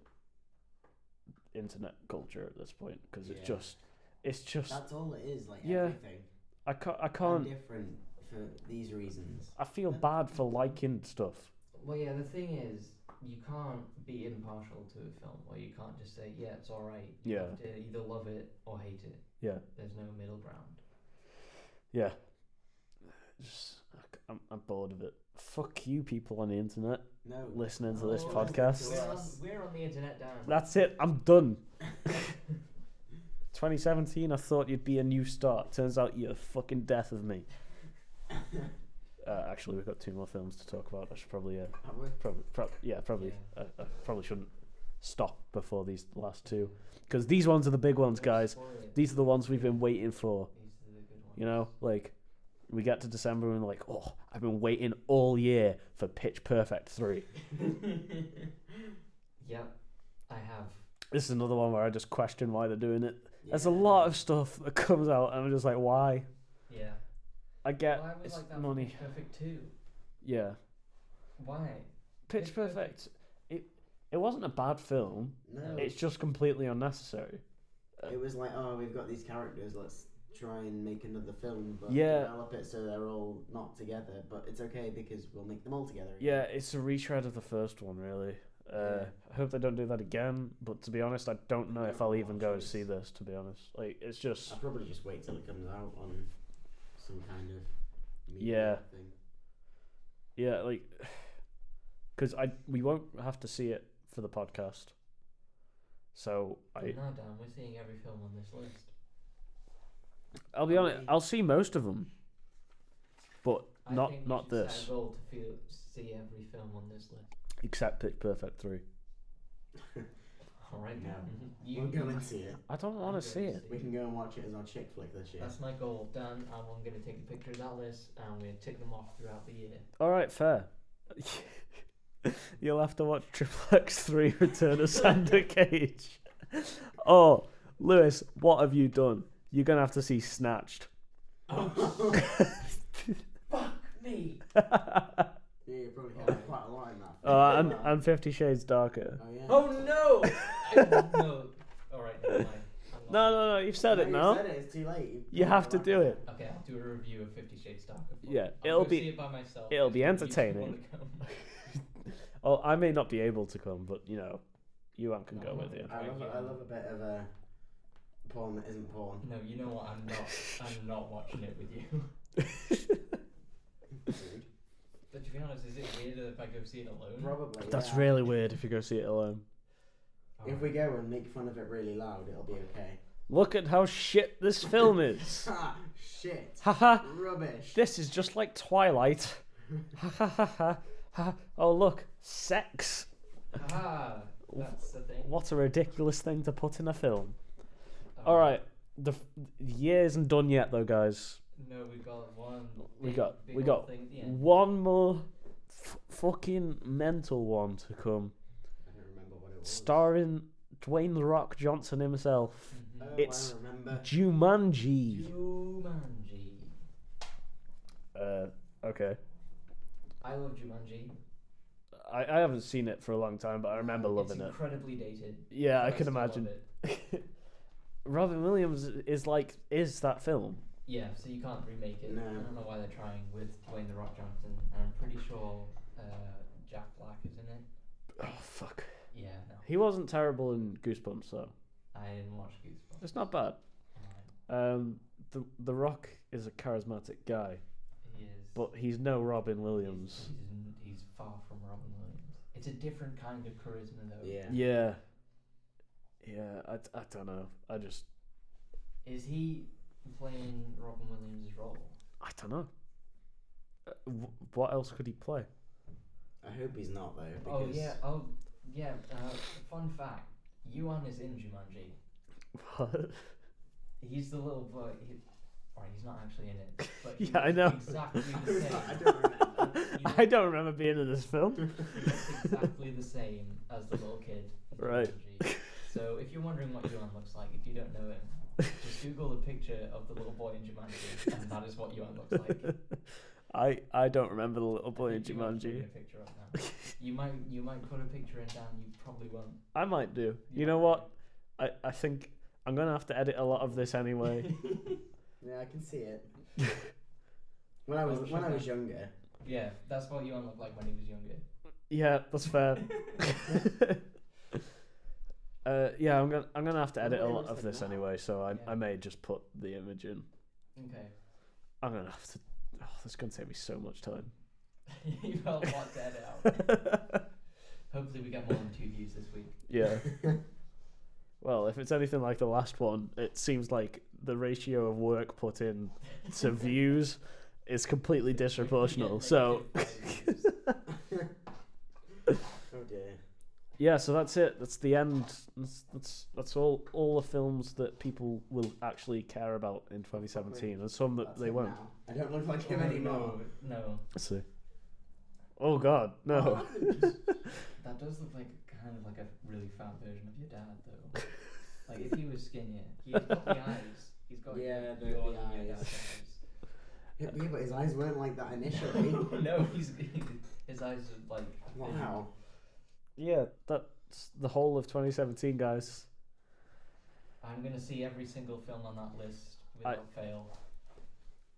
internet culture at this point because Yeah. it's just That's all it is. Like Yeah. everything. I I'm can't different for these reasons. I feel bad for liking stuff. Well, yeah. The thing is, you can't be impartial to a film, or you can't just say, "Yeah, it's all right." You Yeah. have to either love it or hate it. Yeah. There's no middle ground. Yeah. Just I'm bored of it. Fuck you people on the internet No. listening to this Oh, podcast. We're on the internet, Darren. That's it. I'm done. 2017, I thought you'd be a new start. Turns out you're the fucking death of me. Actually, we've got 2 more films to talk about. I should probably, Have we? probably. Yeah. I probably shouldn't stop before these last 2, because these ones are the big ones, guys. Spoil it. These are the ones we've been waiting for. These are the good ones. You know, like we get to December and we're like, oh, I've been waiting all year for Pitch Perfect 3. Yep, I have. This is another one where I just question why they're doing it. There's a Yeah. lot of stuff that comes out, and I'm just like, why? Yeah. I get Well, I was it's like that money. for Pitch Perfect 2. Yeah, Why? Pitch Perfect. It wasn't a bad film. No. It's just completely unnecessary. It was like, oh, we've got these characters. Let's try and make another film, but Yeah. develop it so they're all not together. But it's okay because we'll make them all together. Again. Yeah, it's a retread of the first one, really. Yeah. I hope they don't do that again. But to be honest, I don't know if I'll even go and Choice. see this. To be honest, like it's just I'll probably just wait till it comes out on some kind of Yeah. thing. yeah, like because we won't have to see it for the podcast. So No, Dan, we're seeing every film on this list. I'll be honest. I'll see most of them, but I not think not you should this. set a goal to see every film on this list. Except Pitch Perfect 3. All right, No. you We'll go and see it. I don't want to see it. We can go and watch it as our chick flick this year. That's my goal, Dan. And I'm going to take a picture of that list and we'll tick them off throughout the year. All right, fair. You'll have to watch Triple X3 Return of Sander Cage. Oh, Lewis, what have you done? You're going to have to see Snatched. Oh, fuck me. Yeah, you probably got quite a lot in that. And 50 Shades Darker. Oh, yeah. Oh, no. No. All right, never mind. No, you've said it now. You said it, it's too late. You have to do it. Okay, I'll do a review of 50 Shades Darker. Yeah, I'll go see it by myself. it'll be if you entertaining. wanna come. Oh, I may not be able to come, but you know, Yuan can go with you. I love a bit of porn that isn't porn. No, you know what? I'm not watching it with you. But to be honest, is it weird if I go see it alone? Probably. That's yeah. really weird if you go see it alone. If we go and make fun of it really loud, it'll be okay. Look at how shit this film is. Ha! Shit. Haha. Rubbish. This is just like Twilight. Ha ha ha ha ha. Oh look, sex. Ah, that's the thing. What a ridiculous thing to put in a film. All right, the year isn't done yet though, guys. No, we got one. We big got old thing at the end. one more fucking mental one to come, I don't remember what it was. starring Dwayne the Rock Johnson himself. Mhm. Oh, It's I remember. Jumanji. Jumanji. Okay. I love Jumanji. I haven't seen it for a long time, but I remember loving It's it. incredibly dated. Yeah, but I can still love imagine. it. Robin Williams is that film. Yeah, so you can't remake it. No. I don't know why they're trying with Dwayne the Rock Johnson, and I'm pretty sure Jack Black is in it. Oh fuck. Yeah, no, He wasn't terrible in Goosebumps though. I didn't watch Goosebumps. It's not bad. Alright. The Rock is a charismatic guy, He is. but he's no Robin Williams. He's far from Robin Williams. It's a different kind of charisma, though. Yeah. Yeah. I don't know. Is he playing Robin Williams' role? I don't know. What else could he play? I hope he's not though. Oh Because yeah. Fun fact: Yuan is in Jumanji. What? He's the little boy. He's not actually in it. But Yeah, I know. Exactly the same. I don't remember. I don't remember being in this film. He looks exactly the same as the little kid. in Right. Jumanji. So if you're wondering what Yuan looks like, if you don't know him, just Google a picture of the little boy in Jumanji, and that is what Yuan looks like. I don't remember the little boy in I think Yuan's putting Jumanji. a picture up now. You might put a picture in, Dan. You probably won't. I might do. You might know do. what? I think I'm gonna have to edit a lot of this anyway. Yeah, I can see it. When I was younger. Yeah, that's what Yuan looked like when he was younger. Yeah, that's fair. Yeah, I'm gonna have to edit a lot of this anyway, so I may just put the image in. Okay. I'm gonna have to. Oh, this is gonna take me so much time. You've got a lot to edit out. Hopefully we get more than 2 views this week. Yeah. Well, if it's anything like the last one, it seems like the ratio of work put in to views is completely disproportional. So Oh dear. yeah, so that's it. That's the end. That's all the films that people will actually care about in 2017, and some that That's they it wont. now. I don't look like him anymore. No. Let's see. Oh God, no. That does look like kind of like a really fat version of your dad, though. Like if he was skinnier, he's got the eyes. He's got Yeah, yours the and your eyes. dad's Yeah, but his eyes weren't like that initially. eyes. No, his eyes are like. Wow. Yeah, that's the whole of 2017, guys. I'm gonna see every single film on that list without fail.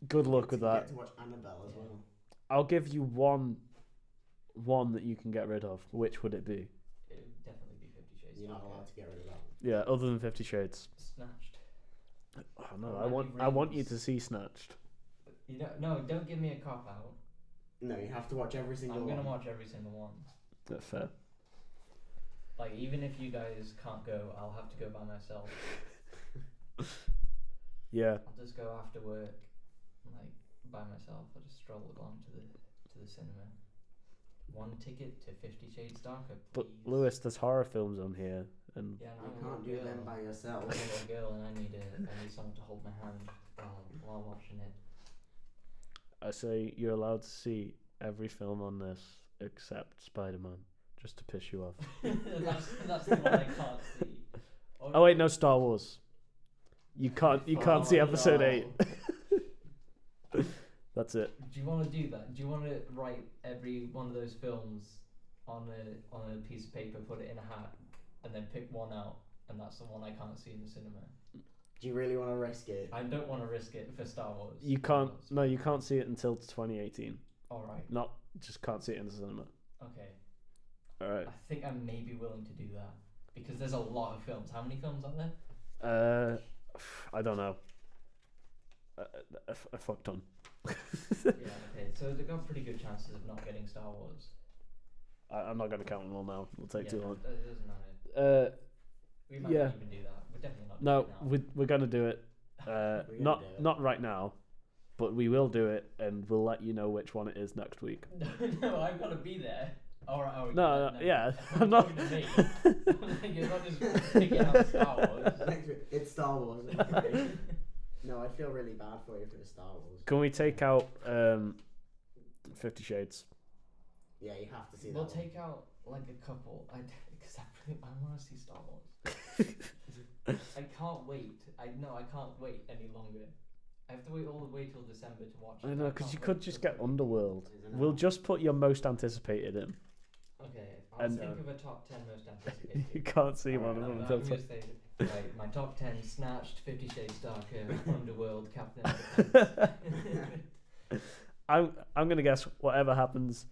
Good luck with You that. get to watch Annabelle as well. I'll give you one that you can get rid of. Which would it be? It would definitely be 50 Shades. You're not Darker. allowed to get rid of that. Yeah, other than 50 Shades. Snatched. Oh no, Or I want Rings. you to see Snatched. You know, no, don't give me a cop out. No, you have to watch every single I'm one. gonna watch every single one. That's fair. Like, even if you guys can't go, I'll have to go by myself. Yeah. I'll just go after work, like, by myself. I'll just stroll along to the cinema. 1 ticket to 50 Shades Darker, please. But Lewis, there's horror films on here, and Yeah, You and I'm a can't do little them girl. by yourself. I'm a little girl, and I need someone to hold my hand while watching it. I say you're allowed to see every film on this except Spider-Man, just to piss you off. that's the one I can't see. Oh wait, no, Star Wars. You can't see episode 8. That's it. Do you want to do that? Do you want to write every one of those films on a piece of paper, put it in a hat, and then pick one out, and that's the one I can't see in the cinema? Do you really want to risk it? I don't want to risk it for Star Wars. You can't. No, you can't see it until 2018. All right. Just can't see it in the cinema. Okay. All right. I think I may be willing to do that because there's a lot of films. How many films are there? I don't know. A fuck ton. Yeah. Okay. So they've got pretty good chances of not getting Star Wars. I'm not going to count them all now. It'll take too long. It doesn't matter. We might yeah. not even do that. We're definitely not. No, doing it now. we're going to do it. Not Not right now, but we will do it, and we'll let you know which one it is next week. No, I've got to be there. All right. No, yeah, I'm I'm not. talking to me. You're not just picking out Star Wars. It's Star Wars. No, I feel really bad for you for the Star Wars. Can we take out 50 Shades? Yeah, you have to see that. We'll one. take out like a couple. Because I want to see Star Wars. I can't wait. I can't wait any longer. I have to wait all the way till December to watch it. I know, because you can't could wait just till get then. Underworld. Isn't it? We'll just put your most anticipated in. Okay, I'll And- think of a top 10 most anticipated. You can't see Alright, one of them I'm until. gonna say, right, my top 10: Snatched, 50 Shades Darker, Underworld, Captain Underpants. I'm gonna guess whatever happens,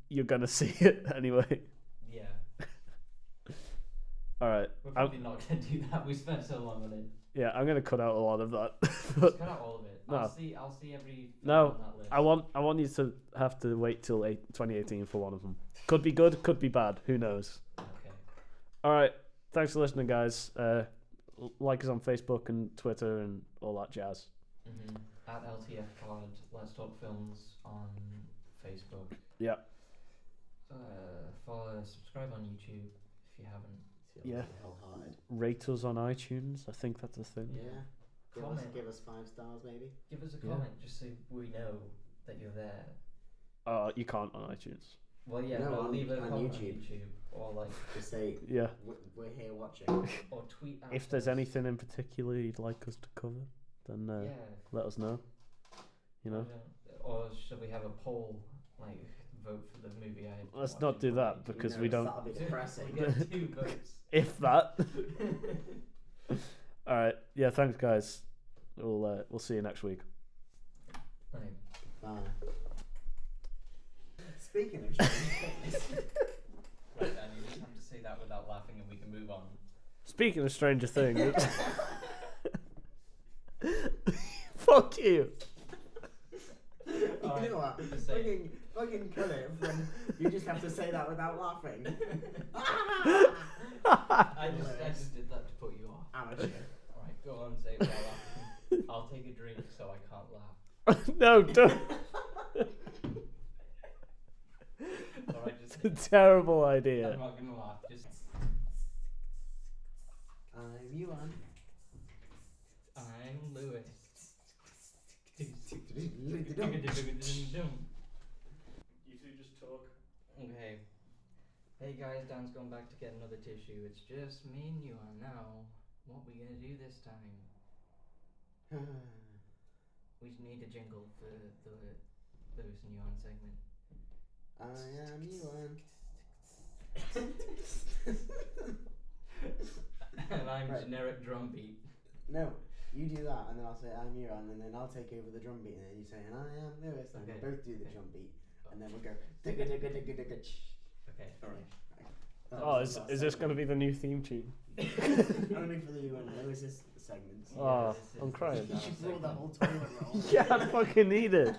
you're gonna see it anyway. Yeah, All right. we're probably not gonna do that. We spent so long on it. Yeah, I'm gonna cut out a lot of that. Just But cut out all of it. No. I'll see every film No, on that list. I want you to have to wait till 2018 for one of them. Could be good, could be bad. Who knows? Okay. All right. Thanks for listening, guys. Like us on Facebook and Twitter and all that jazz. At LTF Pod, Let's Talk Films on Facebook. Yeah. Follow, subscribe on YouTube if you haven't. Yeah. Hell-hearted. Rate us on iTunes. I think that's a thing. Yeah. Comment. Give us 5 stars, maybe. Give us a Yeah. comment just so we know that you're there. You can't on iTunes. Well, yeah, No, but on- leave a on comment YouTube. on YouTube or like Just say Yeah. we're here watching. or tweet. At If there's us. anything in particular you'd like us to cover, then yeah, let us know. You know. Or should we have a poll, like vote for the movie? Let's watched not in do that 2018? because No, we don't. That'll be depressing. We get 2 votes. If that. All right. Yeah. Thanks, guys. We'll see you next week. Right. Bye. Speaking of things, Right, Dan, you just have to say that without laughing and we can move on. Speaking of Stranger Things. Fuck you. you Alright, know what? just say it. Fucking cut it when you just have to say that without laughing. I just did that to put you off. Amateur. Alright, go on, say it without laughing. I'll take a drink so I can't laugh. No, don't. Alright, just It's a terrible I'm idea. not gonna laugh. Just I'm Yuan. I'm Lewis. You two just talk. Okay. Hey guys, Dan's gone back to get another tissue. It's just me and you on now. What we gonna do this time? We need a jingle for the Lewis and Yuan segment. I am Yuan. And I'm Right. generic drum beat. No, you do that, and then I'll say I'm Yuan, and then I'll take over the drum beat, and then you say, and I am Lewis, and Okay. we'll both do the Okay. drum beat, and then we'll go digga digga digga digga. Okay. Alright. Oh, is this going to be the new theme tune? Only for the Yuan and Lewis's segments. Yeah, Oh, this is I'm crying. You should roll the whole toilet roll. Yeah, I fucking need it.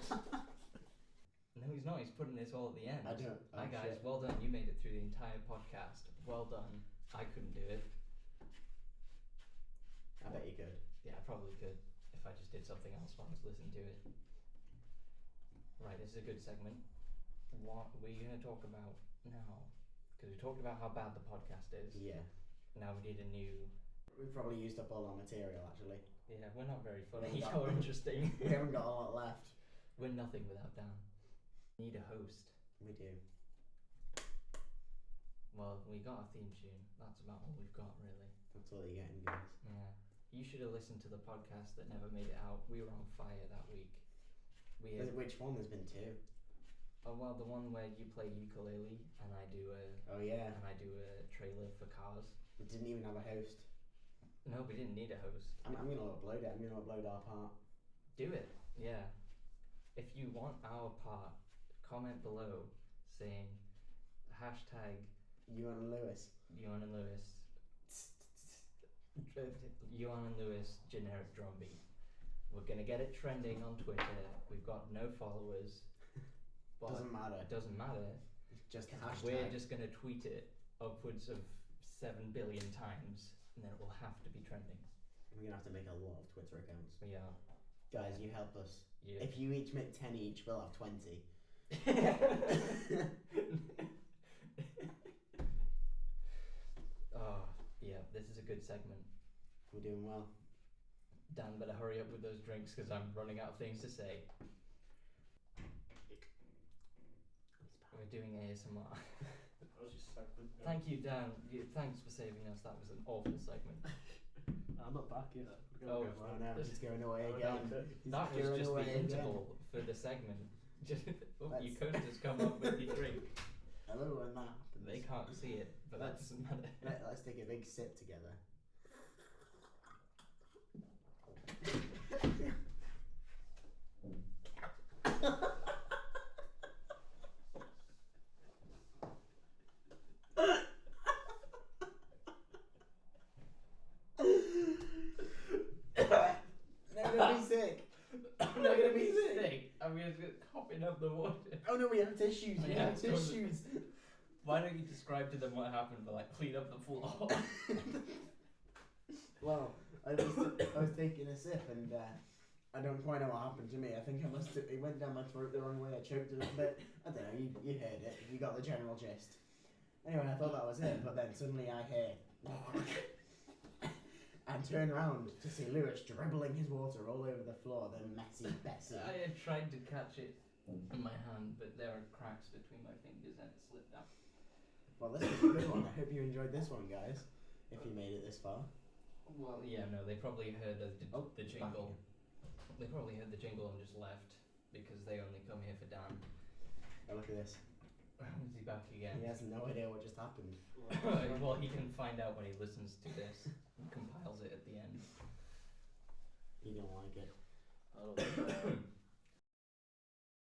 No, No, he's not. He's putting this all at the end. I don't. Hi Oh, guys, shit. well done. You made it through the entire podcast. Well done. I couldn't do it. I bet you could. Yeah, I probably could if I just did something else while I was listening to it. Right, this is a good segment. What are we going to talk about now? Because we talked about how bad the podcast is. Yeah. Now we need a new... We've probably used up all our material, actually. Yeah, we're not very funny We haven't or got- interesting. We haven't got a lot left. We're nothing without Dan. Need a host. We do. Well, we got a theme tune. That's about all we've got, really. That's all you're getting, guys. Yeah. You should have listened to the podcast that never made it out. We were on fire that week. Which one? There's been two. Oh well, the one where you play ukulele and I do Oh, yeah. a trailer for cars. We didn't even have a host. No, we didn't need a host. I'm going to upload it. I'm going to upload our part. Do it, yeah. If you want our part, comment below saying hashtag You and Lewis. Ewan and Lewis. Ewan and Lewis generic drum beat. We're gonna get it trending on Twitter. We've got no followers. But Doesn't matter. It doesn't matter. Just Because hashtag. we're just gonna tweet it upwards of 7 billion times, and then it will have to be trending. We're going to have to make a lot of Twitter accounts. We are. Guys, you help us. Yeah. If you each make 10 each, we'll have 20. Oh, yeah, this is a good segment. We're doing well. Dan, better hurry up with those drinks because I'm running out of things to say. We're doing ASMR. Thank you, Dan. Thanks for saving us. That was an awful segment. I'm not back yet. Oh, Oh no, he's going away Oh, again. no. He's That was going just away the again. interval for the segment. Just your Let's- coasters come up with your drink. Hello, and that happens. They can't see it, but that Let's- doesn't matter. Let's take a big sip together. No, don't be sick. I'm not gonna be sick. I'm just coughing up the water. Oh no, we have tissues. We Yeah, have tissues. Why don't you describe to them what happened, but like clean up the floor? Well, I was taking a sip and I don't quite know what happened to me. I think I must have, it went down my throat the wrong way. I choked a little bit. I don't know. You heard it. You got the general gist. Anyway, I thought that was it, but then suddenly I hear and turn around to see Lewis dribbling his water all over the floor. The messy Bessie. I had tried to catch it in my hand, but there are cracks between my fingers and it slipped out. Well, this was a good one. I hope you enjoyed this one, guys. If you made it this far. Well, yeah, no, they probably heard the back jingle. They probably heard the jingle and just left because they only come here for Dan. Oh, look at this. Is he back again? He has no idea what just happened. Well, he can find out when he listens to this and compiles it at the end. He don't like it. I don't know.